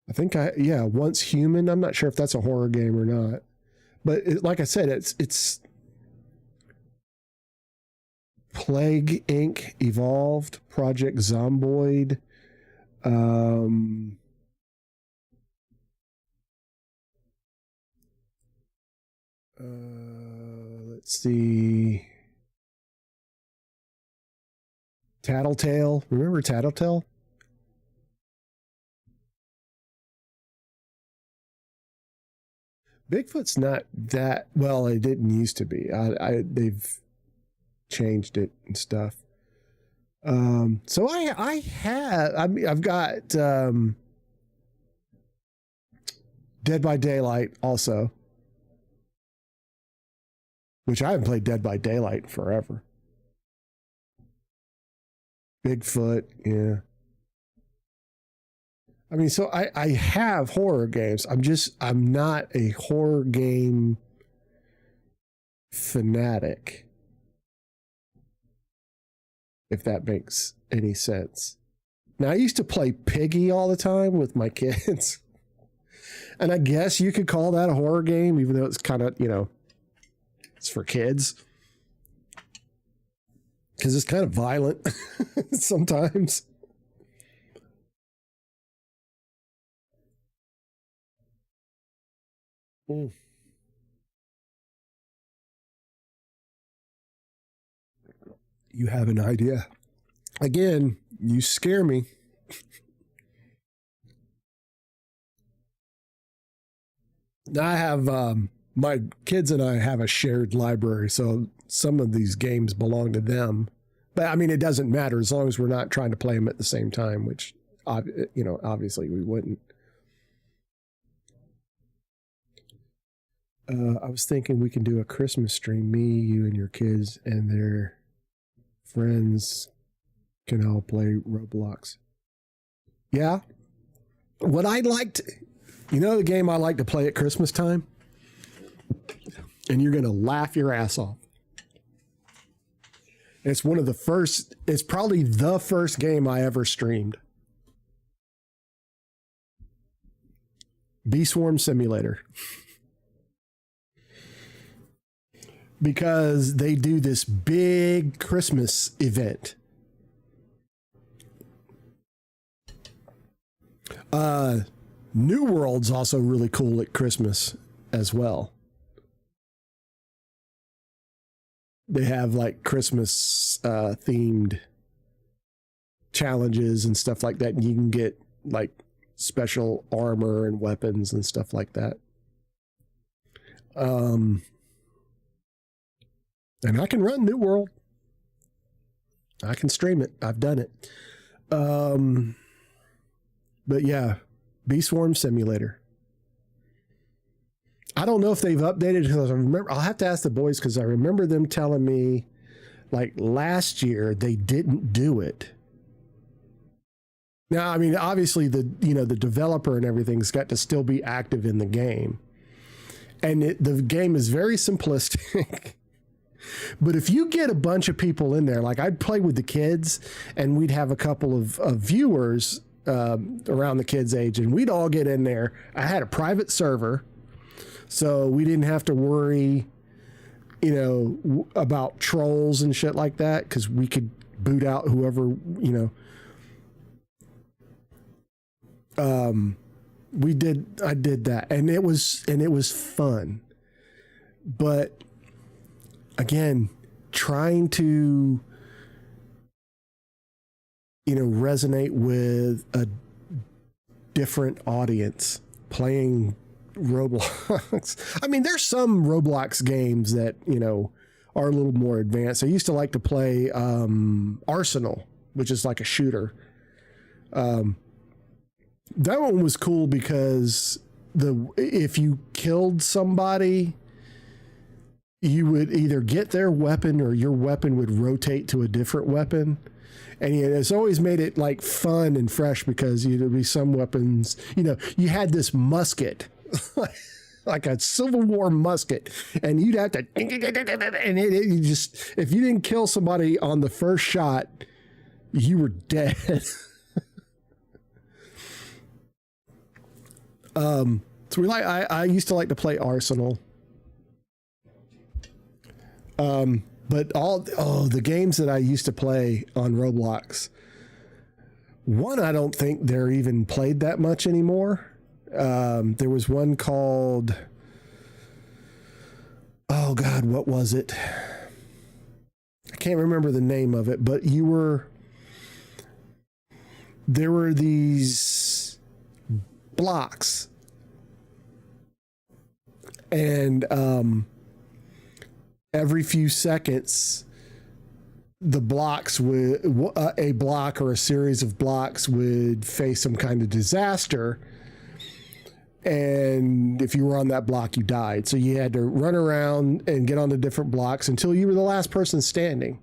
Once Human. I'm not sure if that's a horror game or not. But like I said, it's Plague Inc. Evolved, Project Zomboid. Let's see. Tattletale. Remember Tattletale? Bigfoot's not that well. It didn't used to be. They've changed it and stuff. So I've got Dead by Daylight also. which I haven't played Dead by Daylight in forever. Bigfoot, yeah. I mean, so I have horror games. I'm not a horror game fanatic, if that makes any sense. Now, I used to play Piggy all the time with my kids. And I guess you could call that a horror game, even though it's kind of, it's for kids. Because it's kind of violent sometimes. Mm. You have an idea. Again, you scare me. I have, my kids and I have a shared library, so some of these games belong to them. But I mean, it doesn't matter as long as we're not trying to play them at the same time, which, obviously we wouldn't. I was thinking we can do a Christmas stream. Me, you, and your kids and their friends can all play Roblox. Yeah. What I'd like to... the game I like to play at Christmas time? And you're going to laugh your ass off. It's it's probably the first game I ever streamed. Bee Swarm Simulator. Because they do this big Christmas event. New World's also really cool at Christmas as well. They have like Christmas themed challenges and stuff like that. And you can get like special armor and weapons and stuff like that. And I can run New World. I can stream it. I've done it. But yeah, Bee Swarm Simulator. I don't know if they've updated because I'll have to ask the boys because I remember them telling me like last year they didn't do it. Now, I mean, obviously the developer and everything's got to still be active in the game. And the game is very simplistic. But if you get a bunch of people in there, like I'd play with the kids and we'd have a couple of viewers around the kids' age and we'd all get in there. I had a private server, so we didn't have to worry, about trolls and shit like that because we could boot out whoever, I did that and it was fun. But again, trying to, resonate with a different audience playing Roblox. I mean, there's some Roblox games that, are a little more advanced. I used to like to play Arsenal, which is like a shooter. That one was cool because if you killed somebody, you would either get their weapon or your weapon would rotate to a different weapon. And it's always made it like fun and fresh because there'd be some weapons, you had this musket, like a Civil War musket, and you'd have to, and you just, if you didn't kill somebody on the first shot, you were dead. So I used to like to play Arsenal. But the games that I used to play on Roblox, one, I don't think they're even played that much anymore. There was one called, oh God, what was it? I can't remember the name of it, but there were these blocks and, every few seconds, the blocks a block or a series of blocks would face some kind of disaster. And if you were on that block, you died. So you had to run around and get onto different blocks until you were the last person standing.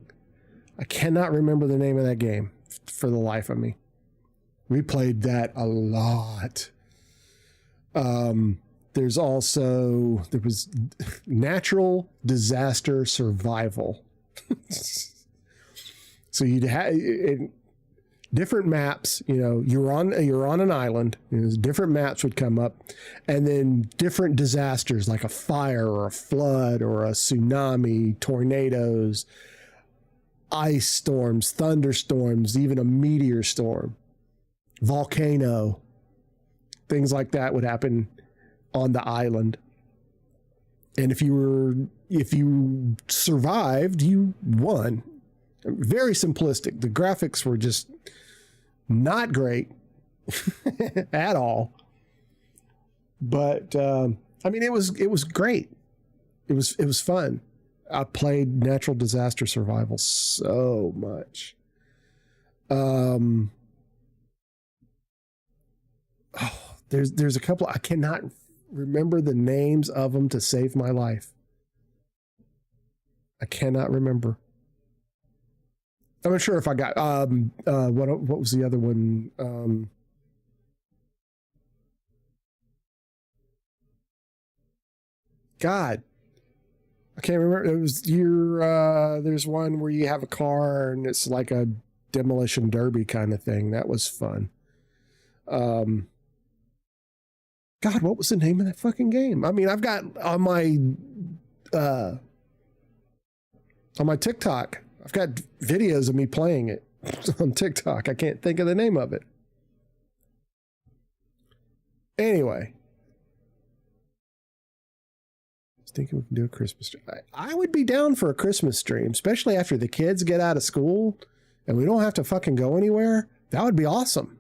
I cannot remember the name of that game for the life of me. We played that a lot. There was natural disaster survival. So you'd have different maps, you're on an island, different maps would come up, and then different disasters like a fire or a flood or a tsunami, tornadoes, ice storms, thunderstorms, even a meteor storm, volcano, things like that would happen on the island. And if you survived, you won. Very simplistic. The graphics were just not great at all. But it was great. It was fun. I played natural disaster survival so much. There's a couple. I cannot remember the names of them to save my life. I cannot remember. I'm not sure if I got what was the other one? God, I can't remember. It was there's one where you have a car and it's like a demolition derby kind of thing. That was fun. God, what was the name of that fucking game? I mean, I've got on my TikTok, I've got videos of me playing it on TikTok. I can't think of the name of it. Anyway, I was thinking we can do a Christmas stream. I would be down for a Christmas stream, especially after the kids get out of school and we don't have to fucking go anywhere. That would be awesome.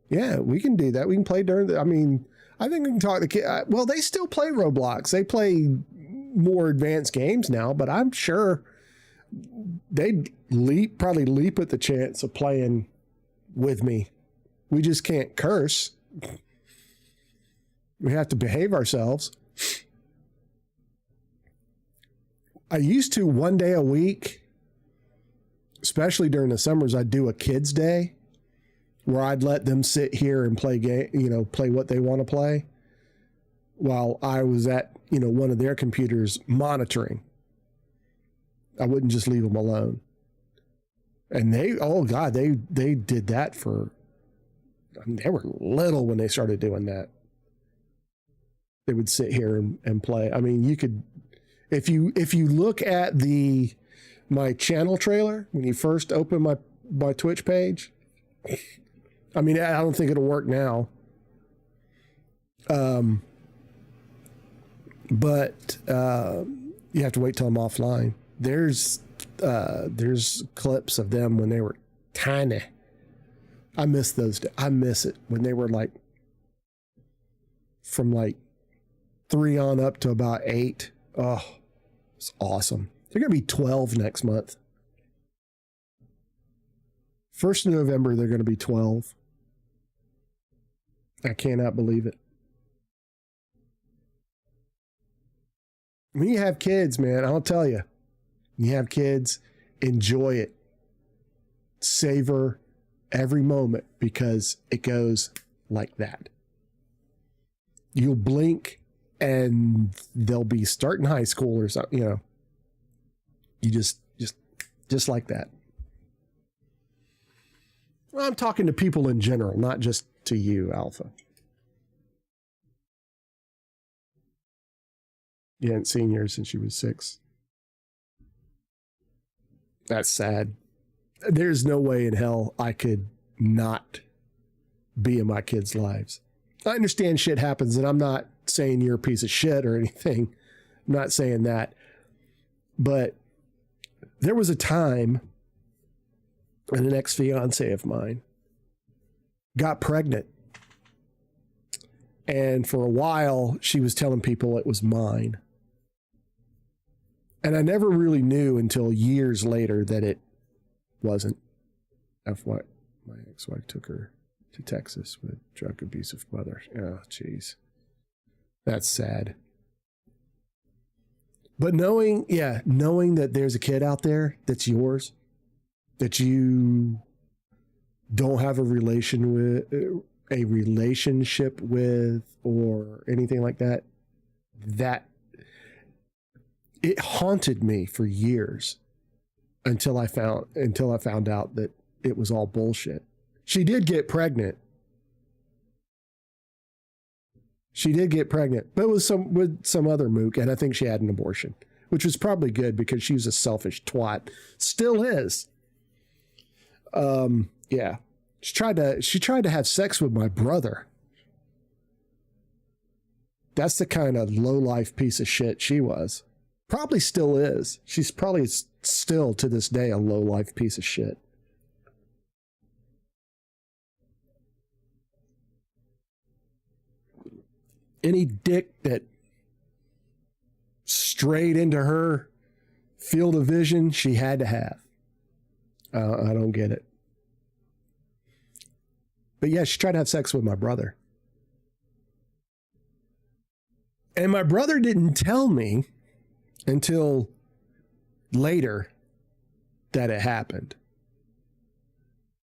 Yeah, we can do that. We can play during I think we can talk to kids. Well, they still play Roblox. They play more advanced games now, but I'm sure they'd probably leap at the chance of playing with me. We just can't curse. We have to behave ourselves. I used to one day a week, especially during the summers, I'd do a kids day where I'd let them sit here and play play what they want to play while I was at, one of their computers monitoring. I wouldn't just leave them alone. And they did that they were little when they started doing that. They would sit here and play. I mean, you could, if you look at my channel trailer, when you first open my Twitch page, I mean, I don't think it'll work now. But you have to wait till I'm offline. There's clips of them when they were tiny. I miss those. I miss it when they were like from like 3 on up to about 8. Oh, it's awesome. They're going to be 12 next month. 1st of November, they're going to be 12. I cannot believe it. When you have kids, man, I'll tell you, you have kids, enjoy it. Savor every moment because it goes like that. You'll blink and they'll be starting high school or something, You just like that. Well, I'm talking to people in general, not just to you, Alpha. You hadn't seen her since she was 6. That's sad. There's no way in hell I could not be in my kids' lives. I understand shit happens, and I'm not saying you're a piece of shit or anything. I'm not saying that. But there was a time when an ex-fiance of mine got pregnant. And for a while, she was telling people it was mine. And I never really knew until years later that it wasn't. That's what my ex-wife took her to Texas with drug abusive mother. Oh, jeez. That's sad. But knowing that there's a kid out there that's yours, that you don't have a relationship with or anything like that, that it haunted me for years until I found out that it was all bullshit. She did get pregnant. But with some other mook, and I think she had an abortion, which was probably good because she was a selfish twat. Still is. Yeah. She tried to have sex with my brother. That's the kind of low-life piece of shit she was. Probably still is. She's probably still to this day a low-life piece of shit. Any dick that strayed into her field of vision, she had to have. I don't get it. But yeah, she tried to have sex with my brother. And my brother didn't tell me until later that it happened.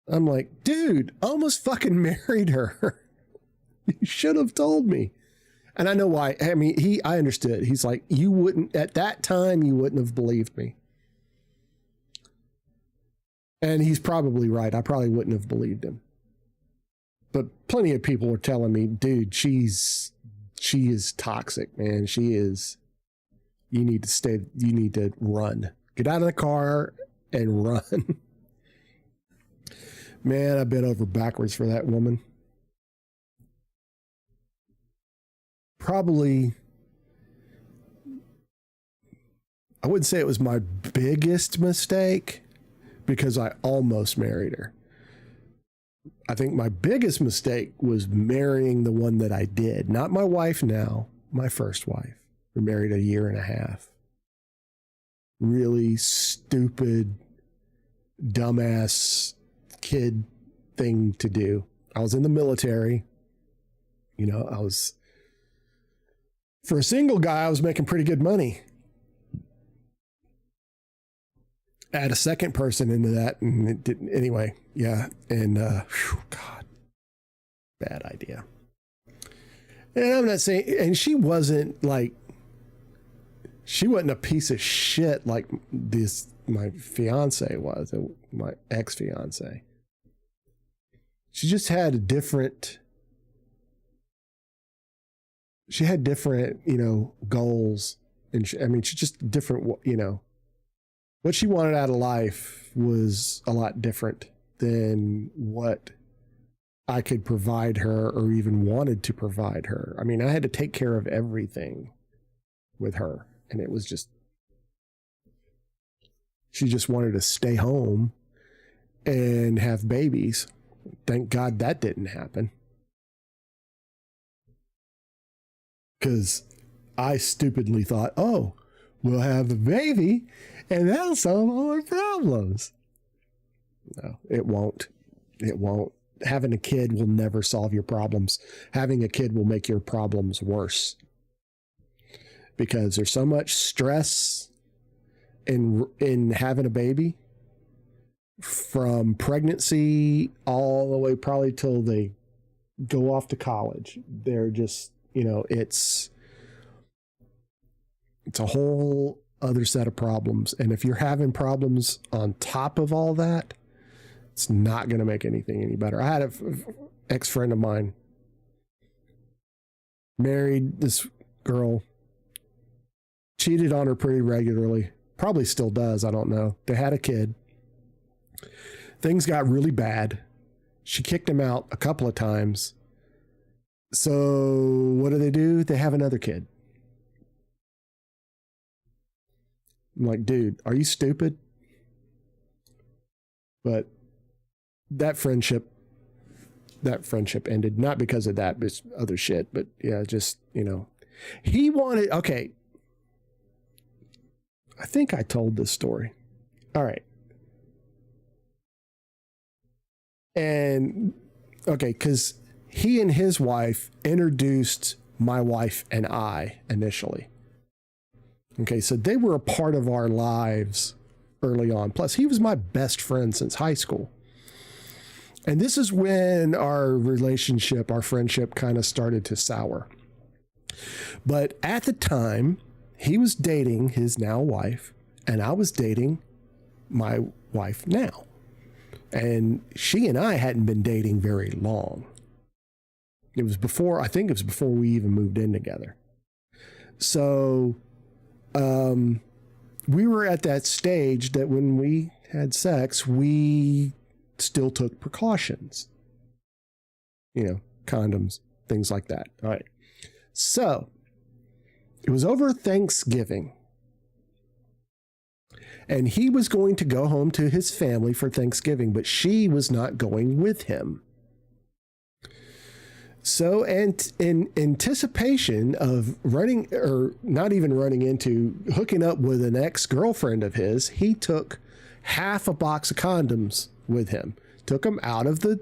I'm like, dude, I almost fucking married her. You should have told me. And I know why. I mean, I understood. He's like, at that time, you wouldn't have believed me. And he's probably right. I probably wouldn't have believed him. But plenty of people were telling me, dude, she is toxic, man. She is. You need to run. Get out of the car and run. Man, I've been over backwards for that woman. Probably, I wouldn't say it was my biggest mistake because I almost married her. I think my biggest mistake was marrying the one that I did. Not my wife now, my first wife. We married 1.5 years. Really stupid, dumbass kid thing to do. I was in the military. You know, for a single guy, I was making pretty good money. Add a second person into that, and it didn't. Anyway, yeah. And, God, bad idea. And I'm not saying, and she wasn't a piece of shit like my fiance was, my ex-fiance. She just had different, goals. And she just different, what she wanted out of life was a lot different than what I could provide her or even wanted to provide her. I mean, I had to take care of everything with her. And it was just, she just wanted to stay home and have babies. Thank God that didn't happen. Because I stupidly thought, oh, we'll have a baby and that'll solve all our problems. No, it won't. It won't. Having a kid will never solve your problems. Having a kid will make your problems worse. Because there's so much stress in having a baby, from pregnancy all the way probably till they go off to college. They're just, it's a whole other set of problems. And if you're having problems on top of all that, it's not going to make anything any better. I had an ex-friend of mine, married this girl, cheated on her pretty regularly, probably still does, I don't know. They had a kid. Things got really bad. She kicked him out a couple of times. So what do? They have another kid. I'm like, dude, are you stupid? But that friendship ended, not because of that, but other shit. But yeah, just, he wanted, okay. I think I told this story. All right. And Okay, because he and his wife introduced my wife and I initially. Okay, so they were a part of our lives early on. Plus, he was my best friend since high school. And this is when our relationship, our friendship kind of started to sour. But at the time, he was dating his now wife, and I was dating my wife now. And she and I hadn't been dating very long. It was before, I think it was before we even moved in together. So, we were at that stage that when we had sex, we still took precautions. You know, condoms, things like that. All right. So, it was over Thanksgiving. And he was going to go home to his family for Thanksgiving, but she was not going with him. So, and in anticipation of running, or not even running into, hooking up with an ex-girlfriend of his, he took half a box of condoms with him. Took them out of the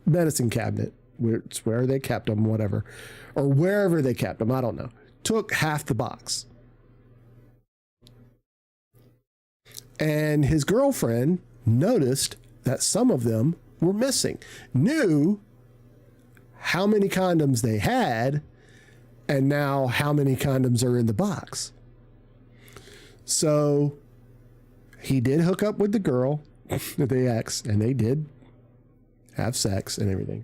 medicine cabinet, where they kept them, whatever. Or wherever they kept them, I don't know. Took half the box. And his girlfriend noticed that some of them were missing. Knew how many condoms they had, and now how many condoms are in the box. So he did hook up with the girl, the ex, and they did have sex and everything.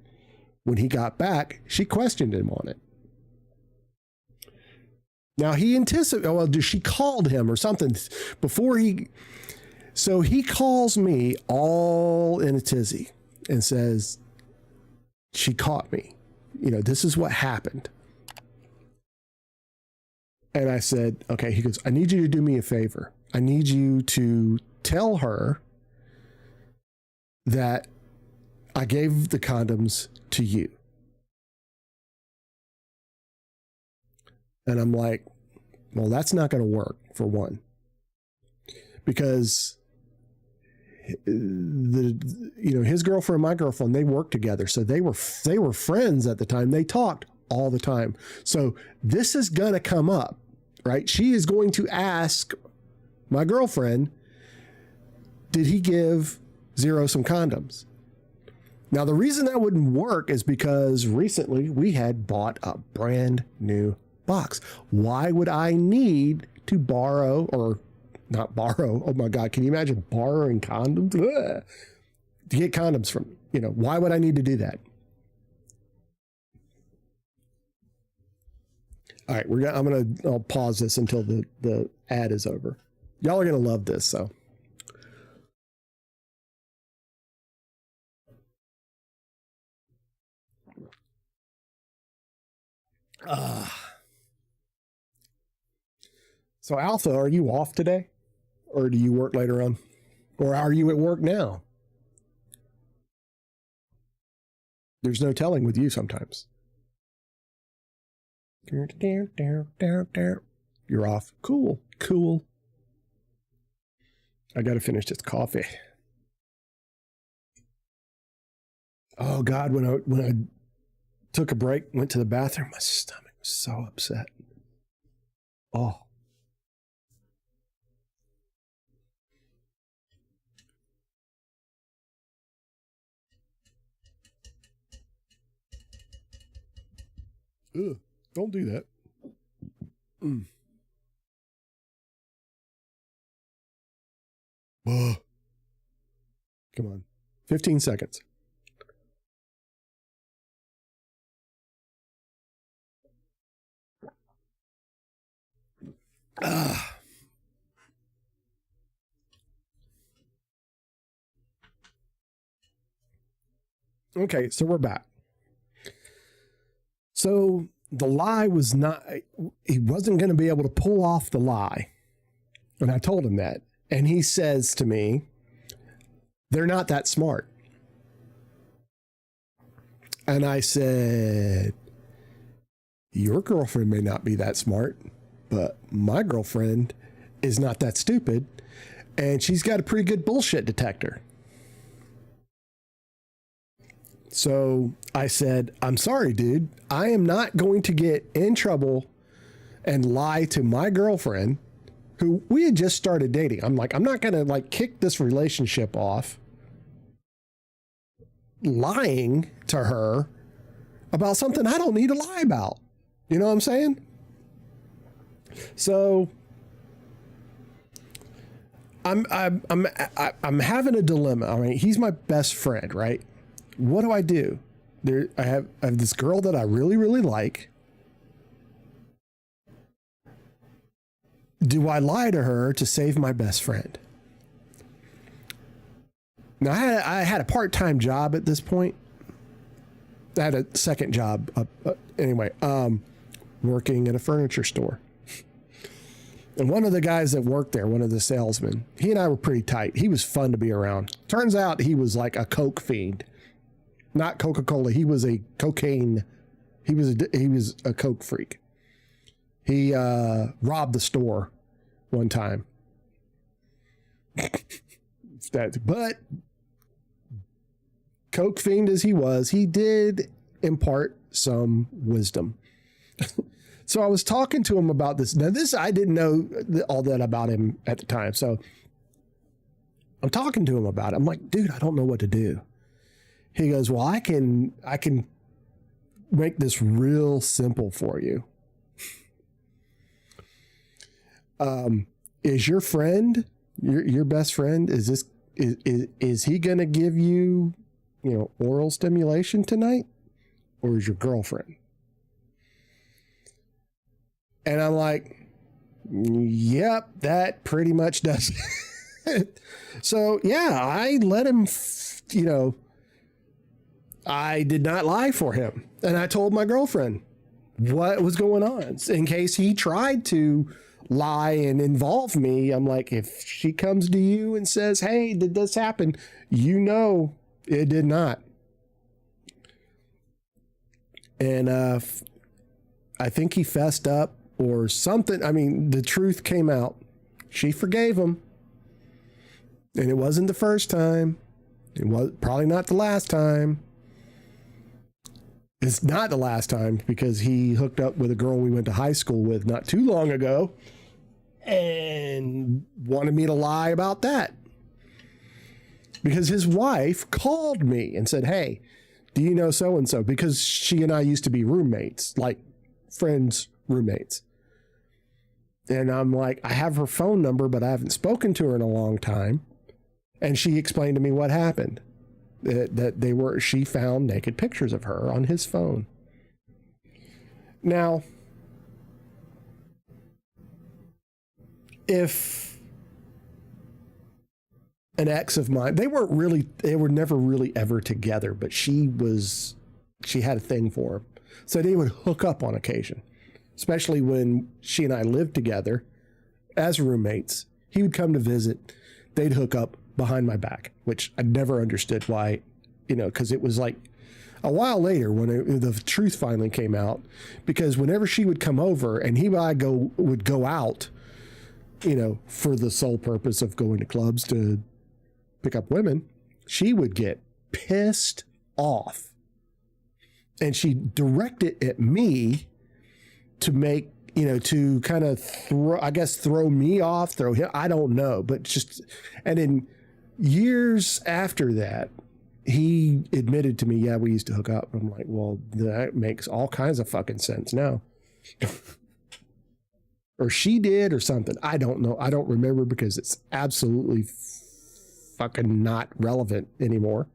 When he got back, she questioned him on it. Now he anticipated, well, she called him or something before he, so he calls me all in a tizzy and says, she caught me. You know, this is what happened. And I said, okay, he goes, I need you to do me a favor. I need you to tell her that I gave the condoms to you. And I'm like, well, that's not going to work, for one. Because his girlfriend and my girlfriend, they worked together. So they were friends at the time. They talked all the time. So this is going to come up, right? She is going to ask my girlfriend, did he give Zero some condoms? Now, the reason that wouldn't work is because recently we had bought a brand new box. Why would I need to borrow, or not borrow? Oh my God, can you imagine borrowing condoms? Ugh. To get condoms from, why would I need to do that? All right, I'll pause this until the ad is over. Y'all are going to love this, so. So Alpha, are you off today? Or do you work later on? Or are you at work now? There's no telling with you sometimes. You're off. Cool. I got to finish this coffee. Oh God, when I took a break, went to the bathroom, my stomach was so upset. Oh. Ugh, don't do that. Come on. 15 seconds. Okay, so we're back. So the lie was not, he wasn't going to be able to pull off the lie. And I told him that. And he says to me, they're not that smart. And I said, your girlfriend may not be that smart, but my girlfriend is not that stupid. And she's got a pretty good bullshit detector. So I said, I'm sorry, dude. I am not going to get in trouble and lie to my girlfriend who we had just started dating. I'm like, I'm not going to like kick this relationship off lying to her about something I don't need to lie about. You know what I'm saying? So I'm having a dilemma. I mean, he's my best friend, right? What do I do? I have this girl that I really, really like. Do I lie to her to save my best friend? Now, I had a part-time job at this point. I had a second job. Working at a furniture store. And one of the guys that worked there, one of the salesmen, he and I were pretty tight. He was fun to be around. Turns out he was like a Coke fiend. Not Coca-Cola. He was a cocaine. He was a Coke freak. He robbed the store one time. But Coke fiend as he was, he did impart some wisdom. So I was talking to him about this. Now this, I didn't know all that about him at the time. So I'm talking to him about it. I'm like, dude, I don't know what to do. He goes, well, I can make this real simple for you. Is your friend, your best friend, is he going to give you, oral stimulation tonight, or is your girlfriend? And I'm like, yep, that pretty much does it. So yeah, I let him, I did not lie for him. And I told my girlfriend what was going on in case he tried to lie and involve me. I'm like, if she comes to you and says, hey, did this happen? It did not. And I think he fessed up or something. I mean, the truth came out. She forgave him. And it wasn't the first time. It was probably not the last time. It's not the last time because he hooked up with a girl we went to high school with not too long ago and wanted me to lie about that. Because his wife called me and said, hey, do you know so-and-so? Because she and I used to be roommates, like friends, roommates. And I'm like, I have her phone number, but I haven't spoken to her in a long time. And she explained to me what happened. That she found naked pictures of her on his phone. Now, if an ex of mine, they were never really ever together, but she had a thing for him. So they would hook up on occasion, especially when she and I lived together as roommates. He would come to visit. They'd hook up behind my back, which I never understood why, because it was like a while later when the truth finally came out, because whenever she would come over and he and I would go out, for the sole purpose of going to clubs to pick up women, she would get pissed off and she'd direct it at me to make, to kind of throw me off, throw him, I don't know, but and in years after that, he admitted to me, yeah, we used to hook up. I'm like, well, that makes all kinds of fucking sense now. Or she did or something. I don't know. I don't remember because it's absolutely fucking not relevant anymore.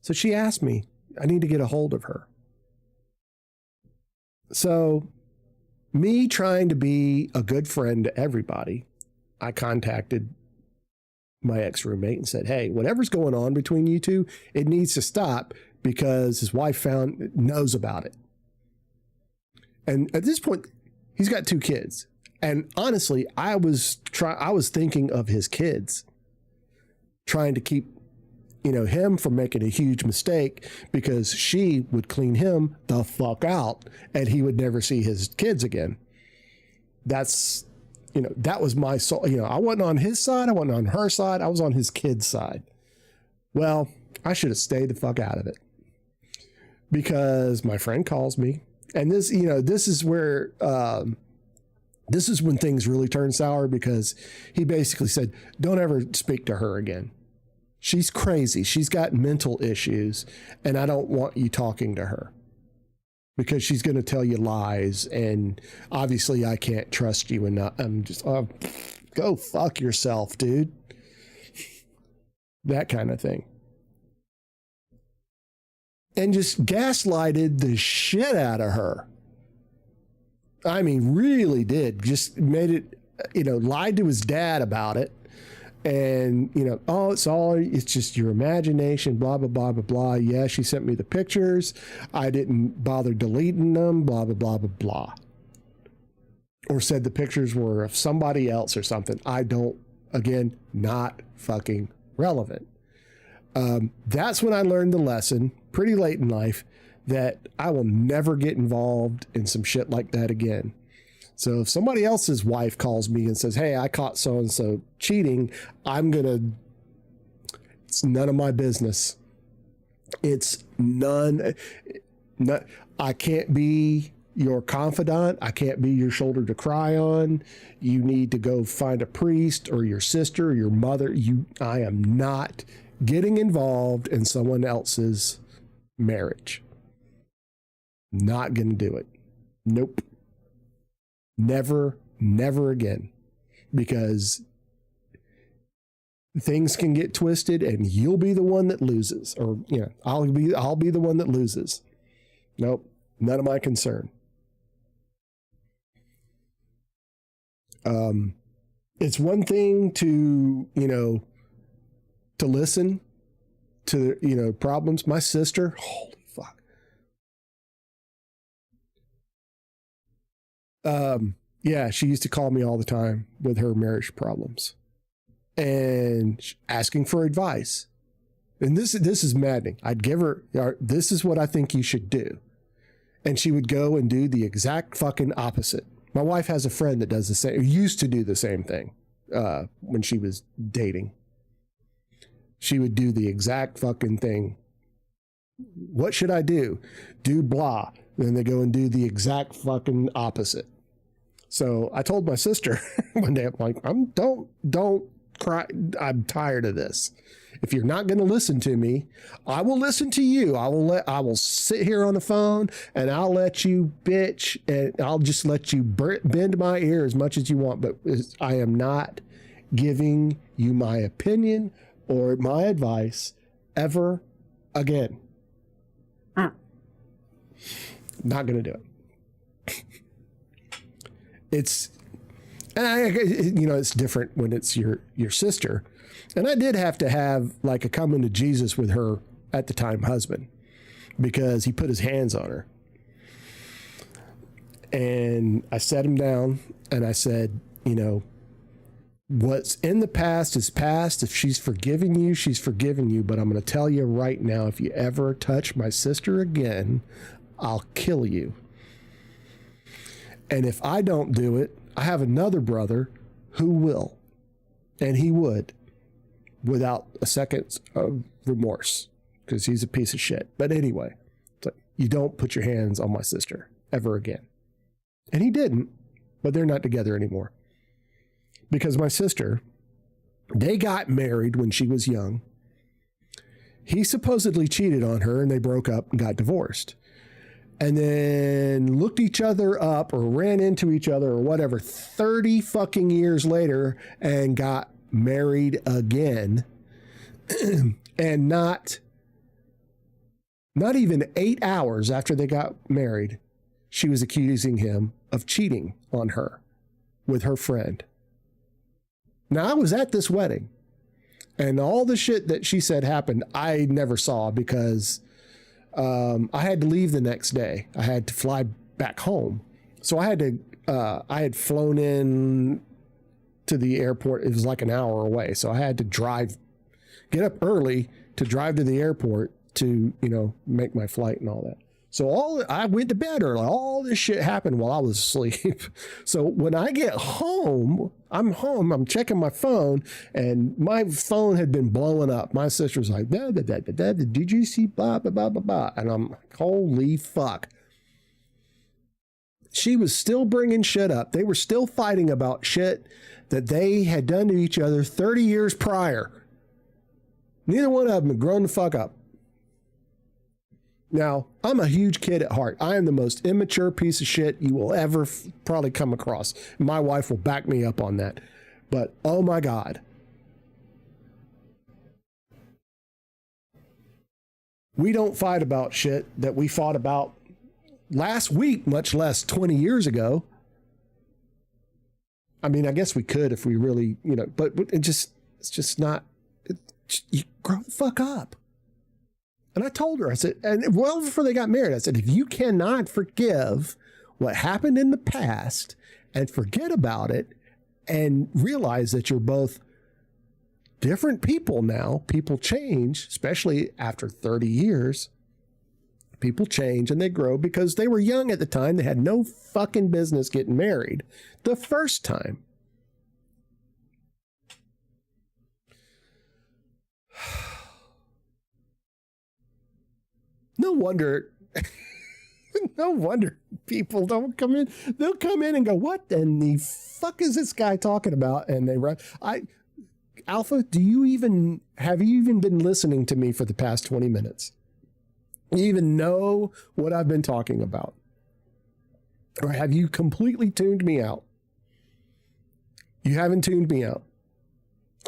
So she asked me, I need to get a hold of her. So me trying to be a good friend to everybody, I contacted my ex-roommate and said, hey, whatever's going on between you two, it needs to stop because his wife knows about it. And at this point, he's got 2 kids. And honestly, I was thinking of his kids, trying to keep, him from making a huge mistake because she would clean him the fuck out and he would never see his kids again. That's, that was my soul. I wasn't on his side. I wasn't on her side. I was on his kid's side. Well, I should have stayed the fuck out of it, because my friend calls me, and this, you know, this is where, this is when things really turn sour, because he basically said, don't ever speak to her again. She's crazy. She's got mental issues, and I don't want you talking to her because she's going to tell you lies. And obviously I can't trust you. And I'm just, oh, go fuck yourself, dude. That kind of thing. And just gaslighted the shit out of her. I mean, really did. Just made it, you know, lied to his dad about it. And, you know, oh, it's just your imagination, blah, blah, blah, blah, blah. Yeah, she sent me the pictures. I didn't bother deleting them, blah, blah, blah, blah, blah. Or said the pictures were of somebody else or something. I don't, again, not fucking relevant. That's when I learned the lesson pretty late in life that I will never get involved in some shit like that again. So if somebody else's wife calls me and says, hey, I caught so-and-so cheating, it's none of my business. It's none, I can't be your confidant. I can't be your shoulder to cry on. You need to go find a priest or your sister or your mother. I am not getting involved in someone else's marriage. Not going to do it. Nope. Never, never again. Because things can get twisted and you'll be the one that loses. Or, you know, I'll be the one that loses. Nope. None of my concern. It's one thing to, you know, to listen to, you know, problems. My sister, holy fuck. Yeah, she used to call me all the time with her marriage problems and asking for advice. And this is maddening. I'd give her, this is what I think you should do. And she would go and do the exact fucking opposite. My wife has a friend that does the same, used to do the same thing when she was dating. She would do the exact fucking thing. What should I do? Do blah. Then they go and do the exact fucking opposite. So I told my sister one day, I'm like, don't cry. I'm tired of this. If you're not going to listen to me, I will listen to you. I will sit here on the phone and I'll let you bitch, and I'll just let you bend my ear as much as you want. But I am not giving you my opinion or my advice ever again. Not going to do it. It's different when it's your sister. And I did have to have like a coming to Jesus with her at the time husband, because he put his hands on her. And I sat him down and I said, you know, what's in the past is past. If she's forgiven you, she's forgiven you. But I'm going to tell you right now, if you ever touch my sister again, I'll kill you. And if I don't do it, I have another brother who will. And he would, without a second of remorse, because he's a piece of shit. But anyway, it's like, you don't put your hands on my sister ever again. And he didn't, but they're not together anymore. Because my sister, they got married when she was young. He supposedly cheated on her and they broke up and got divorced. And then looked each other up or ran into each other or whatever 30 fucking years later and got married again. And not even 8 hours after they got married, she was accusing him of cheating on her with her friend. Now, I was at this wedding, and all the shit that she said happened, I never saw, because I had to leave the next day. I had to fly back home. So I had flown in to the airport. It was like an hour away. So I had to get up early to drive to the airport to, you know, make my flight and all that. So I went to bed early. All this shit happened while I was asleep. So when I get home, I'm checking my phone, and my phone had been blowing up. My sister was like, did you see blah, blah, blah, blah, blah? And I'm like, holy fuck. She was still bringing shit up. They were still fighting about shit that they had done to each other 30 years prior. Neither one of them had grown the fuck up. Now, I'm a huge kid at heart. I am the most immature piece of shit you will ever probably come across. My wife will back me up on that. But, oh my God. We don't fight about shit that we fought about last week, much less 20 years ago. I mean, I guess we could if we really, but it's just not, you grow the fuck up. And I told her, I said, and well before they got married, I said, if you cannot forgive what happened in the past and forget about it and realize that you're both different people now, people change, especially after 30 years, people change and they grow because they were young at the time. They had no fucking business getting married the first time. No wonder people don't come in. They'll come in and go, what in the fuck is this guy talking about? And they run. Alpha, have you even been listening to me for the past 20 minutes? You even know what I've been talking about? Or have you completely tuned me out? You haven't tuned me out.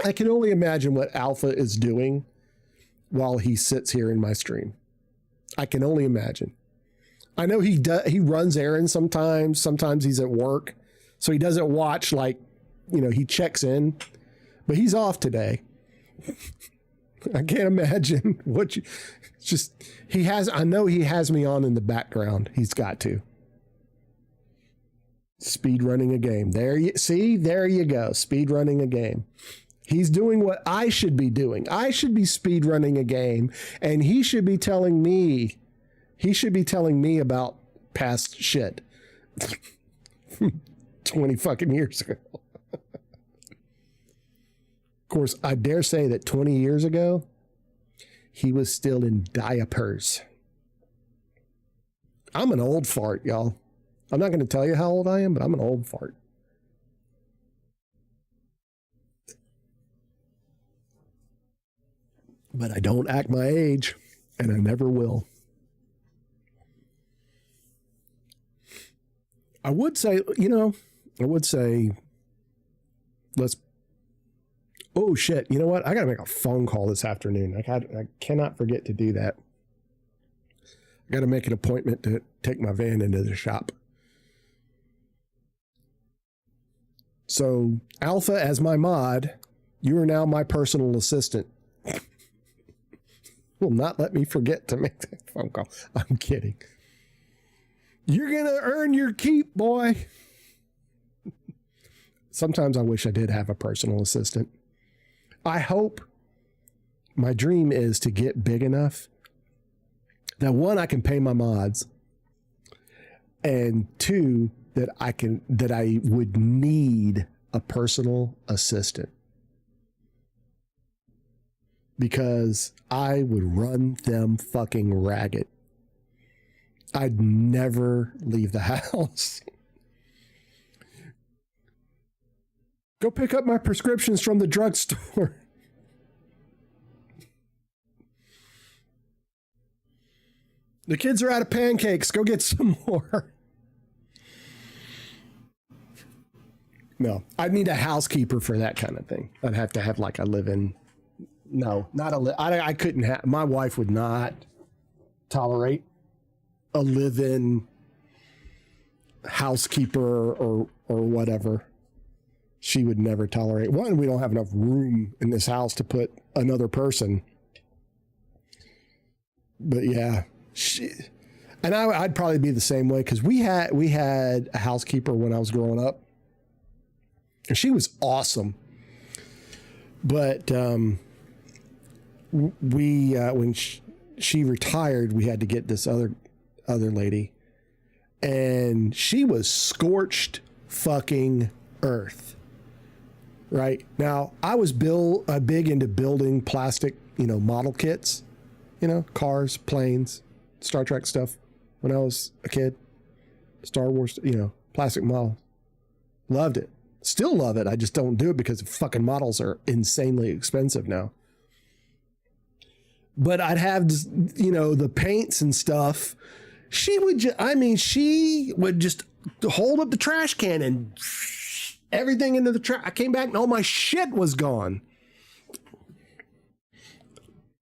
I can only imagine what Alpha is doing while he sits here in my stream. I can only imagine. I know he runs errands sometimes. Sometimes he's at work. So he doesn't watch, he checks in. But he's off today. I can't imagine I know he has me on in the background. He's got to. Speed running a game. There you go. Speed running a game. He's doing what I should be doing. I should be speed running a game, and he should be telling me about past shit 20 fucking years ago. Of course, I dare say that 20 years ago, he was still in diapers. I'm an old fart, y'all. I'm not going to tell you how old I am, but I'm an old fart. But I don't act my age, and I never will. I would say, oh shit, you know what? I got to make a phone call this afternoon. I cannot forget to do that. I got to make an appointment to take my van into the shop. So, Alpha, as my mod, you are now my personal assistant. Will not let me forget to make that phone call. I'm kidding. You're going to earn your keep, boy. Sometimes I wish I did have a personal assistant. I hope my dream is to get big enough that one, I can pay my mods, and two, that I would need a personal assistant. Because I would run them fucking ragged. I'd never leave the house. Go pick up my prescriptions from the drugstore. The kids are out of pancakes. Go get some more. No, I'd need a housekeeper for that kind of thing. I'd have to have like a live-in. No, I couldn't have, my wife would not tolerate a live-in housekeeper or whatever. She would never tolerate. One, we don't have enough room in this house to put another person. But yeah, I'd probably be the same way, because we had a housekeeper when I was growing up, and she was awesome. But when she retired, we had to get this other other lady, and she was scorched fucking earth. Right now, I was big into building plastic, model kits, cars, planes, Star Trek stuff when I was a kid. Star Wars, plastic model. Loved it. Still love it. I just don't do it because fucking models are insanely expensive now. But I'd have, the paints and stuff. She would just hold up the trash can and everything into the trash. I came back and all my shit was gone.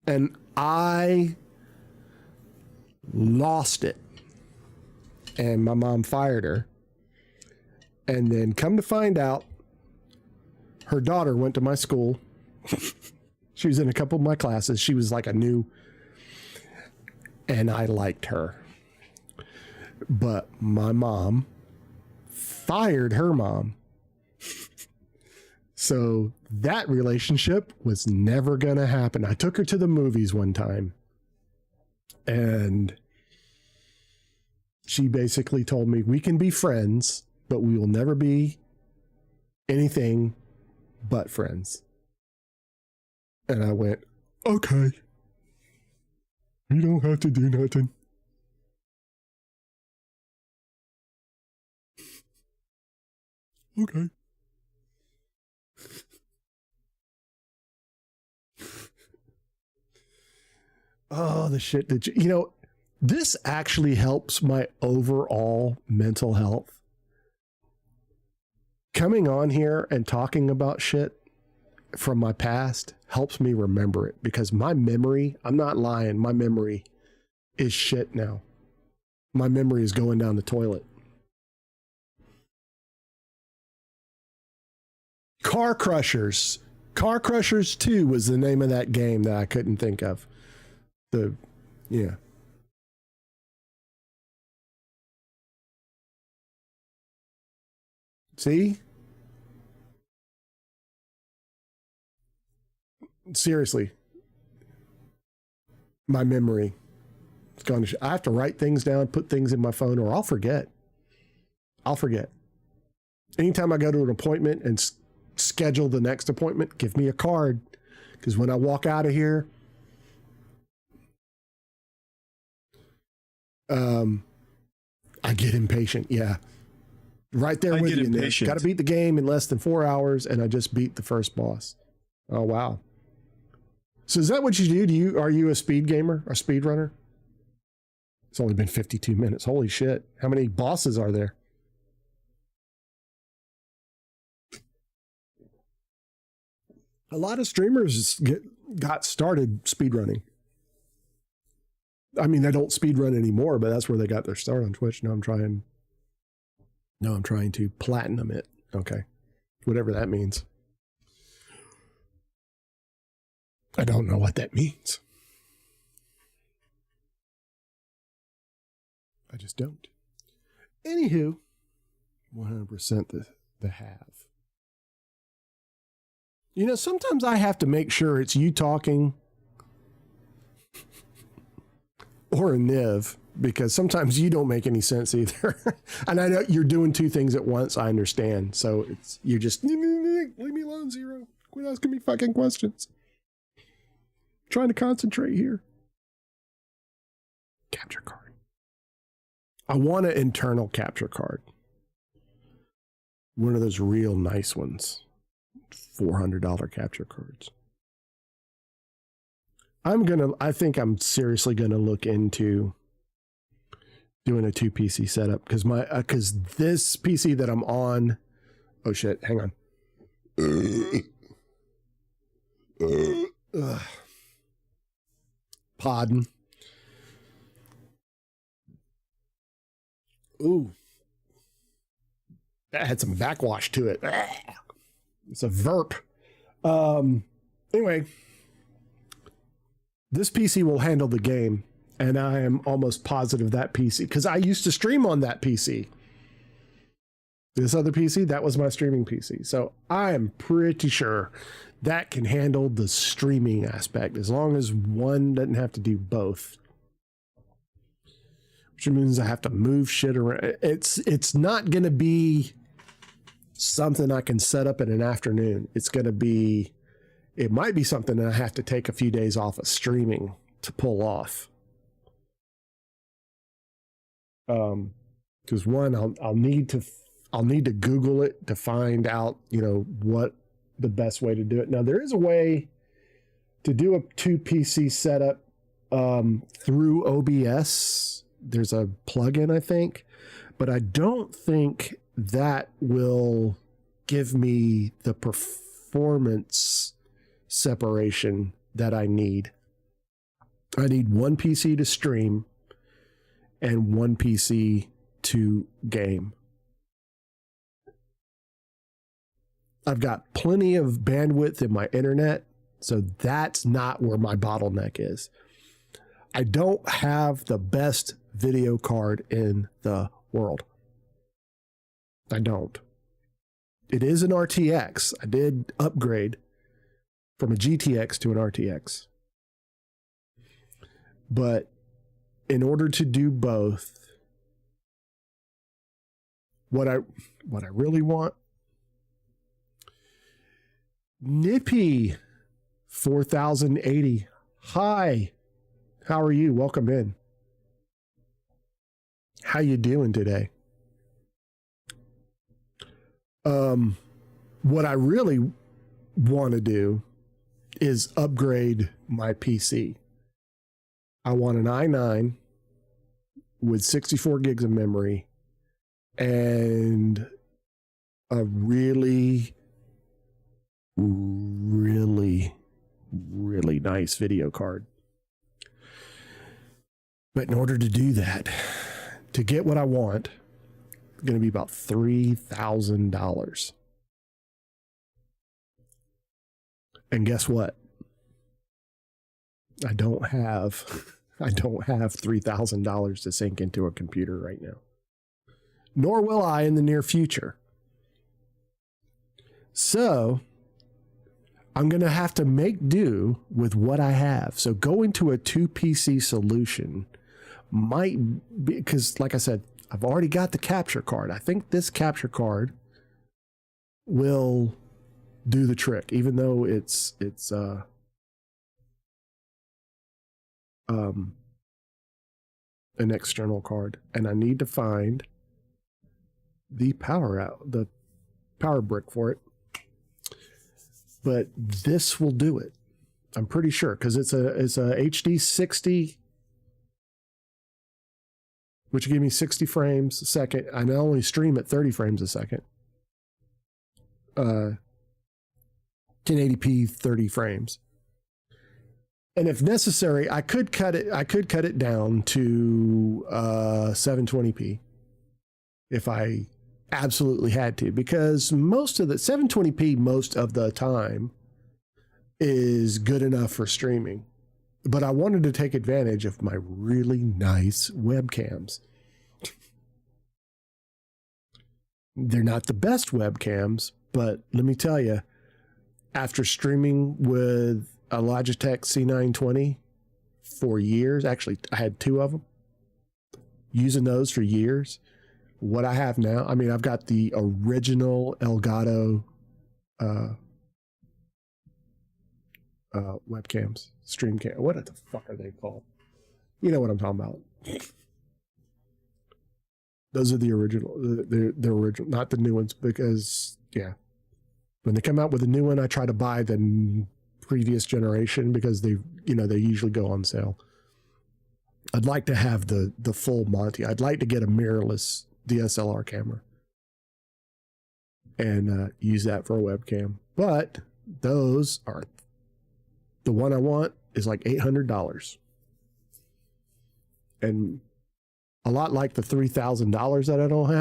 And I lost it. And my mom fired her. And then come to find out, her daughter went to my school. She was in a couple of my classes. She was like a new, and I liked her. But my mom fired her mom. So that relationship was never going to happen. I took her to the movies one time, and she basically told me, we can be friends, but we will never be anything but friends. And I went, okay. You don't have to do nothing. Okay. Oh, the shit that this actually helps my overall mental health. Coming on here and talking about shit from my past helps me remember it, because my memory, I'm not lying, my memory is shit now. My memory is going down the toilet. Car Crushers 2 was the name of that game that I couldn't think of. See? Seriously. My memory. It's gone. I have to write things down, put things in my phone, or I'll forget. Anytime I go to an appointment and schedule the next appointment, give me a card. Because when I walk out of here, I get impatient. Yeah. Right there with you. Got to beat the game in less than 4 hours, and I just beat the first boss. Oh, wow. So is that what you do? Are you a speed gamer, a speed runner? It's only been 52 minutes. Holy shit. How many bosses are there? A lot of streamers got started speed running. I mean, they don't speed run anymore, but that's where they got their start on Twitch. Now I'm trying to platinum it. Okay. Whatever that means. I don't know what that means. I just don't. Anywho, 100% the have. Sometimes I have to make sure it's you talking or a Niv, because sometimes you don't make any sense either. And I know you're doing two things at once. I understand. So you're just, leave me alone, Zero. Quit asking me fucking questions. I'm trying to concentrate here. Capture card. I want an internal capture card. One of those real nice ones. $400 capture cards. I think I'm seriously gonna look into doing a 2 PC setup, because this PC that I'm on, oh shit, hang on. Pardon. Ooh. That had some backwash to it. It's a verp. Anyway, this PC will handle the game, and I am almost positive that PC, because I used to stream on that PC. This other PC, that was my streaming PC. So I am pretty sure that can handle the streaming aspect, as long as one doesn't have to do both. which means I have to move shit around. It's not going to be something I can set up in an afternoon. It might be something that I have to take a few days off of streaming to pull off. Because one, I'll need to Google it to find out, what the best way to do it. Now there is a way to do a 2 PC setup through OBS. There's a plugin, I think, but I don't think that will give me the performance separation that I need. I need one PC to stream and one PC to game. I've got plenty of bandwidth in my internet, so that's not where my bottleneck is. I don't have the best video card in the world. I don't. It is an RTX. I did upgrade from a GTX to an RTX. But in order to do both, what I really want, Nippy 4080. Hi. How are you? Welcome in. How you doing today? What I really want to do is upgrade my PC. I want an i9 with 64 gigs of memory and a really nice video card. But in order to do that, to get what I want, it's going to be about $3,000. And guess what? I don't have $3,000 to sink into a computer right now. Nor will I in the near future. So I'm going to have to make do with what I have. So going to a 2 PC solution might be, because like I said, I've already got the capture card. I think this capture card will do the trick, even though it's an external card, and I need to find the power brick for it. But this will do it. I'm pretty sure, because it's a HD 60, which will give me 60 frames a second. I not only stream at 30 frames a second. 1080p 30 frames. And if necessary, I could cut it down to 720p if I absolutely had to, because most of the 720p most of the time is good enough for streaming. But I wanted to take advantage of my really nice webcams. They're not the best webcams, but let me tell you, after streaming with a Logitech C920 for years, actually I had 2 of them, using those for years, what I have now, I mean, I've got the original Elgato webcams, stream cam. What the fuck are they called? You know what I'm talking about. Those are the original, the original, not the new ones, because yeah, when they come out with a new one, I try to buy the previous generation because they usually go on sale. I'd like to have the full Monty. I'd like to get a mirrorless DSLR camera and use that for a webcam. But those are, the one I want is like $800. And a lot like the $3,000 that I don't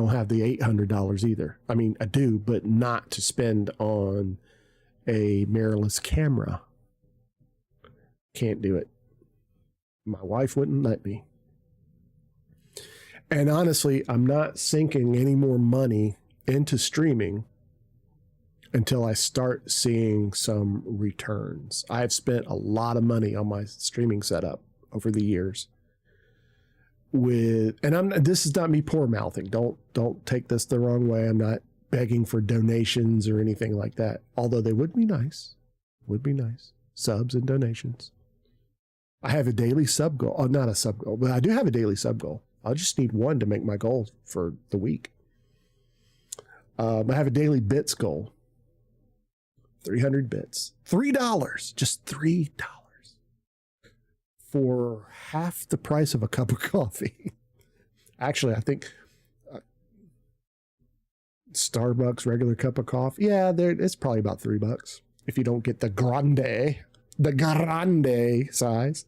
have the $800 either. I mean, I do, but not to spend on a mirrorless camera. Can't do it. My wife wouldn't let me. And honestly, I'm not sinking any more money into streaming until I start seeing some returns. I've spent a lot of money on my streaming setup over the years. this is not me poor mouthing. Don't take this the wrong way. I'm not begging for donations or anything like that. Although they would be nice. Subs and donations. I have a daily sub goal. Oh, not a sub goal, but I do have a daily sub goal. I just need one to make my goal for the week. I have a daily bits goal. 300 bits. $3. Just $3. For half the price of a cup of coffee. Actually, I think Starbucks regular cup of coffee. Yeah, it's probably about $3 if you don't get the grande size.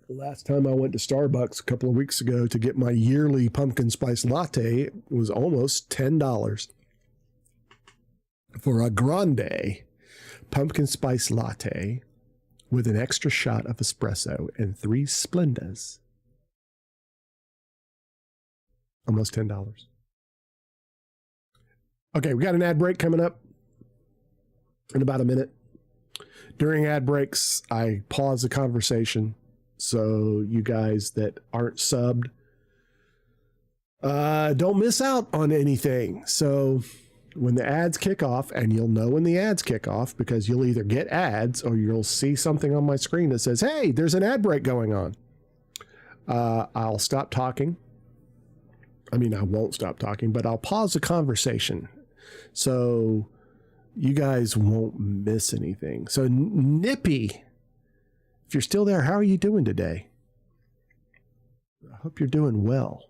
The last time I went to Starbucks a couple of weeks ago to get my yearly pumpkin spice latte, it was almost $10 for a grande pumpkin spice latte with an extra shot of espresso and 3 Splendas. Almost $10. Okay, we got an ad break coming up in about a minute. During ad breaks, I pause the conversation so you guys that aren't subbed don't miss out on anything. So when the ads kick off, and you'll know when the ads kick off because you'll either get ads or you'll see something on my screen that says, hey, there's an ad break going on. I'll stop talking. I mean, I won't stop talking, but I'll pause the conversation so you guys won't miss anything. So Nippy, if you're still there, how are you doing today? I hope you're doing well.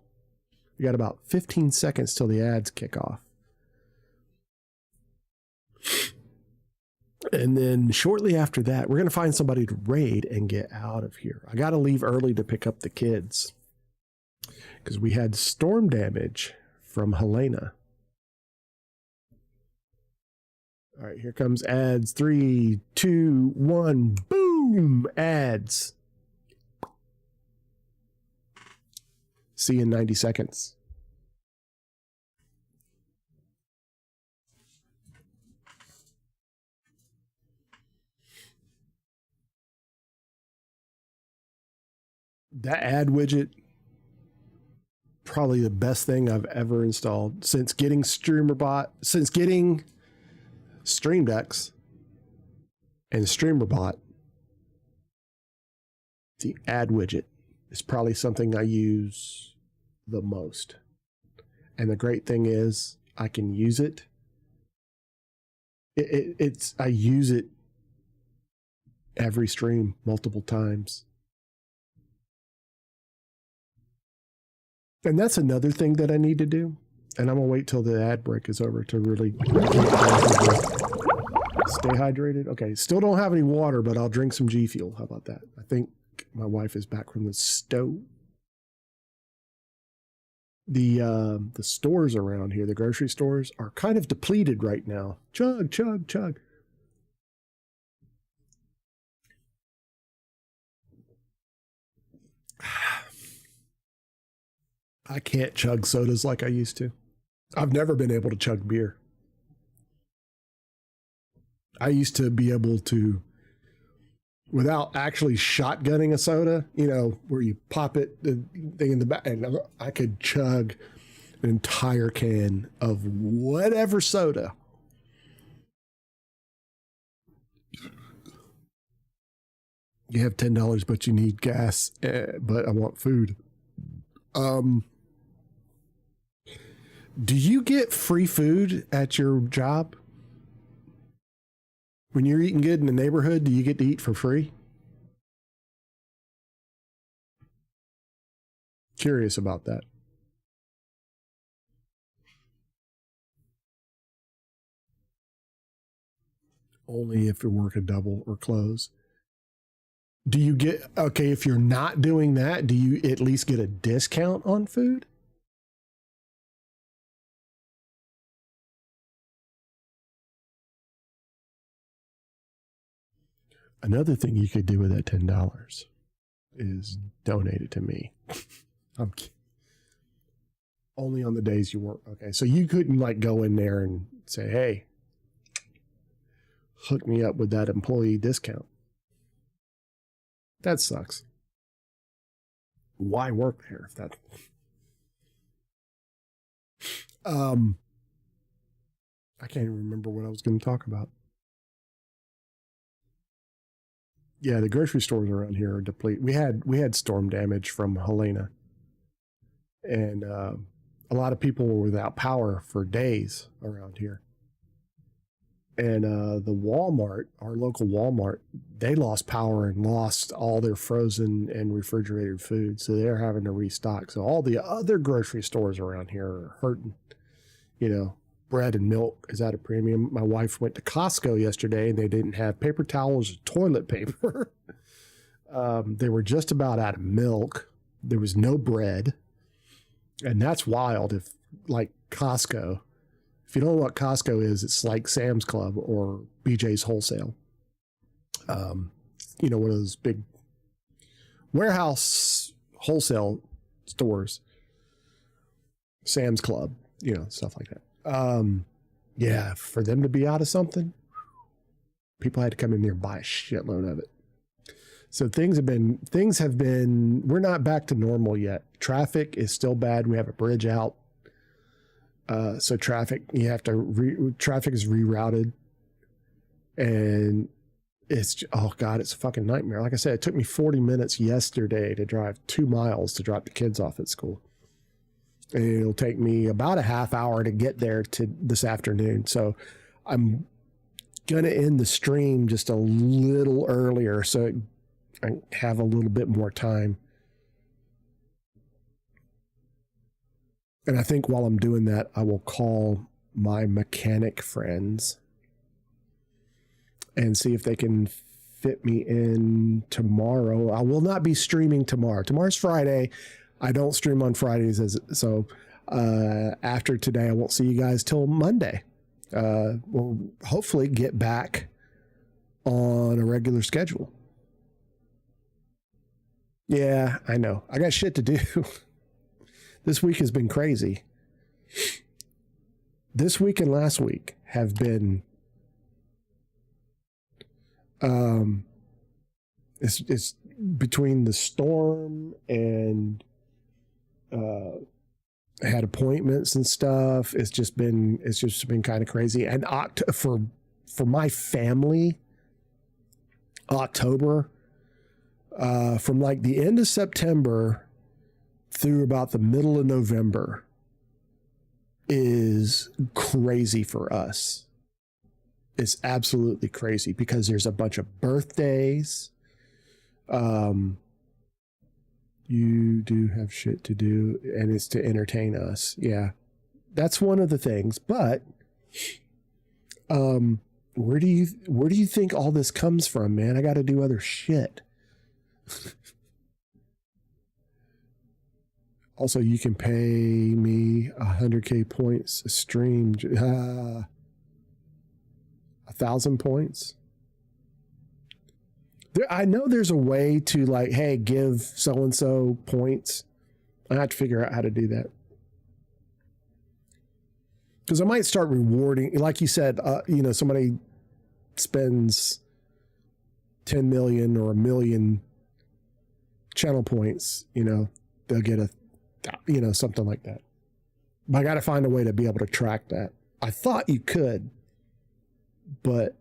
We got about 15 seconds till the ads kick off. And then shortly after that, we're going to find somebody to raid and get out of here. I got to leave early to pick up the kids because we had storm damage from Helena. All right, here comes ads. 3, 2, 1, boom, ads. See you in 90 seconds. That ad widget, probably the best thing I've ever installed since getting streamer.bot, since getting Stream Decks and streamer.bot. The ad widget is probably something I use the most. And the great thing is I can use it. I use it every stream multiple times. And that's another thing that I need to do. And I'm going to wait till the ad break is over to really stay hydrated. Okay, still don't have any water, but I'll drink some G Fuel. How about that? I think my wife is back from the stove. The stores around here, the grocery stores, are kind of depleted right now. Chug, chug, chug. I can't chug sodas like I used to. I've never been able to chug beer. I used to be able to, without actually shotgunning a soda, you know, where you pop it, the thing in the back, and I could chug an entire can of whatever soda. You have $10, but you need gas, but I want food. Do you get free food at your job? When you're eating good in the neighborhood, do you get to eat for free? Curious about that. Only if you work a double or close. Do you get, okay, if you're not doing that, do you at least get a discount on food? Another thing you could do with that $10 is donate it to me. I'm kidding. Only on the days you work. Okay, so you couldn't like go in there and say, hey, hook me up with that employee discount. That sucks. Why work there if that? I can't even remember what I was going to talk about. Yeah, the grocery stores around here are depleted. We had storm damage from Helena, and a lot of people were without power for days around here. And the Walmart, our local Walmart, they lost power and lost all their frozen and refrigerated food, so they're having to restock. So all the other grocery stores around here are hurting. You know, bread and milk is at a premium. My wife went to Costco yesterday and they didn't have paper towels or toilet paper. They were just about out of milk. There was no bread. And that's wild. If like Costco, if you don't know what Costco is, it's like Sam's Club or BJ's Wholesale. You know, one of those big warehouse wholesale stores. Sam's Club, you know, stuff like that. Yeah, for them to be out of something, people had to come in there and buy a shitload of it. So things have been, we're not back to normal yet. Traffic is still bad. We have a bridge out. So traffic is rerouted, and it's, oh God, it's a fucking nightmare. Like I said, it took me 40 minutes yesterday to drive 2 miles to drop the kids off at school. And it'll take me about a half hour to get there to this afternoon. So I'm going to end the stream just a little earlier so I have a little bit more time. And I think while I'm doing that, I will call my mechanic friends and see if they can fit me in tomorrow. I will not be streaming tomorrow. Tomorrow's Friday. I don't stream on Fridays, so after today, I won't see you guys till Monday. We'll hopefully get back on a regular schedule. Yeah, I know. I got shit to do. This week has been crazy. This week and last week have been it's between the storm and had appointments and stuff. It's just been kind of crazy. And for my family, October, from like the end of September through about the middle of November is crazy for us. It's absolutely crazy because there's a bunch of birthdays. You do have shit to do, and it's to entertain us. Yeah, that's one of the things. But where do you think all this comes from, man? I got to do other shit. Also, you can pay me 100K points a stream. 1,000 points. I know there's a way to like, hey, give so-and-so points. I have to figure out how to do that. Because I might start rewarding, like you said, you know, somebody spends 10 million or 1 million channel points, you know, they'll get something like that. But I got to find a way to be able to track that. I thought you could, but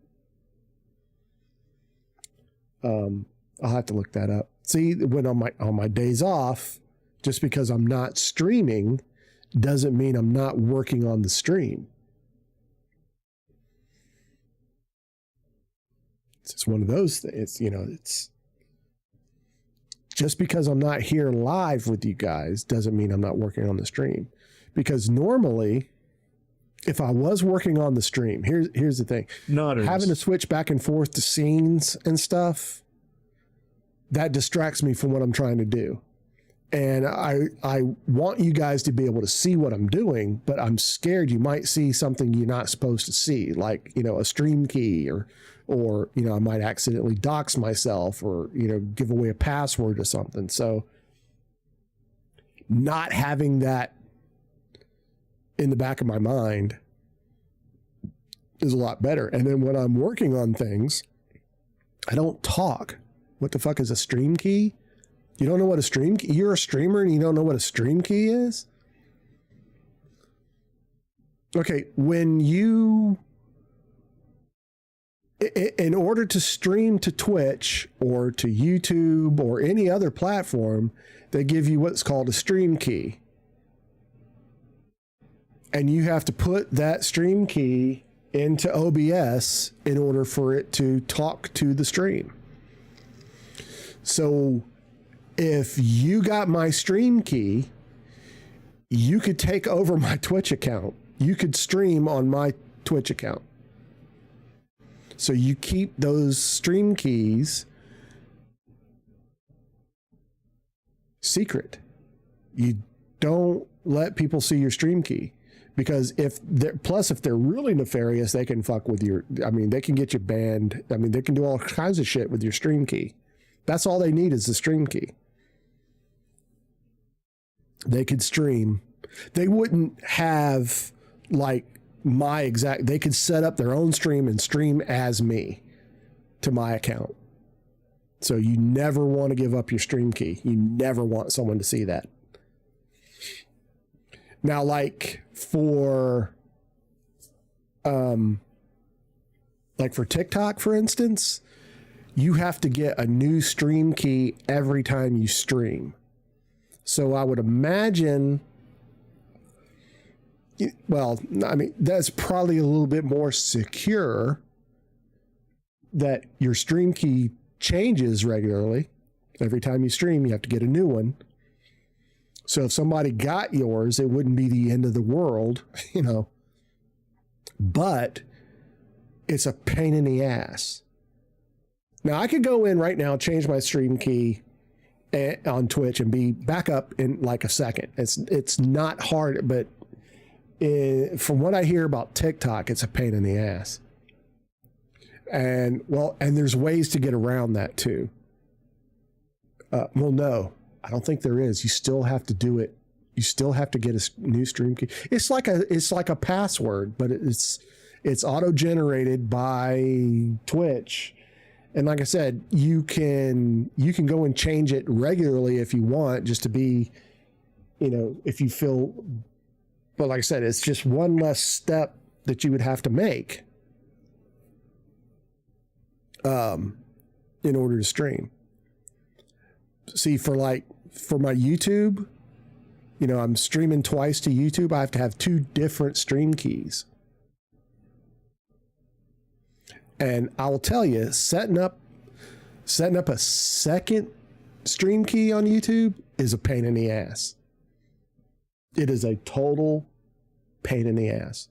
I'll have to look that up. See, when on my days off, just because I'm not streaming doesn't mean I'm not working on the stream. It's just one of those things. It's just because I'm not here live with you guys doesn't mean I'm not working on the stream. Because normally, if I was working on the stream, here's the thing. Having to switch back and forth to scenes and stuff, that distracts me from what I'm trying to do. And I want you guys to be able to see what I'm doing, but I'm scared you might see something you're not supposed to see, like, a stream key or I might accidentally dox myself or, give away a password or something. So not having that in the back of my mind is a lot better. And then when I'm working on things, I don't talk What the fuck is a stream key? You don't know what a stream key? You're a streamer and you don't know what a stream key is? Okay, when you, in order to stream to Twitch or to YouTube or any other platform, they give you what's called a stream key. And you have to put that stream key into OBS in order for it to talk to the stream. So if you got my stream key, you could take over my Twitch account. You could stream on my Twitch account. So you keep those stream keys secret. You don't let people see your stream key, because if they're really nefarious, they can fuck with your, I mean, they can get you banned. I mean, they can do all kinds of shit with your stream key. That's all they need is the stream key. They could stream. They wouldn't have like my exact, they could set up their own stream and stream as me to my account. So you never want to give up your stream key. You never want someone to see that. Now, like for TikTok, for instance, you have to get a new stream key every time you stream. So I would imagine, well, I mean, that's probably a little bit more secure that your stream key changes regularly. Every time you stream, you have to get a new one. So if somebody got yours, it wouldn't be the end of the world, you know, but it's a pain in the ass. Now I could go in right now, change my stream key on Twitch and be back up in like a second. It's not hard, but from what I hear about TikTok, it's a pain in the ass. And there's ways to get around that too. Well, no, I don't think there is. You still have to do it. You still have to get a new stream key. It's like a password, but it's auto-generated by Twitch. And like I said, you can go and change it regularly if you want, just to be, you know, if you feel, but like I said, it's just one less step that you would have to make in order to stream. See, for my YouTube, you know, I'm streaming twice to YouTube. I have to have 2 different stream keys. And I will tell you, setting up a second stream key on YouTube is a pain in the ass. It is a total pain in the ass.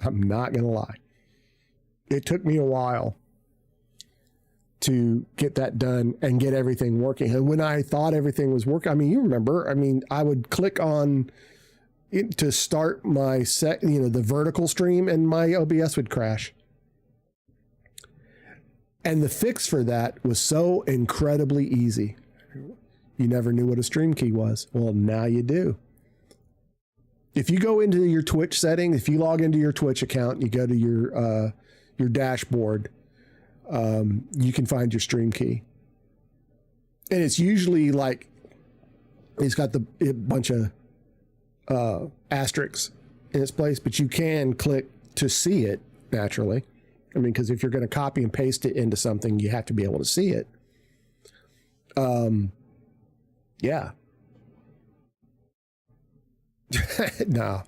I'm not going to lie. It took me a while to get that done and get everything working. And when I thought everything was working, I mean, you remember, I mean, I would click on it to start my the vertical stream, and my OBS would crash. And the fix for that was so incredibly easy. You never knew what a stream key was. Well, now you do. If you go into your Twitch settings, if you log into your Twitch account and you go to your dashboard, you can find your stream key. And it's usually like, it's got a bunch of asterisks in its place, but you can click to see it naturally. I mean, because if you're going to copy and paste it into something, you have to be able to see it. Yeah. No,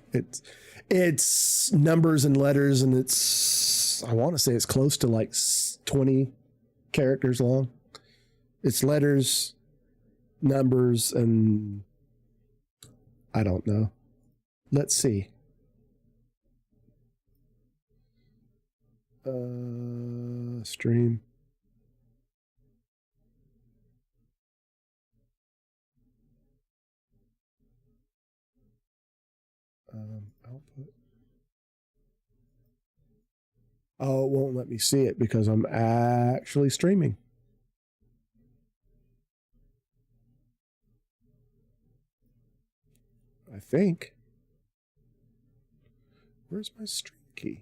it's numbers and letters, and I want to say it's close to like 20 characters long. It's letters, numbers, and I don't know. Let's see. Stream. Output. Oh, it won't let me see it because I'm actually streaming. I think. Where's my stream key?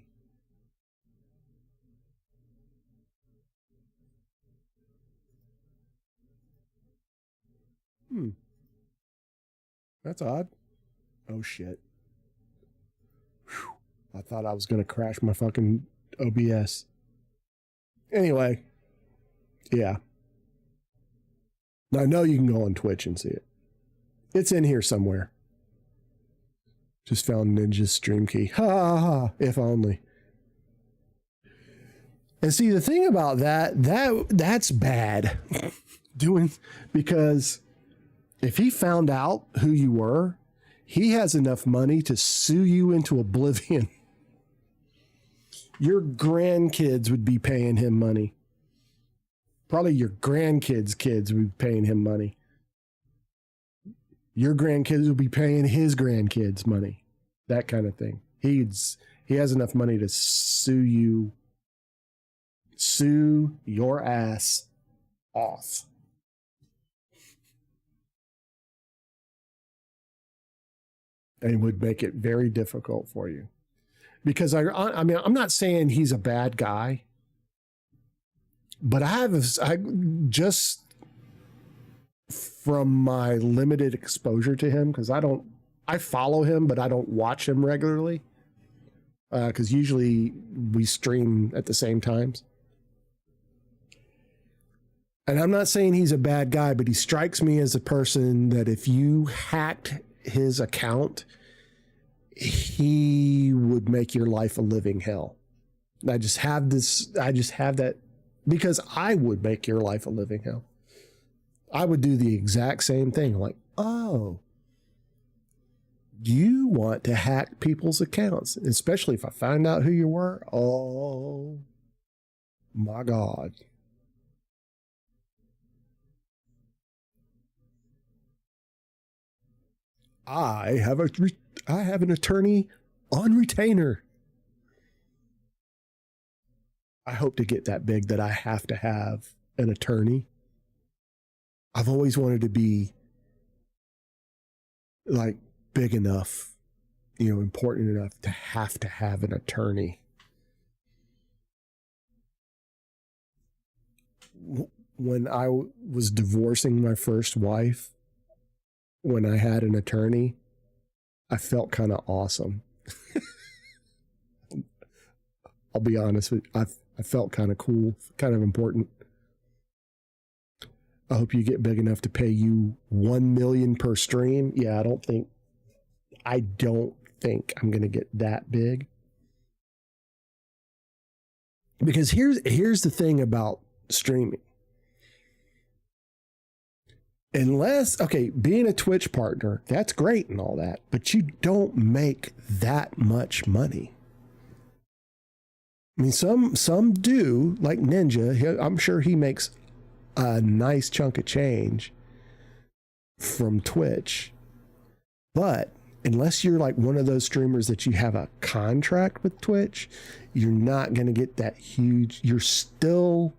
That's odd. Oh shit. Whew. I thought I was going to crash my fucking OBS. Anyway. Yeah. Now I know you can go on Twitch and see it. It's in here somewhere. Just found Ninja's stream key. Ha ha ha. If only. And see, the thing about that's bad. Because if he found out who you were, he has enough money to sue you into oblivion. Your grandkids would be paying him money. Probably your grandkids' kids would be paying him money. Your grandkids would be paying his grandkids money. That kind of thing. He has enough money to sue your ass off. And would make it very difficult for you. Because I mean, I'm not saying he's a bad guy, but I just from my limited exposure to him, because I follow him, but I don't watch him regularly. Because usually we stream at the same times. And I'm not saying he's a bad guy, but he strikes me as a person that if you hacked his account, he would make your life a living hell. I just have that because I would make your life a living hell. I would do the exact same thing. Like, oh, you want to hack people's accounts, especially if I find out who you were. Oh my God. I have an attorney on retainer. I hope to get that big that I have to have an attorney. I've always wanted to be like big enough, important enough to have an attorney. When I was divorcing my first wife, when I had an attorney, I felt kind of awesome. I'll be honest with you. I felt kind of cool, kind of important. I hope you get big enough to pay you $1 million per stream. Yeah, I don't think I'm going to get that big. Because here's the thing about streaming. Being a Twitch partner, that's great and all that, but you don't make that much money. I mean, some do, like Ninja. I'm sure he makes a nice chunk of change from Twitch, but unless you're like one of those streamers that you have a contract with Twitch, you're not going to get that huge. You're still,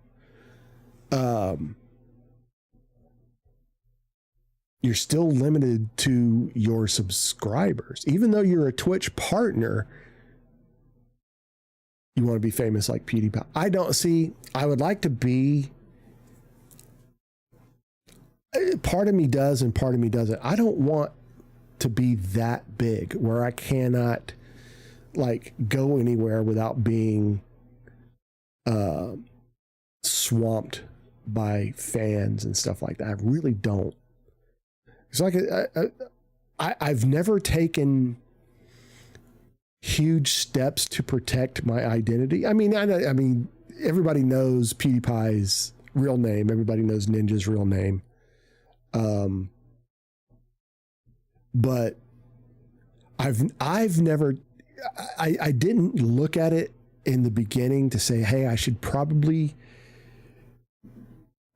limited to your subscribers. Even though you're a Twitch partner, you want to be famous like PewDiePie. I would like to be. Part of me does and part of me doesn't. I don't want to be that big where I cannot like go anywhere without being swamped by fans and stuff like that. I really don't. It's like I've never taken huge steps to protect my identity. I mean, everybody knows PewDiePie's real name. Everybody knows Ninja's real name. But I've never, I didn't look at it in the beginning to say, hey, I should probably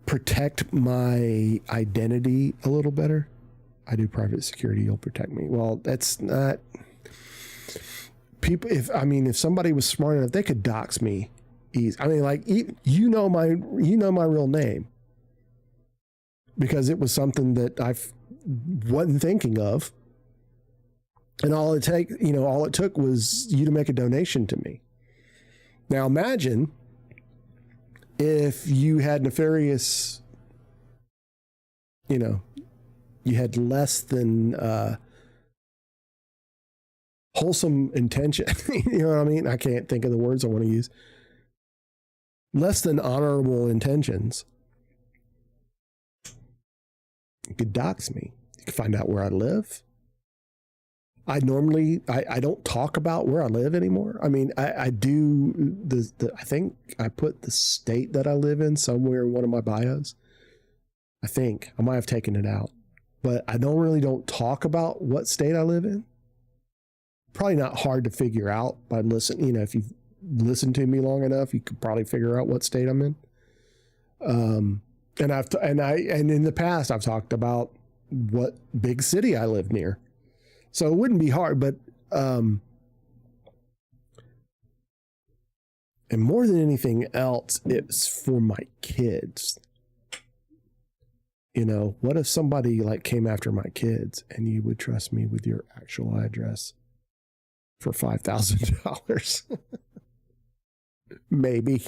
protect my identity a little better. I do private security, you'll protect me. Well, that's not people. If somebody was smart enough, they could dox me easy. I mean, like, you know my real name because it was something that I wasn't thinking of. And all it took was you to make a donation to me. Now imagine if you had nefarious, you had less than wholesome intention. You know what I mean? I can't think of the words I want to use. Less than honorable intentions. You could dox me. You could find out where I live. I don't talk about where I live anymore. I mean, I do I think I put the state that I live in somewhere in one of my bios. I think I might have taken it out, but I don't talk about what state I live in. Probably not hard to figure out by listening. You know, if you've listened to me long enough, you could probably figure out what state I'm in. And in the past, I've talked about what big city I live near. So it wouldn't be hard, but, and more than anything else, it's for my kids. You know, what if somebody like came after my kids and you would trust me with your actual address for $5,000? Maybe.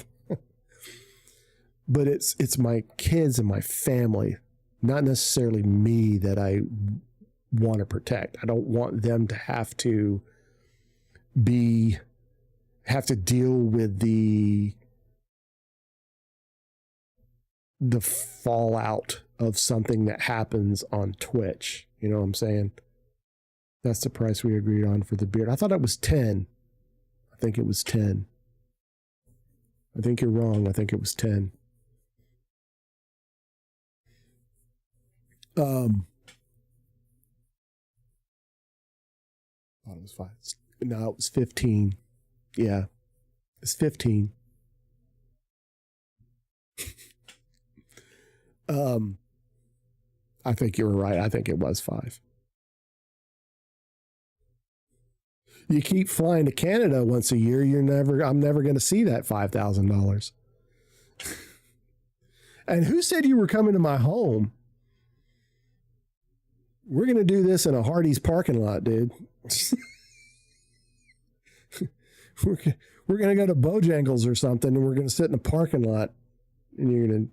But it's my kids and my family, not necessarily me, that I want to protect. I don't want them to have to deal with the fallout of something that happens on Twitch. You know what I'm saying? That's the price we agreed on for the beard. I thought it was 10. I think it was 10. I think you're wrong. I think it was 10. Thought it was 5. No, it was 15. Yeah. It's 15. I think you were right. I think it was 5. You keep flying to Canada once a year, I'm never going to see that $5,000. And who said you were coming to my home? We're going to do this in a Hardee's parking lot, dude. We're going to go to Bojangles or something, and we're going to sit in a parking lot, and you're going to...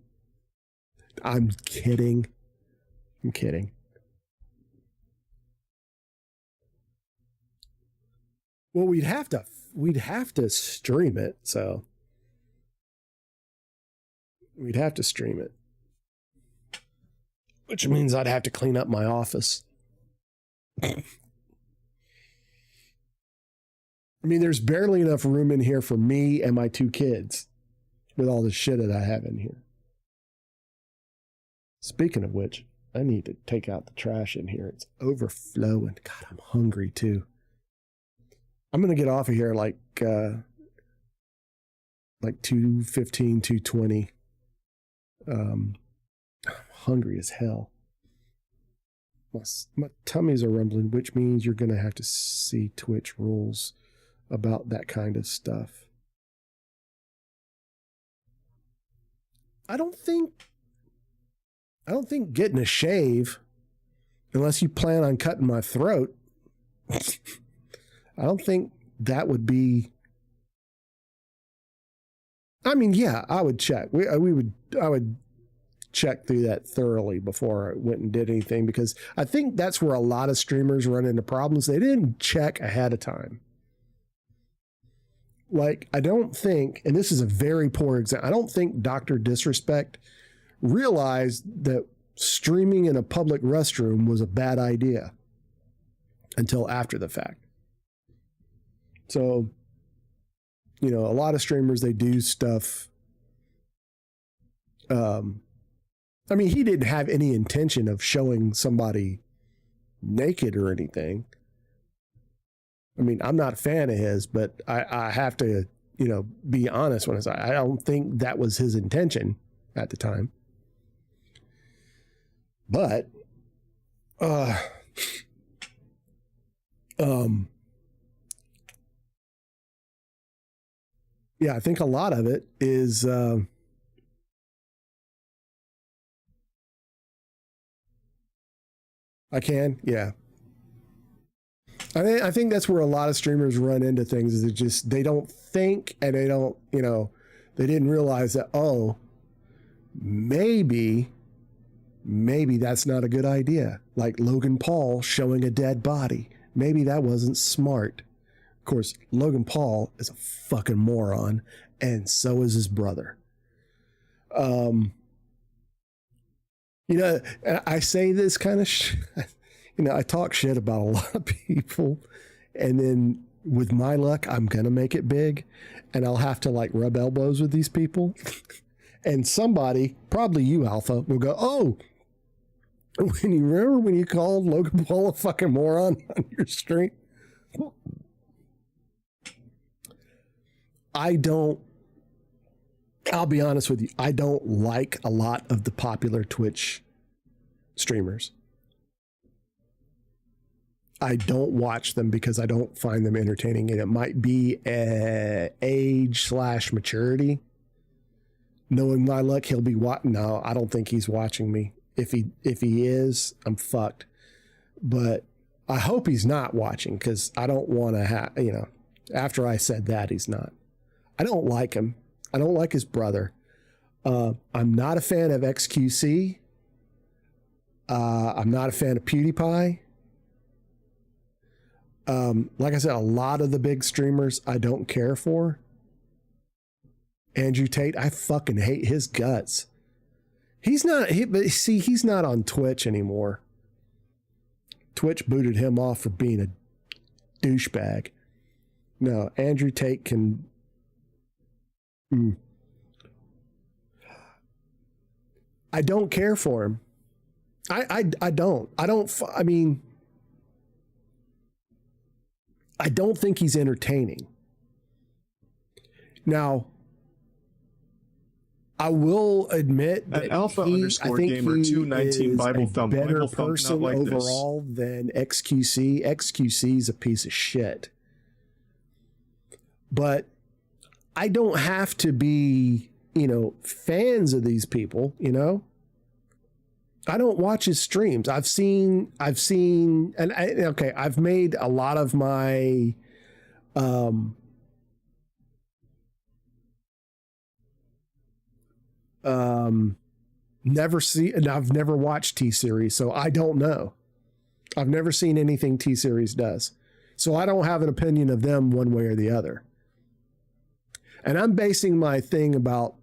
I'm kidding. I'm kidding. Well, we'd have to stream it, so we'd have to stream it, which means I'd have to clean up my office. I mean, there's barely enough room in here for me and my 2 kids with all the shit that I have in here. Speaking of which, I need to take out the trash in here. It's overflowing. God, I'm hungry too. I'm going to get off of here like 2:15, 2:20. I'm hungry as hell. My tummies are rumbling, which means you're going to have to see Twitch rules about that kind of stuff. I don't think getting a shave, unless you plan on cutting my throat, I don't think that would be... I mean, yeah, I would check. I would check through that thoroughly before I went and did anything, because I think that's where a lot of streamers run into problems. They didn't check ahead of time. Like, I don't think, and this is a very poor example, I don't think Dr. Disrespect realized that streaming in a public restroom was a bad idea until after the fact. So, you know, a lot of streamers, they do stuff. I mean, he didn't have any intention of showing somebody naked or anything. I mean, I'm not a fan of his, but I have to, you know, be honest when I say I don't think that was his intention at the time. But, yeah, I think a lot of it is, yeah. I think that's where a lot of streamers run into things, is it just, they don't think, and they don't, you know, they didn't realize that, oh, maybe maybe that's not a good idea. Like Logan Paul showing a dead body. Maybe that wasn't smart. Of course, Logan Paul is a fucking moron, and so is his brother. You know, I say this kind of you know, I talk shit about a lot of people, and then with my luck, I'm going to make it big, and I'll have to like rub elbows with these people. And somebody, probably you, Alpha, will go, oh, when you remember when you called Logan Paul a fucking moron on your stream? I'll be honest with you, I don't like a lot of the popular Twitch streamers. I don't watch them because I don't find them entertaining, and it might be age/maturity. Knowing my luck, he'll be watching. No, I don't think he's watching me. If he is, I'm fucked. But I hope he's not watching, because I don't want to have, you know, after I said that, he's not. I don't like him. I don't like his brother. I'm not a fan of XQC. I'm not a fan of PewDiePie. Like I said, a lot of the big streamers I don't care for. Andrew Tate, I fucking hate his guts. He's not on Twitch anymore. Twitch booted him off for being a douchebag. No, Andrew Tate can... I don't care for him. I don't think he's entertaining. Now, I will admit that Alpha_gamer219 Bible thumb. Better Bible thumb, person not like overall than XQC. XQC is a piece of shit. But I don't have to be, you know, fans of these people, you know? I don't watch his streams. I've seen, I've made a lot of my, I've never watched T-Series, so I don't know. I've never seen anything T-Series does. So I don't have an opinion of them one way or the other. And I'm basing my thing about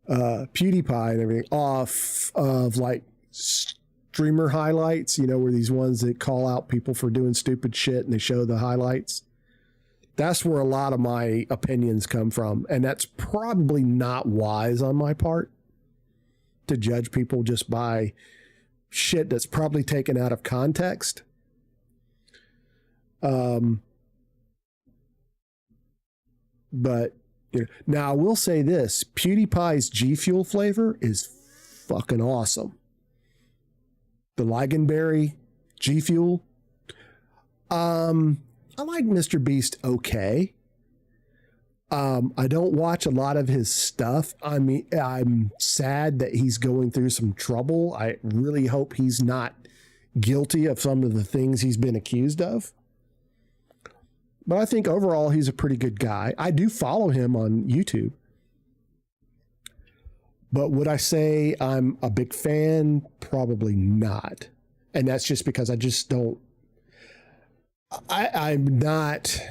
PewDiePie and everything off of like streamer highlights, you know, where these ones that call out people for doing stupid shit and they show the highlights. That's where a lot of my opinions come from. And that's probably not wise on my part to judge people just by shit that's probably taken out of context. But you know, now I will say this, PewDiePie's G Fuel flavor is fucking awesome. The Ligonberry G Fuel. I like Mr. Beast okay. I don't watch a lot of his stuff. I mean, I'm sad that he's going through some trouble. I really hope he's not guilty of some of the things he's been accused of. But I think overall he's a pretty good guy. I do follow him on YouTube. But would I say I'm a big fan? Probably not. And that's just because I just don't... I'm not...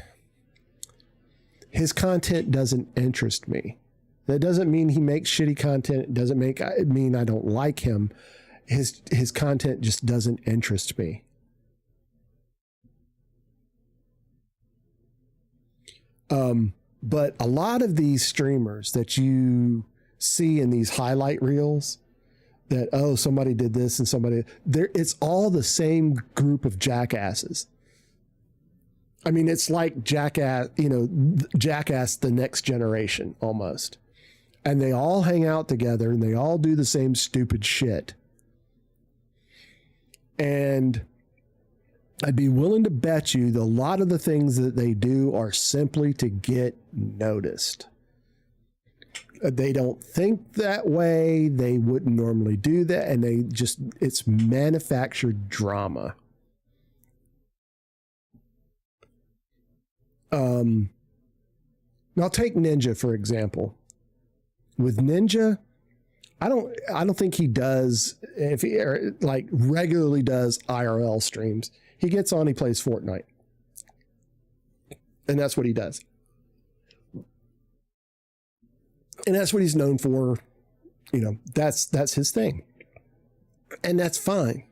His content doesn't interest me. That doesn't mean he makes shitty content. It doesn't mean I don't like him. His content just doesn't interest me. But a lot of these streamers that you see in these highlight reels that, oh, somebody did this and somebody there, it's all the same group of jackasses. I mean, it's like Jackass, you know, Jackass the Next Generation almost. And they all hang out together and they all do the same stupid shit. And I'd be willing to bet you that a lot of the things that they do are simply to get noticed. They don't think that way. They wouldn't normally do that. And it's manufactured drama. Now take Ninja, for example. With Ninja, I don't think he does, if he like regularly does IRL streams. He gets on, he plays Fortnite. And that's what he does. And that's what he's known for. You know, that's his thing. And that's fine.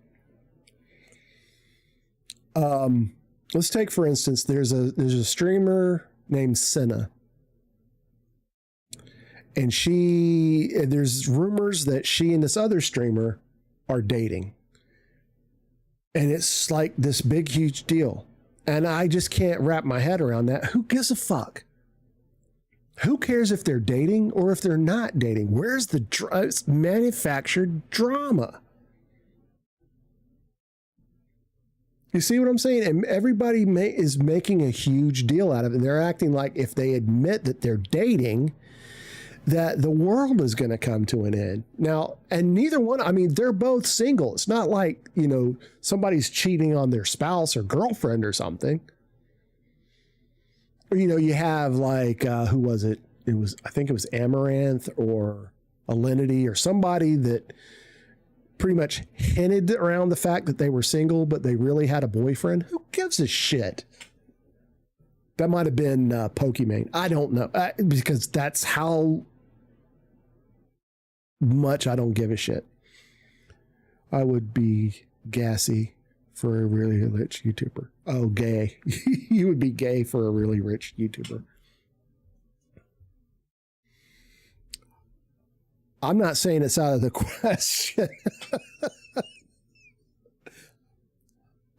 Let's take, for instance, there's a streamer named Senna. And there's rumors that she and this other streamer are dating. And it's like this big, huge deal. And I just can't wrap my head around that. Who gives a fuck? Who cares if they're dating or if they're not dating? Where's the manufactured drama? You see what I'm saying? And everybody is making a huge deal out of it. And they're acting like if they admit that they're dating, that the world is going to come to an end. Now, and neither one, I mean, they're both single. It's not like, you know, somebody's cheating on their spouse or girlfriend or something. Or, you know, you have like, who was it? I think it was Amaranth or Alinity or somebody that pretty much hinted around the fact that they were single, but they really had a boyfriend. Who gives a shit? That might have been Pokimane. I don't know. Because that's how much I don't give a shit. I would be gassy for a really rich YouTuber. Oh, gay. You would be gay for a really rich YouTuber. I'm not saying it's out of the question.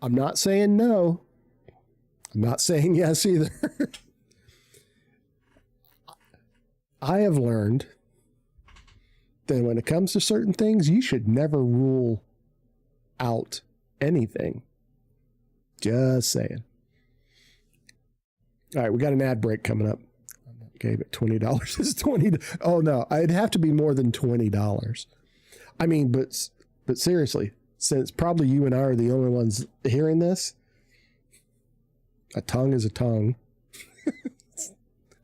I'm not saying no. I'm not saying yes either. I have learned that when it comes to certain things, you should never rule out anything. Just saying. All right, we got an ad break coming up. Okay, but $20 is $20. Oh no, it'd have to be more than $20. I mean, but seriously, since probably you and I are the only ones hearing this, a tongue is a tongue.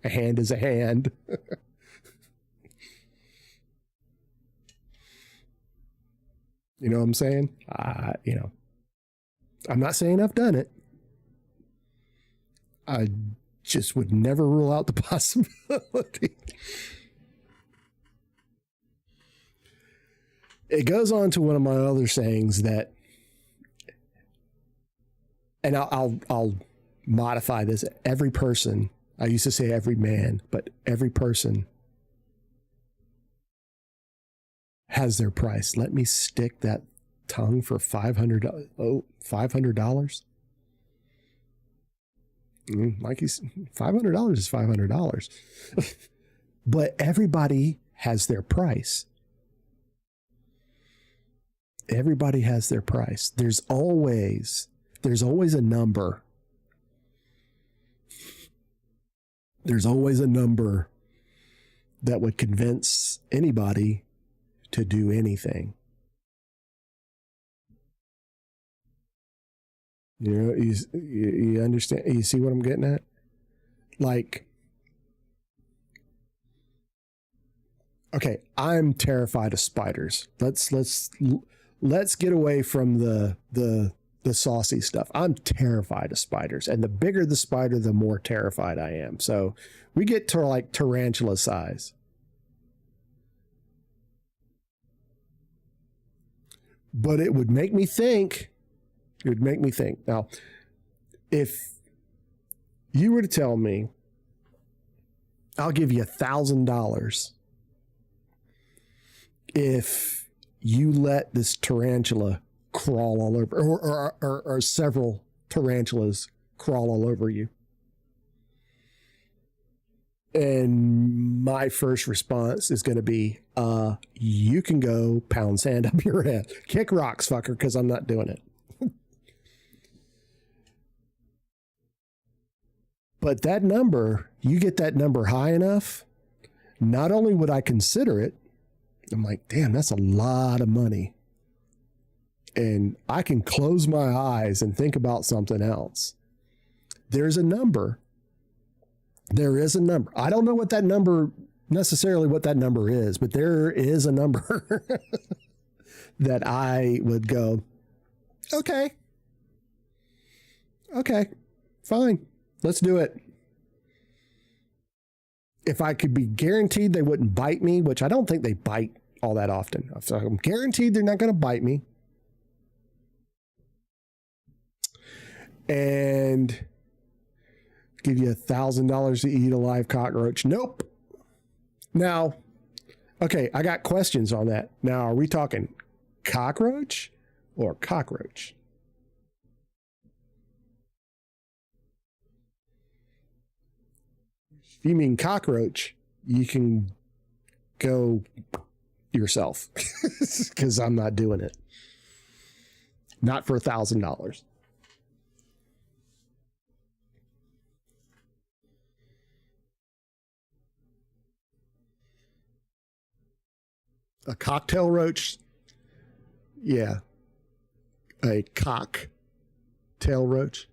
A hand is a hand. You know what I'm saying? You know, I'm not saying I've done it. I just would never rule out the possibility. It goes on to one of my other sayings that, and I'll modify this. Every person, I used to say every man, but every person has their price. Let me stick that tongue for $500. Oh, $500? Mikey's $500 is $500. But everybody has their price. Everybody has their price. There's always a number. There's always a number that would convince anybody to do anything. You know, you understand? You see what I'm getting at? Like, okay, I'm terrified of spiders. Let's get away from the saucy stuff. I'm terrified of spiders, and the bigger the spider, the more terrified I am. So we get to like tarantula size. But it would make me think. It would make me think. Now, if you were to tell me, I'll give you $1,000 if you let this tarantula crawl all over, or several tarantulas crawl all over you. And my first response is going to be, you can go pound sand up your head. Kick rocks, fucker, because I'm not doing it. But that number, you get that number high enough, not only would I consider it, I'm like, damn, that's a lot of money. And I can close my eyes and think about something else. There's a number. There is a number. I don't know what that number necessarily what that number is, but there is a number that I would go, okay, fine, let's do it. If I could be guaranteed they wouldn't bite me, which I don't think they bite all that often. So I'm guaranteed they're not going to bite me. And give you $1,000 to eat a live cockroach. Nope. Now, okay, I got questions on that. Now, are we talking cockroach or cockroach? If you mean cockroach, you can go yourself because I'm not doing it. Not for $1,000. A cocktail roach? Yeah. A cocktail roach?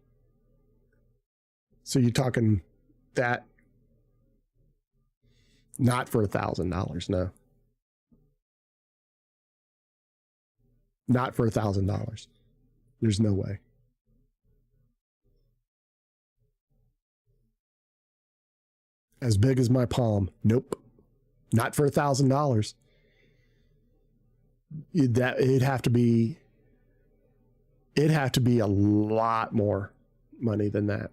So you're talking that? Not for $1,000, no. Not for $1,000. There's no way. As big as my palm. Nope. Not for $1,000. It'd have to be a lot more money than that.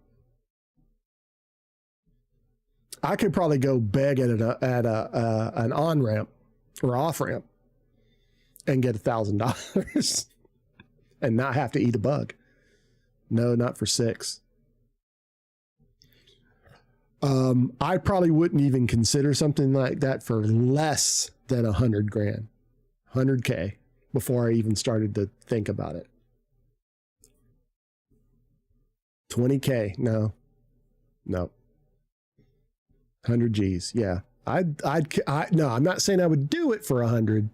I could probably go beg at an on-ramp or off-ramp and get $1,000 and not have to eat a bug. No, not for 6. I probably wouldn't even consider something like that for less than $100,000, $100K, before I even started to think about it. $20K, no. 100 G's, yeah. No, I'm not saying I would do it for 100.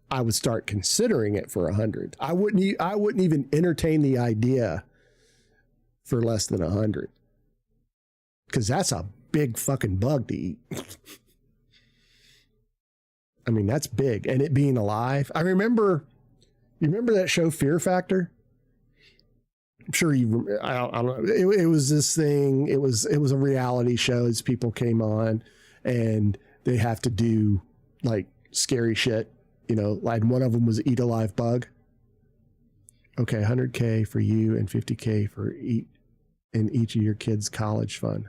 I would start considering it for 100. I wouldn't even entertain the idea for less than 100, because that's a big fucking bug to eat. I mean, that's big, and it being alive. You remember that show Fear Factor? I'm sure you. I don't know. It was this thing. It was a reality show. As people came on, and they have to do like scary shit. You know, like one of them was eat a live bug. Okay, 100K for you and 50K for each of your kids' college fund.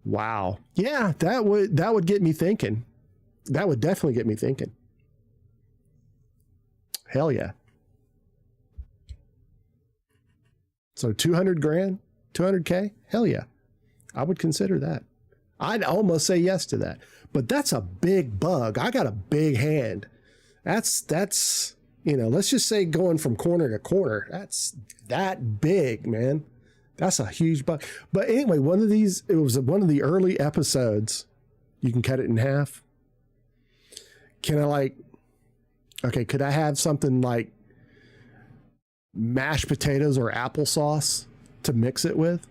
Wow. Yeah, that would get me thinking. That would definitely get me thinking. Hell yeah. So $200,000, $200K? Hell yeah. I would consider that. I'd almost say yes to that. But that's a big bug. I got a big hand. That's let's just say going from corner to corner. That's that big, man. That's a huge bug. But anyway, it was one of the early episodes. You can cut it in half. Can I could I have something like mashed potatoes or applesauce to mix it with?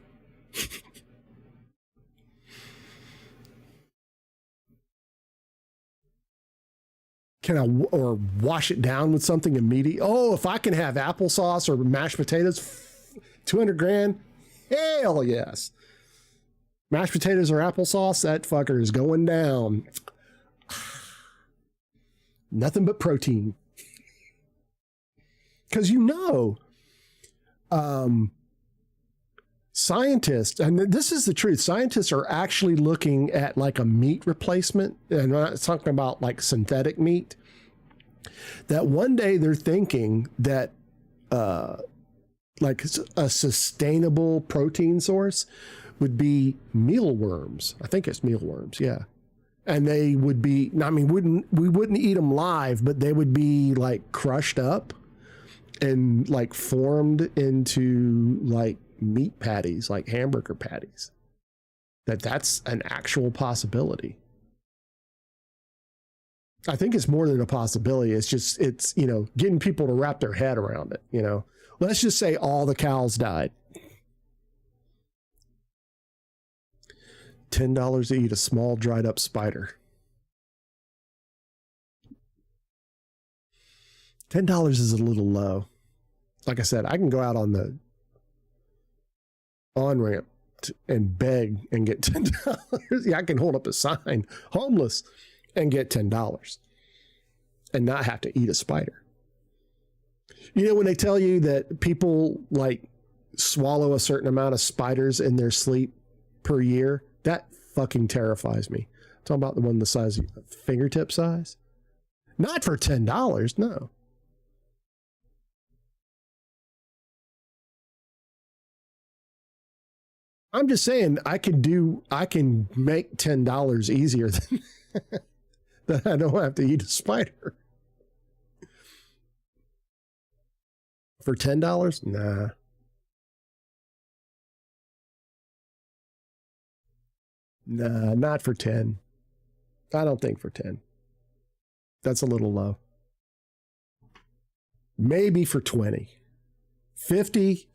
Can I or wash it down with something immediate? Oh, if I can have applesauce or mashed potatoes, $200,000, hell yes. Mashed potatoes or applesauce, that fucker is going down. Nothing but protein. Because scientists, and this is the truth, scientists are actually looking at like a meat replacement, and I'm not talking about like synthetic meat, that one day they're thinking that like a sustainable protein source would be mealworms. I think it's mealworms, yeah. And they would be, I mean, we wouldn't eat them live, but they would be like crushed up and like formed into like meat patties, like hamburger patties. That's an actual possibility. I think it's more than a possibility. It's getting people to wrap their head around it. Let's just say all the cows died. $10 to eat a small dried up spider. $10 is a little low. Like I said, I can go out on the on-ramp and beg and get $10. Yeah, I can hold up a sign, homeless, and get $10 and not have to eat a spider. You know, when they tell you that people like swallow a certain amount of spiders in their sleep per year, that fucking terrifies me. I'm talking about the one the size of fingertip size. Not for $10, no. I'm just saying I can make $10 easier than that. I don't have to eat a spider. For $10? Nah. Nah, not for 10. I don't think for 10. That's a little low. Maybe for 20. 50,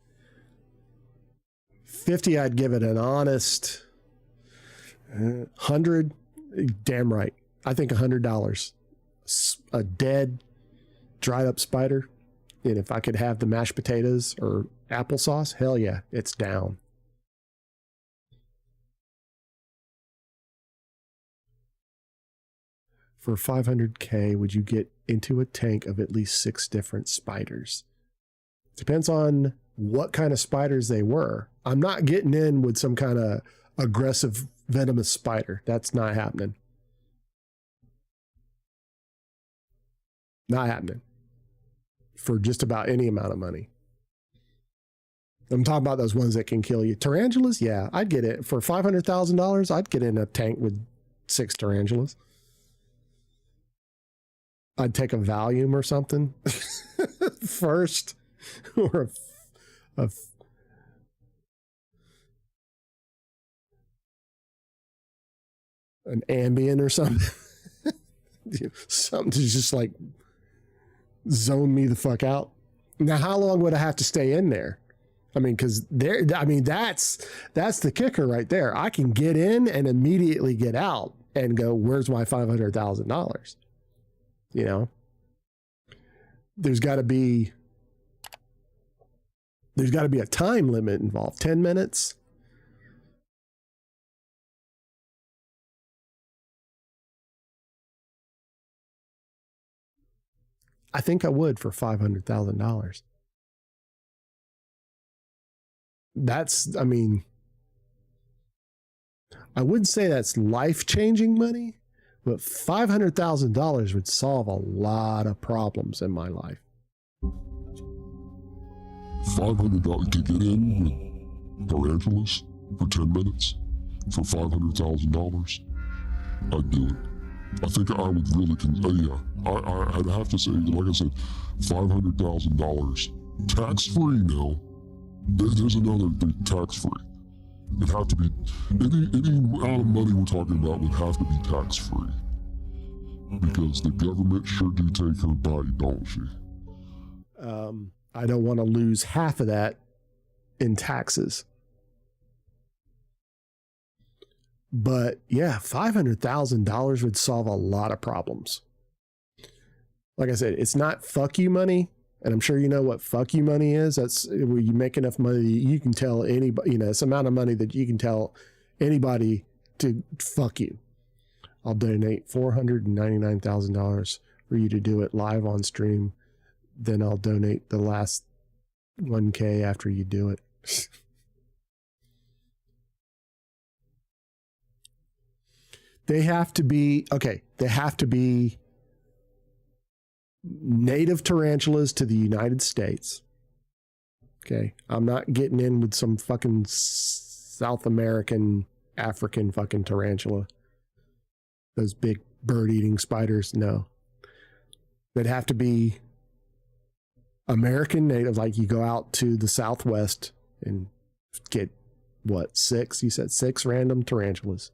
I'd give it an honest 100. Damn right. I think $100. A dead, dried up spider. And if I could have the mashed potatoes or applesauce, hell yeah, it's down. For $500K, would you get into a tank of at least 6 different spiders? Depends on what kind of spiders they were. I'm not getting in with some kind of aggressive venomous spider. That's not happening. Not happening. For just about any amount of money. I'm talking about those ones that can kill you. Tarantulas? Yeah, I'd get it. For $500,000, I'd get in a tank with 6 tarantulas. I'd take a Valium or something first, or an Ambien or something. Something to just like zone me the fuck out. Now, how long would I have to stay in there? I mean, because that's the kicker right there. I can get in and immediately get out and go, where's my $500,000? You know, there's got to be a time limit involved. 10 minutes. I think I would for $500,000. That's, I mean, I wouldn't say that's life-changing money, but $500,000 would solve a lot of problems in my life. $500 to get in with tarantulas for 10 minutes for $500,000. I'd do it. I think I would really, I'd have to say, like I said, $500,000 tax-free now. There's another thing, tax-free. It'd have to be, any amount of money we're talking about would have to be tax-free. Because the government sure do take her bite, don't she? I don't want to lose half of that in taxes. But yeah, $500,000 would solve a lot of problems. Like I said, it's not fuck you money. And I'm sure you know what fuck you money is. That's where you make enough money that you can tell anybody, you know, it's the amount of money that you can tell anybody to fuck you. I'll donate $499,000 for you to do it live on stream. Then I'll donate the last 1K after you do it. They have to be native tarantulas to the United States. Okay. I'm not getting in with some fucking South American, African fucking tarantula. Those big bird-eating spiders. No. They'd have to be American native, like you go out to the Southwest and get, what, 6? You said 6 random tarantulas.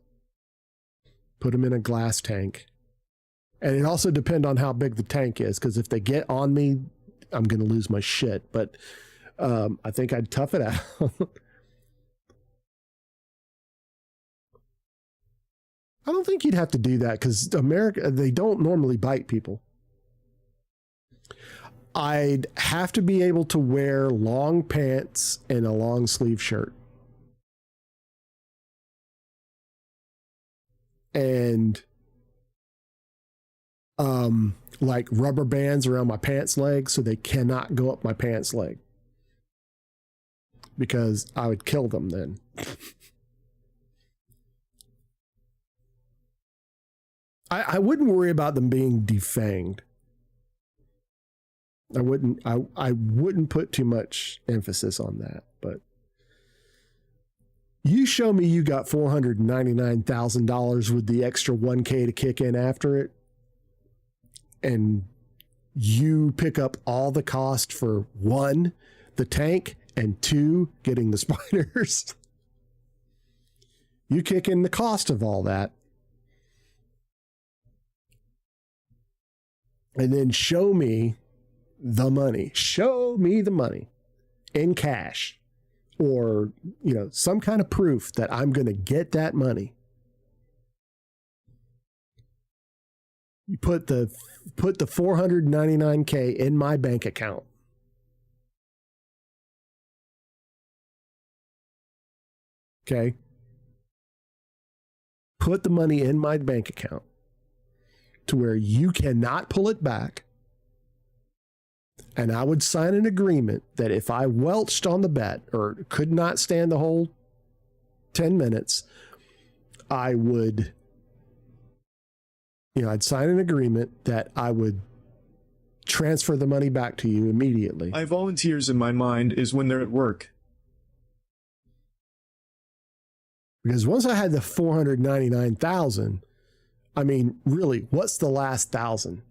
Put them in a glass tank. And it also depends on how big the tank is, because if they get on me, I'm going to lose my shit. But I think I'd tough it out. I don't think you'd have to do that, because America, they don't normally bite people. I'd have to be able to wear long pants and a long sleeve shirt. And like rubber bands around my pants leg so they cannot go up my pants leg, because I would kill them then. I wouldn't worry about them being defanged. I wouldn't put too much emphasis on that, but you show me you got $499,000 with the extra $1K to kick in after it, and you pick up all the cost for 1, the tank, and 2, getting the spiders. You kick in the cost of all that, and then show me the money. Show me the money in cash, or, you know, some kind of proof that I'm going to get that money. You put the $499K in my bank account. Okay. Put the money in my bank account to where you cannot pull it back. And I would sign an agreement that if I welched on the bet or could not stand the whole 10 minutes, I would, you know, I'd sign an agreement that I would transfer the money back to you immediately. I volunteers in my mind is when they're at work. Because once I had the 499,000, I mean, really, what's the last 1,000?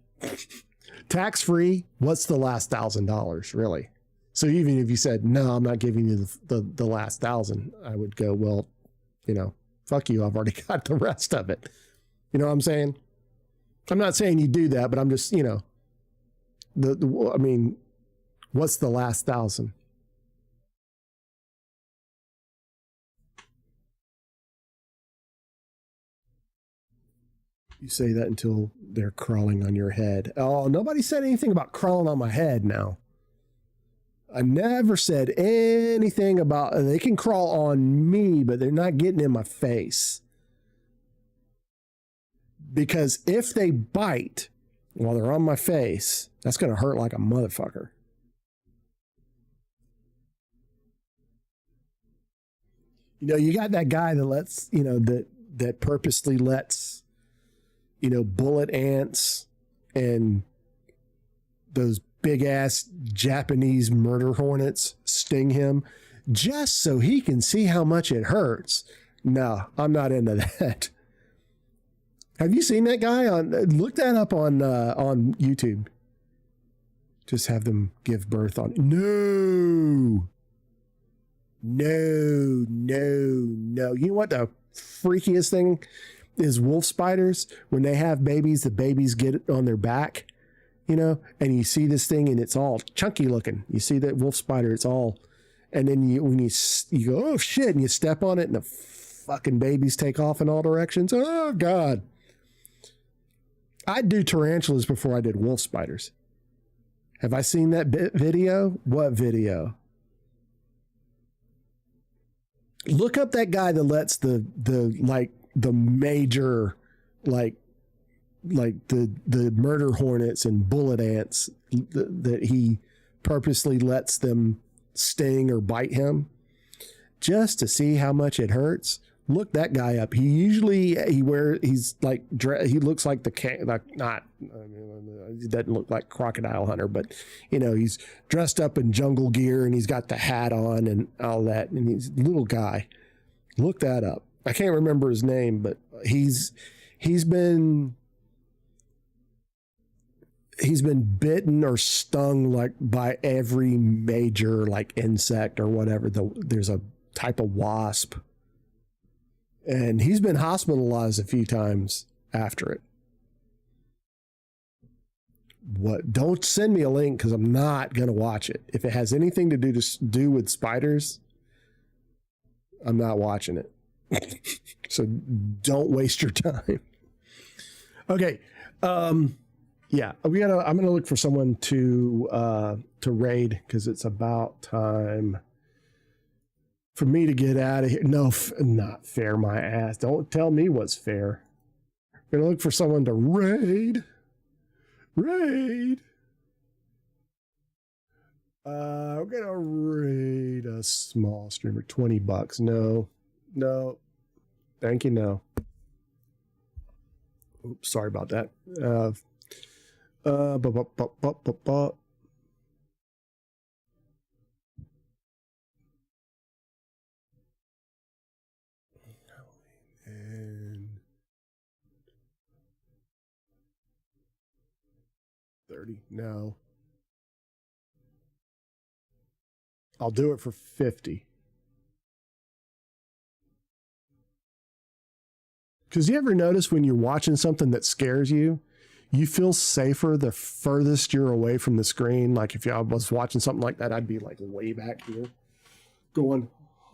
Tax free, what's the last $1,000, really? So even if you said, no, I'm not giving you the last 1,000, I would go, well, you know, fuck you, I've already got the rest of it. You know what I'm saying? I'm not saying you do that, but I'm just, you know, I mean, what's the last 1,000? You say that until they're crawling on your head. Oh, nobody said anything about crawling on my head now. I never said anything about, they can crawl on me, but they're not getting in my face. Because if they bite while they're on my face, that's going to hurt like a motherfucker. You know, you got that guy that lets, you know, that purposely lets, you know, bullet ants and those big ass Japanese murder hornets sting him just so he can see how much it hurts. No, I'm not into that. Have you seen that guy look that up on YouTube? Just have them give birth on. No. You know what the freakiest thing is? Wolf spiders, when they have babies, the babies get on their back, you know, and you see this thing and it's all chunky looking. You see that wolf spider, it's all, and then when you go, oh shit, and you step on it and the fucking babies take off in all directions. Oh God. I'd do tarantulas before I did wolf spiders. Have I seen that video? What video? Look up that guy that lets the major, like the murder hornets and bullet ants that he purposely lets them sting or bite him just to see how much it hurts. Look that guy up. He looks like he doesn't look like Crocodile Hunter, but you know, he's dressed up in jungle gear and he's got the hat on and all that. And he's a little guy. Look that up. I can't remember his name, but he's been bitten or stung like by every major like insect or whatever. There's a type of wasp. And he's been hospitalized a few times after it. What? Don't send me a link because I'm not going to watch it. If it has anything to do with spiders, I'm not watching it. So don't waste your time. Okay. yeah, I'm gonna look for someone to raid because it's about time for me to get out of here. No, not fair, my ass. Don't tell me what's fair. I'm gonna look for someone to raid. Raid. I'm gonna raid a small streamer. $20. No. Thank you. No. Oops, sorry about that. And 30. No. I'll do it for 50. Because you ever notice when you're watching something that scares you, you feel safer the furthest you're away from the screen. Like if I was watching something like that, I'd be like way back here going,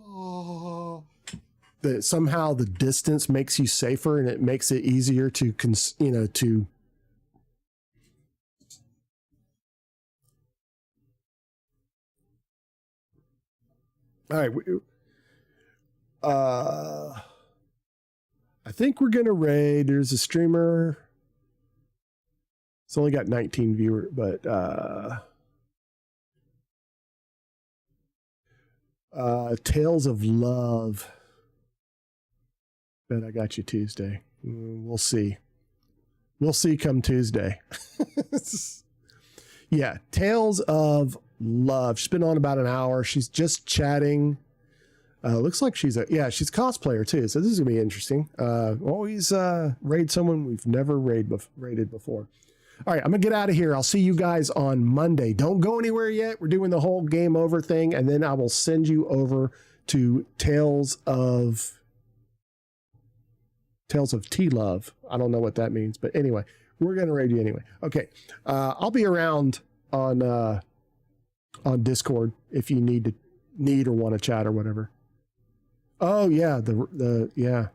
oh. That somehow the distance makes you safer and it makes it easier to, to. All right. I think we're going to raid. There's a streamer. It's only got 19 viewers, but Tales of Love. Bet I got you Tuesday. We'll see. We'll see come Tuesday. Yeah, Tales of Love. She's been on about an hour. She's just chatting. Looks like she's a cosplayer too. So this is gonna be interesting. Always raid someone we've never raided before. All right, I'm gonna get out of here. I'll see you guys on Monday. Don't go anywhere yet. We're doing the whole game over thing, and then I will send you over to Tales of T-Love. I don't know what that means, but anyway, we're gonna raid you anyway. Okay, I'll be around on Discord if you need or want to chat or whatever. Oh yeah, yeah.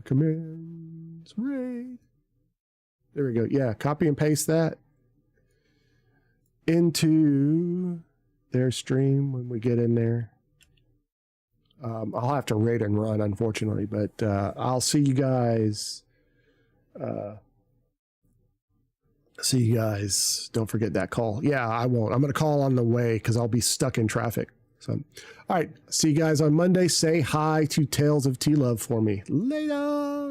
Commands raid. There we go. Yeah, copy and paste that into their stream when we get in there. I'll have to raid and run, unfortunately, but I'll see you guys. Don't forget that call. Yeah, I won't. I'm going to call on the way because I'll be stuck in traffic. So, all right. See you guys on Monday. Say hi to Tales of T-Love for me. Later.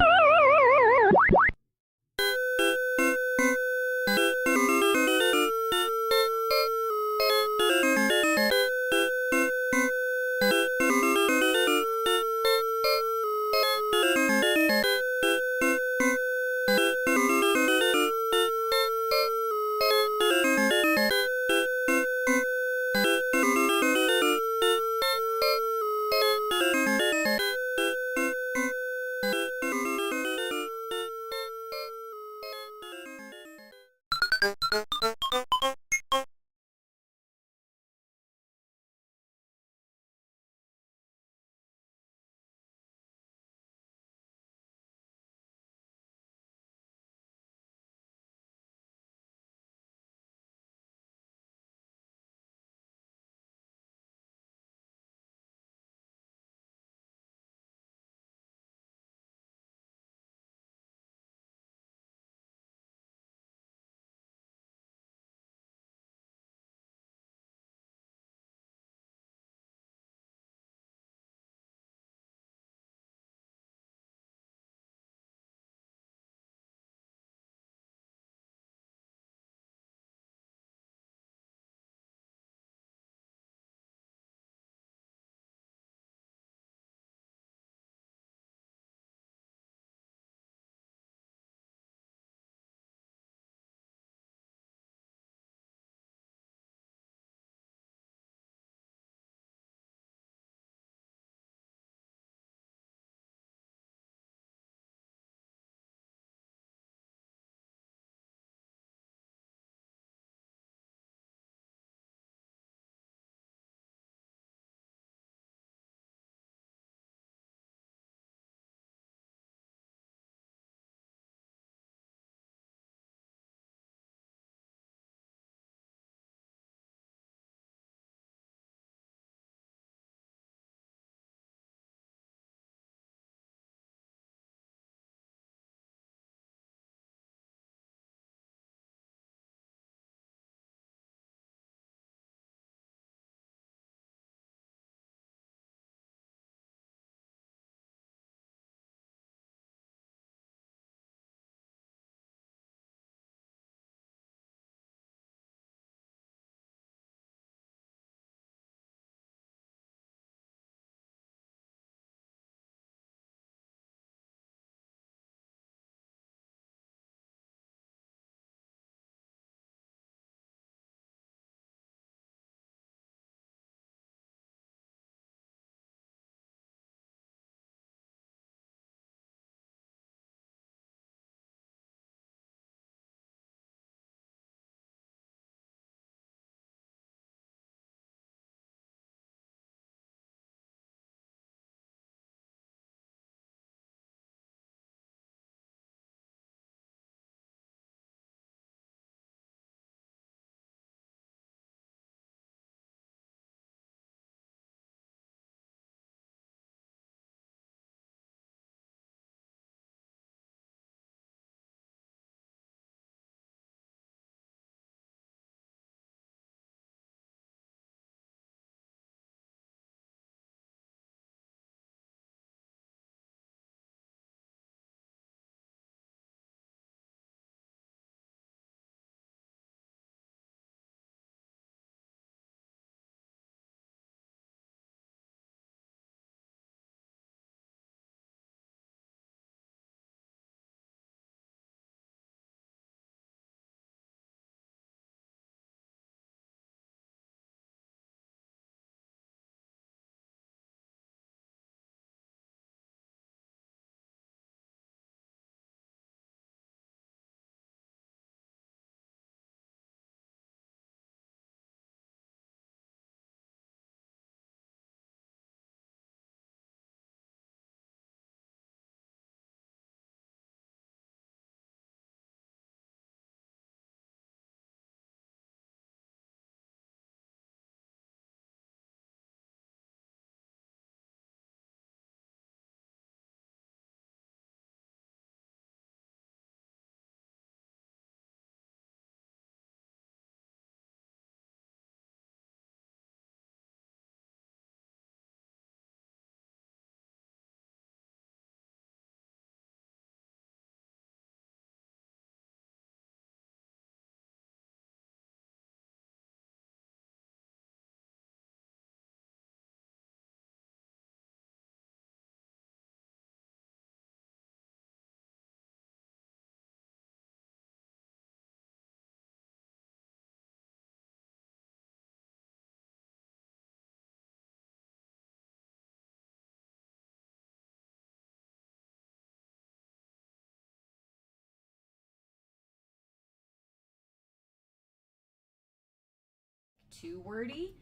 too wordy.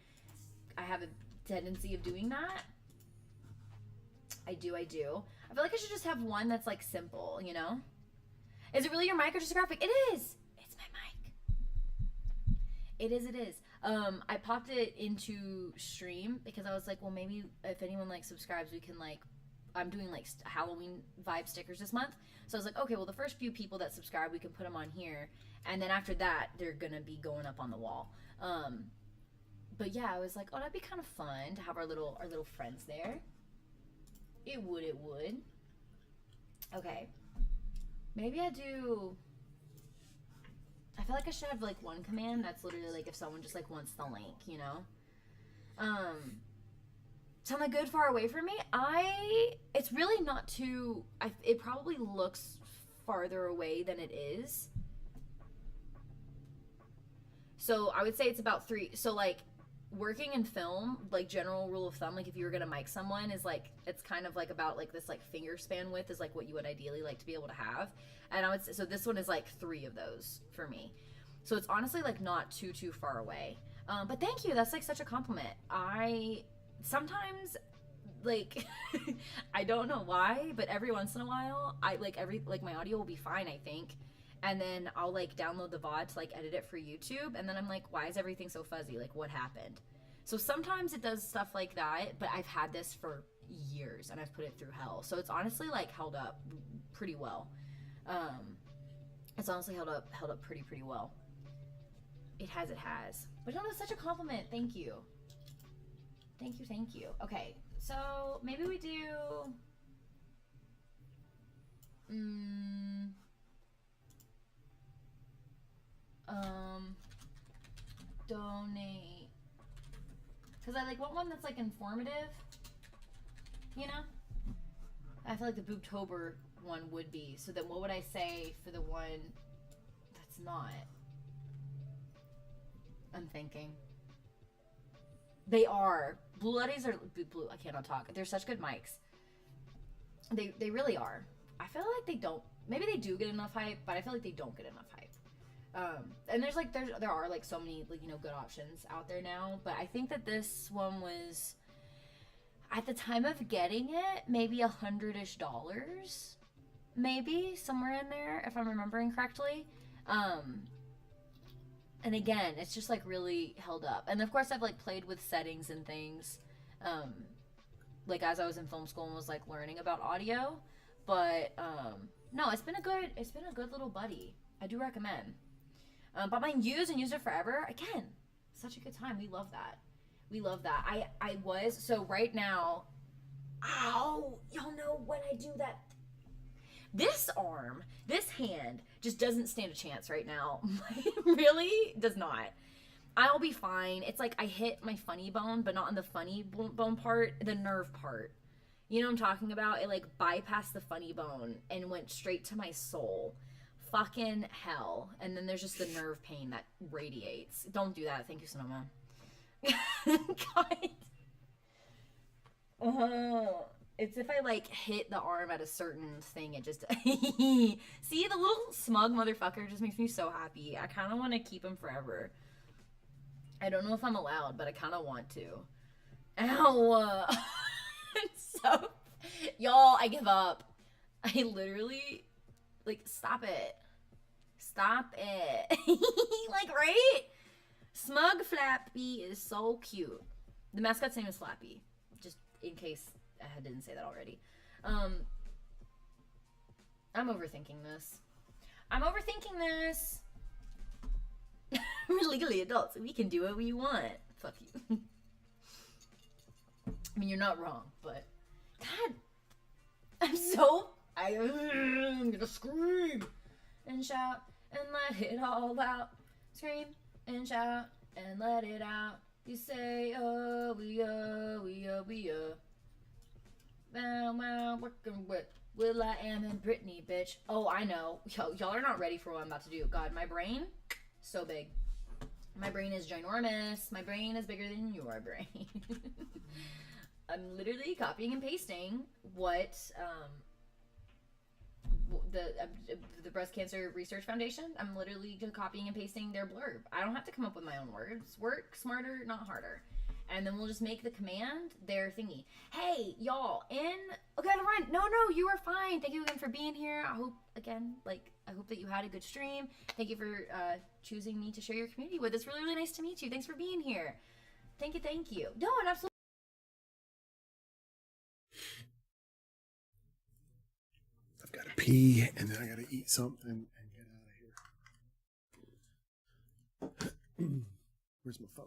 I have a tendency of doing that. I do. I feel like I should just have one that's like simple, you know? Is it really your mic or just a graphic? It is! It's my mic. It is. I popped it into stream because I was like, well, maybe if anyone like subscribes, we can like, I'm doing like Halloween vibe stickers this month. So I was like, okay, well, the first few people that subscribe, we can put them on here. And then after that, they're gonna be going up on the wall. But yeah, I was like, oh, that'd be kind of fun to have our little friends there. It would. Okay. Maybe I do. I feel like I should have like one command that's literally like if someone just like wants the link, you know? Something good far away from me? It's really not too, it probably looks farther away than it is. So I would say it's about 3. So like working in film, like general rule of thumb, like if you were gonna mic someone is like, it's kind of like about like this like finger span width is like what you would ideally like to be able to have. And I would say, so this one is like 3 of those for me. So it's honestly like not too far away. But thank you, that's like such a compliment. I sometimes like I don't know why, but every once in a while I like my audio will be fine, I think. And then I'll like download the VOD to like edit it for YouTube, and then I'm like, why is everything so fuzzy? Like, what happened? So sometimes it does stuff like that, but I've had this for years and I've put it through hell. So it's honestly like held up pretty well. It's honestly held up pretty well. It has. But no, that's such a compliment. Thank you. Thank you. Okay, so maybe we do donate, because I like want one that's like informative, you know? I feel like the Boobtober one would be. So then what would I say for the one that's not? I'm thinking. They are. Blue Letties are blue. I cannot talk. They're such good mics. They really are. I feel like they don't. Maybe they do get enough hype, but I feel like they don't get enough hype. And there are like so many like, you know, good options out there now, but I think that this one was at the time of getting it maybe $100-ish, maybe somewhere in there if I'm remembering correctly. And again, it's just like really held up. And of course I've like played with settings and things, like as I was in film school and was like learning about audio. But no, it's been a good little buddy. I do recommend. But my used it forever, again, such a good time. We love that. So right now, ow, y'all know when I do that. This hand just doesn't stand a chance right now. Really does not. I'll be fine. It's like I hit my funny bone, but not on the funny bone part, the nerve part. You know what I'm talking about? It like bypassed the funny bone and went straight to my soul. Fucking hell. And then there's just the nerve pain that radiates. Don't do that. Thank you, Sonoma. God. It's if I like hit the arm at a certain thing, it just see, the little smug motherfucker just makes me so happy. I kind of want to keep him forever. I don't know if I'm allowed, but I kind of want to. Ow. So, y'all, I give up. I literally, like, stop it. Like, right? Smug Flappy is so cute. The mascot's name is Flappy, just in case I didn't say that already. I'm overthinking this. We're legally adults. We can do what we want. Fuck you. I mean, you're not wrong, but God, I'm gonna scream and shout and let it all out. Scream and shout and let it out. You say, oh, we working with Will I Am and Britney, bitch. Oh, I know. Y'all are not ready for what I'm about to do. God, my brain, so big. My brain is ginormous. My brain is bigger than your brain. I'm literally copying and pasting what the Breast Cancer Research Foundation. I'm literally just copying and pasting their blurb. I don't have to come up with my own words. Work smarter, not harder. And then we'll just make the command their thingy. Hey, y'all, okay, Lauren, no, you are fine. Thank you again for being here. I hope that you had a good stream. Thank you for choosing me to share your community with. It's really, really nice to meet you. Thanks for being here. Thank you. No, and absolutely. I've got to pee, and then I got to eat something and get out of here. Where's my phone?